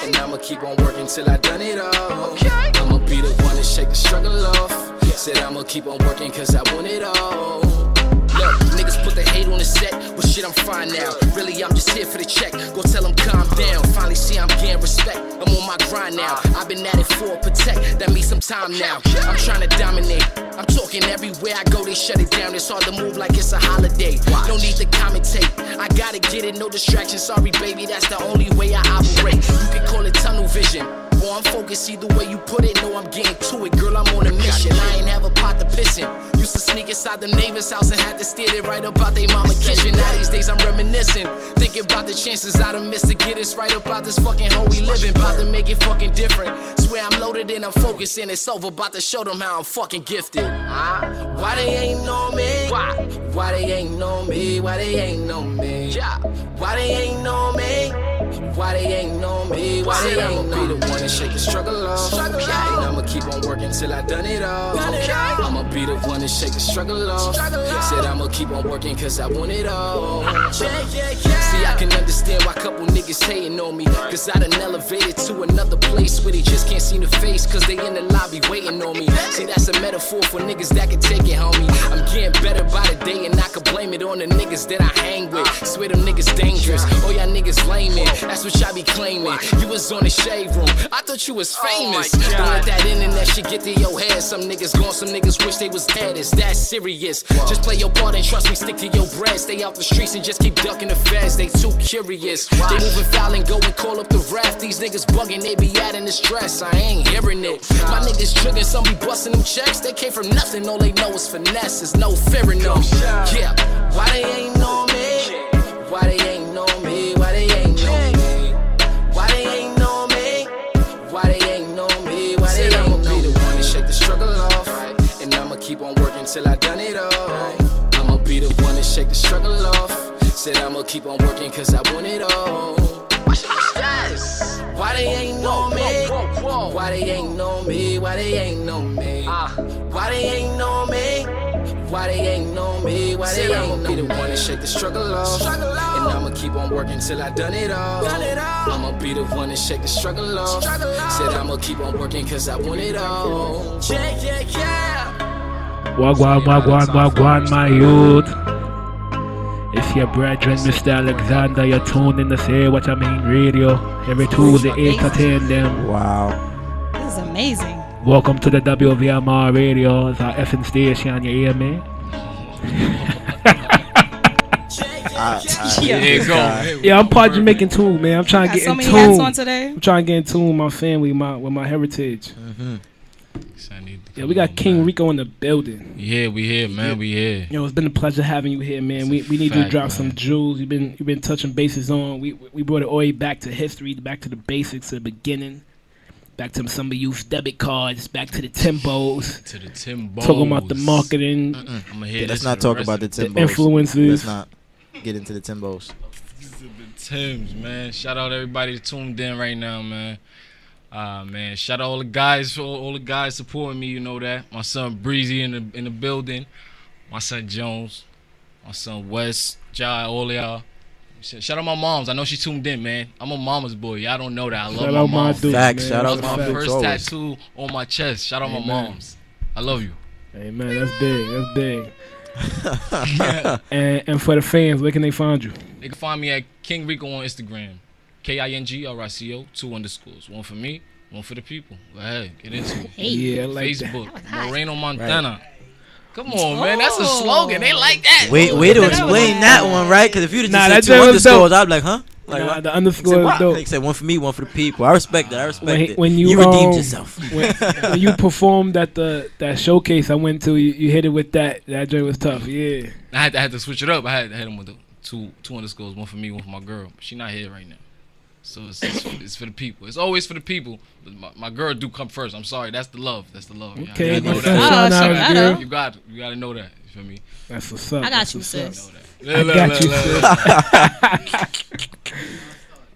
And I'ma keep on working till I done it all. I'ma be the one to shake the struggle off. Said I'ma keep on working cause I want it all. Look, niggas put the hate on the set. Well shit, I'm fine now. Really, I'm just here for the check. Go tell them calm down. Finally see I'm getting respect. I'm on my grind now. I've been at it for a protect. That means some time now. I'm trying to dominate. I'm talking everywhere I go, they shut it down. It's hard to move like it's a holiday. No need to commentate. I gotta get it, no distractions. Sorry, baby, that's the only way I operate. You can call it tunnel vision. or I'm focused either way you put it. No, I'm getting to it, girl, I'm on a mission. I ain't have a pot to piss in. Used to sneak inside the neighbor's house and had to steer it right up out they mama kitchen. Now these days I'm reminiscing, thinking about the chances I'd have missed to get us right up out this fucking hole we living. About to make it fucking different. Swear I'm loaded and I'm focused and it's over. About to show them how I'm fucking gifted. Why they ain't know me? Why they ain't know me? Why they ain't know me? Why they ain't know me? Why they ain't know me? Why they ain't know me? Be the one to shake the struggle off. And I'ma keep on working till I done it all. I'ma be the one to shake the struggle off. Said I'ma keep on working cause I want it all. See, I can understand why couple niggas hating on me. Cause I done elevated to another place where they just can't see the face. Cause they in the lobby waiting on me. See, that's a metaphor for niggas that can take it, homie. I'm getting better by the day and I can blame it on the niggas that I hang with. Swear them niggas dangerous. Oh, y'all niggas lame it. That's what y'all be claiming. You was on the shade room. I thought you was famous. Don't let that internet shit get to your head. Some niggas gone, some niggas wish they was dead. It's that serious. Just play your part and trust me, stick to your bread. Stay out the streets and just keep ducking the feds. They too curious. They moving foul and go and call up the ref. These niggas bugging, they be adding the stress. I ain't hearing it. My niggas triggering, some be busting them checks. They came from nothing, all they know is finesse. There's no fear in them. Yeah, why they ain't know me? Why they ain't know me? Why they ain't know me? Why they ain't know me? Why they ain't know me? Why they ain't know me? Be the one to shake the struggle off. And I'ma keep on working till I done it all. I'ma be the one to shake the struggle off. Said I'ma keep on working cause I want it all. Why they ain't know me? Why they ain't know me? Why they ain't know me? Why they ain't know me? Why they ain't know me? Why they ain't know me? Be the one to shake the struggle off. And I'ma keep on working till I done it all. I'ma be the one to shake the struggle off. Said I'ma keep on working cause I want it all. Wagwan, my youth. It's your brethren, Mr. Alexander. You're tuned in to Say What I Mean Radio. Every Tuesday, 8 to 10 them. Wow. This is amazing. Welcome to the WVMR Radio. It's our effing station. You hear me? Yeah, I'm part Jamaican too, man. I'm trying to get in tune. I'm trying to get in tune with my family, with my heritage. Mm-hmm. Yeah, we got King Rico in the building. Yeah, we here, man. We here. Yo, it's been a pleasure having you here, man. We need you to drop some jewels. You've been touching bases on. We brought it all the way back to history, back to the basics, to the beginning, back to some of youth debit cards, back to the Timbos. To the Timbos. Talking about the marketing. Let's not talk about the Timbos. The influences. Let's not get into the Timbos. The Timbs, man. Shout out everybody tuned in right now, man. Man, shout out all the guys supporting me. You know that. My son Breezy in the building. My son Jones. My son West. Jai, all y'all. Shout out my moms. I know she tuned in, man. I'm a mama's boy. Y'all don't know that. I love my mom. Facts. Shout out my my first always. tattoo on my chest. Shout out my moms. I love you. Hey man, that's big. and for the fans, where can they find you? They can find me at King Rico on Instagram. KINGRICO 2 underscores. One for me, one for the people. Go ahead, get into it. Yeah, I like Facebook, that. Moreno Montana. Right. Come on, man, that's a slogan. They like that. Way to explain that one, right? Because if you just said 2 underscores, I'd be like, huh? Like, the underscore is dope. They said one for me, one for the people. I respect that. When you redeemed yourself. when you performed at that showcase I went to, you hit it with that. That joint was tough. Yeah. I had to switch it up. I had him with the two underscores, one for me, one for my girl. She not here right now. So it's for the people. It's always for the people. But my girl do come first. I'm sorry. That's the love. Okay, you know you got to know that. You feel me? That's what's up. I got you, sis. I got you, sis.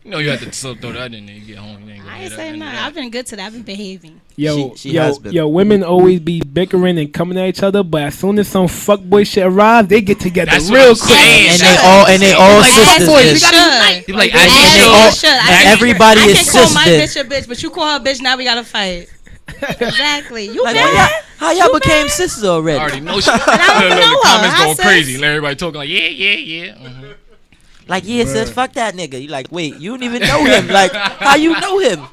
You know you have to still throw that in there. You get home. You ain't gonna I ain't saying nothing. I've been good to that. I've been behaving. Yo, women always be bickering and coming at each other, but as soon as some fuckboy shit arrives, they get together real quick. And they all sisters. Like, everybody is sisters. I can call my bitch a bitch, but you call her bitch, now we gotta fight. Exactly. You how y'all became sisters already? I already know shit. The comments going crazy. Everybody talking like, yeah. Mm-hmm. Like, yeah, sis, fuck that nigga. You like, wait, you don't even know him. Like, how you know him?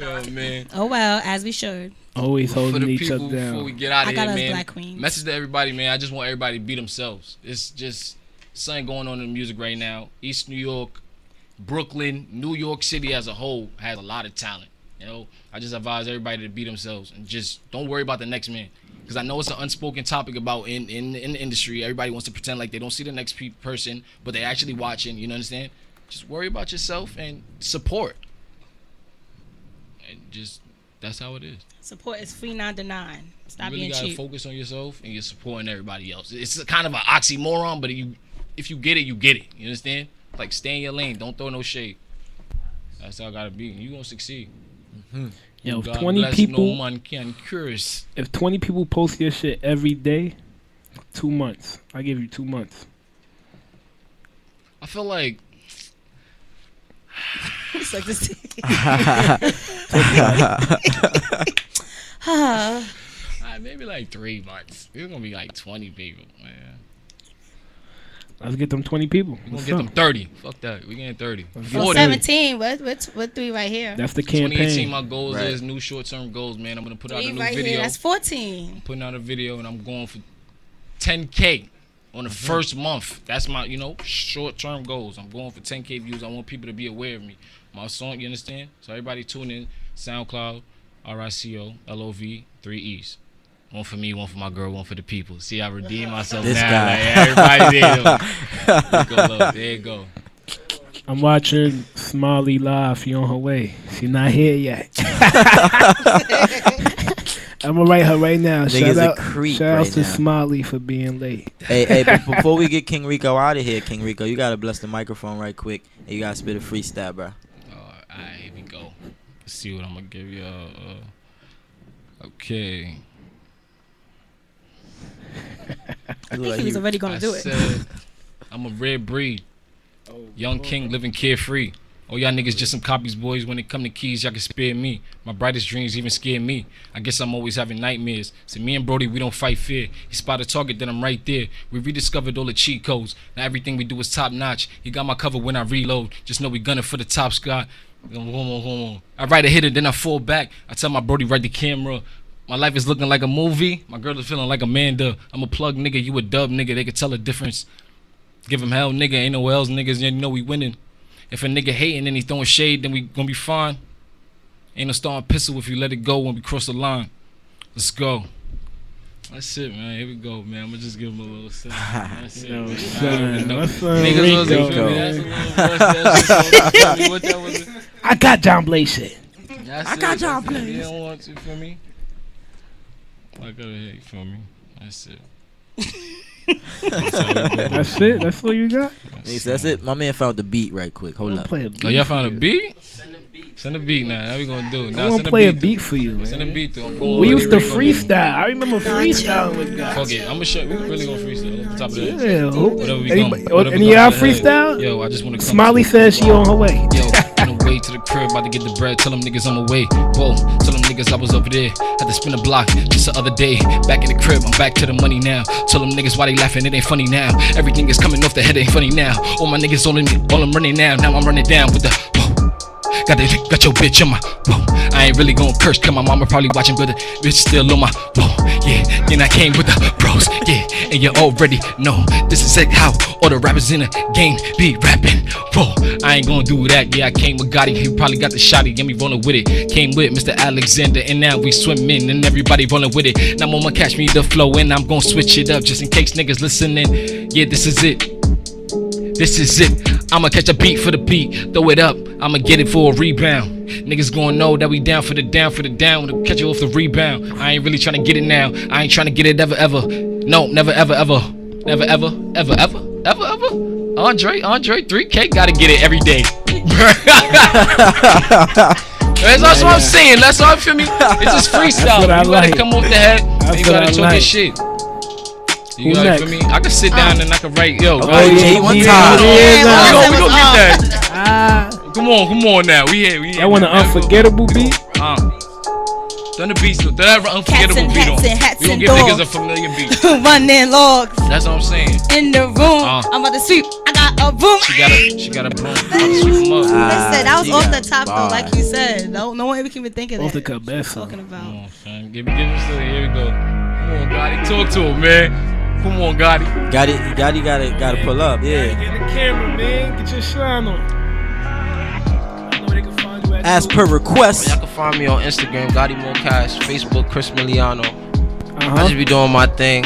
Oh, man. Oh, well, as we should. Always holding each other down. Before we get out of here, man, Black Queens. Message to everybody, man. I just want everybody to be themselves. It's just something going on in the music right now. East New York, Brooklyn, New York City as a whole has a lot of talent. You know, I just advise everybody to be themselves and just don't worry about the next man. Because I know it's an unspoken topic about in the industry. Everybody wants to pretend like they don't see the next person, but they're actually watching. You know what I'm saying? Just worry about yourself and support. And just, that's how it is. Support is free 99. Stop you really being gotta cheap. focus on yourself and you're supporting everybody else. It's kind of an oxymoron, but if you get it, you get it. You understand? Like, stay in your lane. Don't throw no shade. That's how I gotta be. You gonna succeed. Yo, if God 20 bless, people, no man can curse. if 20 people post your shit every day, 2 months. I give you 2 months. I feel like It's like this. maybe like 3 months. It's gonna be like 20 people, man. Let's get them 20 people. We're gonna get them 30. Fuck that. We getting 30. 17. What 3 right here? That's the campaign. 2018, my goals is new short-term goals, man. I'm gonna put out a 3 new right video. here. That's 14. I'm putting out a video and I'm going for 10K on the first month. That's my, short-term goals. I'm going for 10K views. I want people to be aware of me. My song, you understand? So everybody tune in. SoundCloud, RICO, LOV, 3 E's. One for me, one for my girl, one for the people. See, I redeem myself This now. guy. Like, everybody there you go. I'm watching Smiley live. She on her way. She not here yet. I'm gonna write her right now. Nigga's Shout a creep out right to now. Smiley for being late. Hey, but before we get King Rico out of here, King Rico, you gotta bless the microphone right quick, and you gotta spit a freestyle, bro. Alright, here we go. Let's see what I'm gonna give you. Okay. I think he was already gonna do it. Said, I'm a rare breed. Young king living carefree. Oh, y'all niggas just some copies, boys. When it come to keys, y'all can spare me. My brightest dreams even scare me. I guess I'm always having nightmares. So me and Brody, we don't fight fear. He spot a target, then I'm right there. We rediscovered all the cheat codes. Now everything we do is top notch. He got my cover when I reload. Just know we gunning for the top spot. Hold on. I ride a hitter, then I fall back. I tell my Brody, right the camera. My life is looking like a movie. My girl is feeling like Amanda. I'm a plug nigga, you a dub nigga. They can tell the difference. Give him hell, nigga. Ain't no L's, niggas. You know we winning. If a nigga hating and he throwing shade, then we gonna be fine. Ain't no starting pistol if you let it go when we cross the line. Let's go. That's it, man. Here we go, man. I'm gonna just give him a little sound. That's it. Niggas What that was? I got John Blaze shit. I got John Blaze. You don't want to for me? I got it. You feel me? That's it. That's it. That's all you got. That's it. My man found the beat right quick. Hold up. Oh, y'all found a beat? Send a beat now. How we gonna do? I'm gonna play a beat for you, man. Send a beat to him. We used to freestyle. I remember freestyling with guys. Fuck it. I'm gonna show you. We really gonna freestyle off the top of the head. Yeah. Whatever we gonna. Any y'all freestyle? Yo, I just wanna come. Smiley says she on her way. Yo, on the way to the crib, about to get the bread. Tell them niggas I'm away. Whoa, tell them niggas I was over there. Had to spin a block just the other day. Back in the crib, I'm back to the money now. Tell them niggas why they laughing, it ain't funny now. Everything is coming off the head, ain't funny now. All my niggas all in me, all I'm running now. Now I'm running down with the whoa. Got your bitch on my whoa. I ain't really gonna curse, cause my mama probably watching, but the bitch still on my whoa. Yeah, then I came with the bros, yeah, and you already know this is how all the rappers in the game be rapping. Whoa, I ain't gonna do that. Yeah, I came with Gotti, he probably got the shotty, get me rolling with it. Came with Mr. Alexander, and now we swimming, and everybody rolling with it. Now Mama catch me the flow, and I'm gonna switch it up just in case niggas listening. Yeah, this is it. This is it. I'ma catch a beat for the beat, throw it up, I'ma get it for a rebound. Niggas gonna know that we down for the down, to catch it off the rebound. I ain't really tryna get it now, I ain't tryna get it ever. No, never ever. Never ever. Andre, 3K, gotta get it every day. That's what I'm saying, that's all for me. It's just freestyle, you gotta come off the head, you gotta talk your shit. You got it for me? I can sit down and I can write, yo. One time. We gon' get that. Come on now. We here. I want an unforgettable beat. Done the beats, though. That unforgettable beat on. We gon' give niggas a familiar beat. Running logs. That's what I'm saying. In the room. I'm about to sweep. I got a broom. She got a broom. I'm about to sweep them up. Listen, that was off the top though, like you said. No one ever can even think of that. Off the cup, best talking about. Come on, son. Give him still. Here we go. Come on, Gotti. Talk to him, man. Come on, Gotti. Gotti gotta pull up, yeah. Get the camera, man. Get your shine on. I know they can find you at As per request. Y'all can find me on Instagram, Gotti More Cash, Facebook, Chris Miliano. Uh-huh. I just be doing my thing.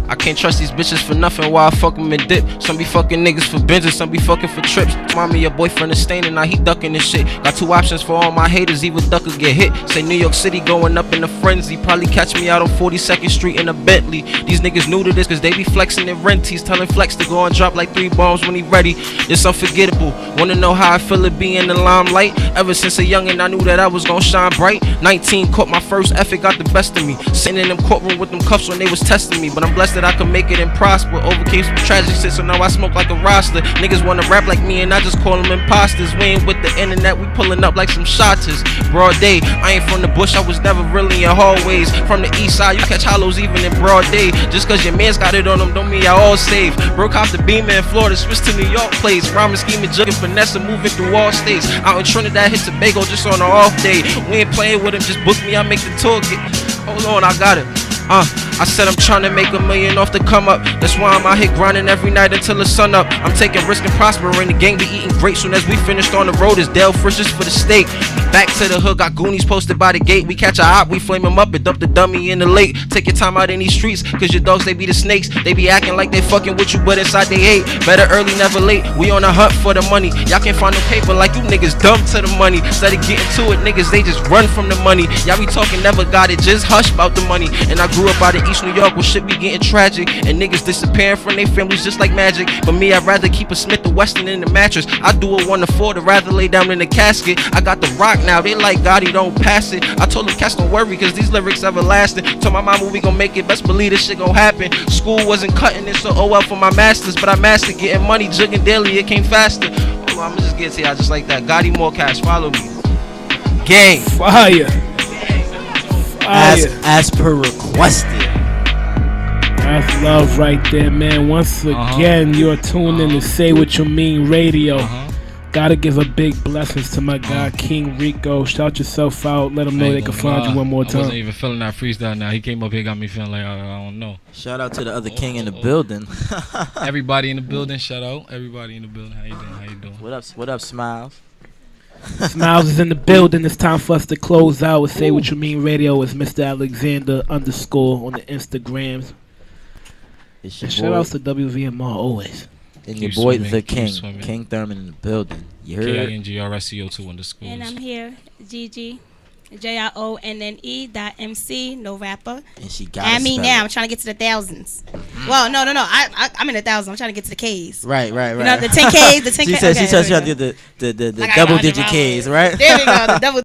I can't trust these bitches for nothing while I fuck them and dip. Some be fucking niggas for Benzes, some be fucking for trips. Mommy, your boyfriend is staining, now he ducking this shit. Got 2 options for all my haters, either duck or get hit. Say New York City going up in a frenzy. Probably catch me out on 42nd Street in a Bentley. These niggas new to this cause they be flexing in renties. Telling Flex to go and drop like 3 bombs when he ready. It's unforgettable. Wanna know how I feel it being in the limelight? Ever since a youngin' I knew that I was gonna shine bright. 19 caught my first effort, got the best of me. Sitting in them courtroom with them cuffs when they was testing me. But I'm blessed that I could make it and prosper. Overcame some tragic shit, so now I smoke like a roster. Niggas wanna rap like me and I just call them imposters. We ain't with the internet, we pulling up like some shotters. Broad day, I ain't from the bush, I was never really in hallways. From the east side, you catch hollows even in broad day. Just cause your man's got it on them don't mean y'all all safe. Broke off the Beamer in Florida, switched to New York place. Rhyming, scheming, jugging, finesse, moving through all states. Out in Trinidad, hit Tobago just on an off day. We ain't playing with him, just book me, I make the tour get. Hold on, I got it. I said I'm trying to make $1 million off the come up. That's why I'm out here grinding every night until the sun up. I'm taking risk and prospering. The gang be eating great. Soon as we finished on the road, it's Del Frisch's for the steak. Back to the hood, got Goonies posted by the gate. We catch a op, we flame him up and dump the dummy in the lake. Take your time out in these streets, cause your dogs, they be the snakes. They be acting like they fucking with you, but inside they hate. Better early, never late. We on a hunt for the money. Y'all can't find no paper like you niggas dumb to the money. Instead of getting to it, niggas, they just run from the money. Y'all be talking, never got it, just hush about the money. And I grew up out in East New York where shit be getting tragic. And niggas disappearing from their families just like magic. But me, I'd rather keep a Smith & Wesson in the mattress. I do a 1-4, I'd rather lay down in the casket. I got the rock now, they like Gotti, don't pass it. I told them cats don't worry, cause these lyrics everlasting. Told my mama we gon' make it, best believe this shit gon' happen. School wasn't cutting it, so oh well for my masters. But I mastered getting money, jugging daily, it came faster. Oh, I'ma just get to y'all just like that. Gotti More Cash, follow me. Gang. Fire. As per requested. That's love right there, man. Once again, you're tuned in to Say What You Mean Radio. Gotta give a big blessings to my guy, King Rico. Shout yourself out. Let them know they can find you one more time. I wasn't even feeling that freestyle now. He came up here, got me feeling like, I don't know. Shout out to the other king in the building. Everybody in the building, shout out. Everybody in the building. How you doing? What up, Smiles? Smiles is in the building. It's time for us to close out with Say What You Mean Radio. It's Mr. Alexander _ on the Instagrams. And shout outs to WVMR always. And your boy the King, King Thurman in the building. You heard? KINGRSCO2_. And I'm here, Gigi, JIONNE.MC, no rapper. And she got and me now. I'm trying to get to the thousands. Well, no. I'm in the thousands. I'm trying to get to the K's. Right. You know, the 10Ks, the 10Ks. She said she tried to do the double digit Ks, right? There we go, the double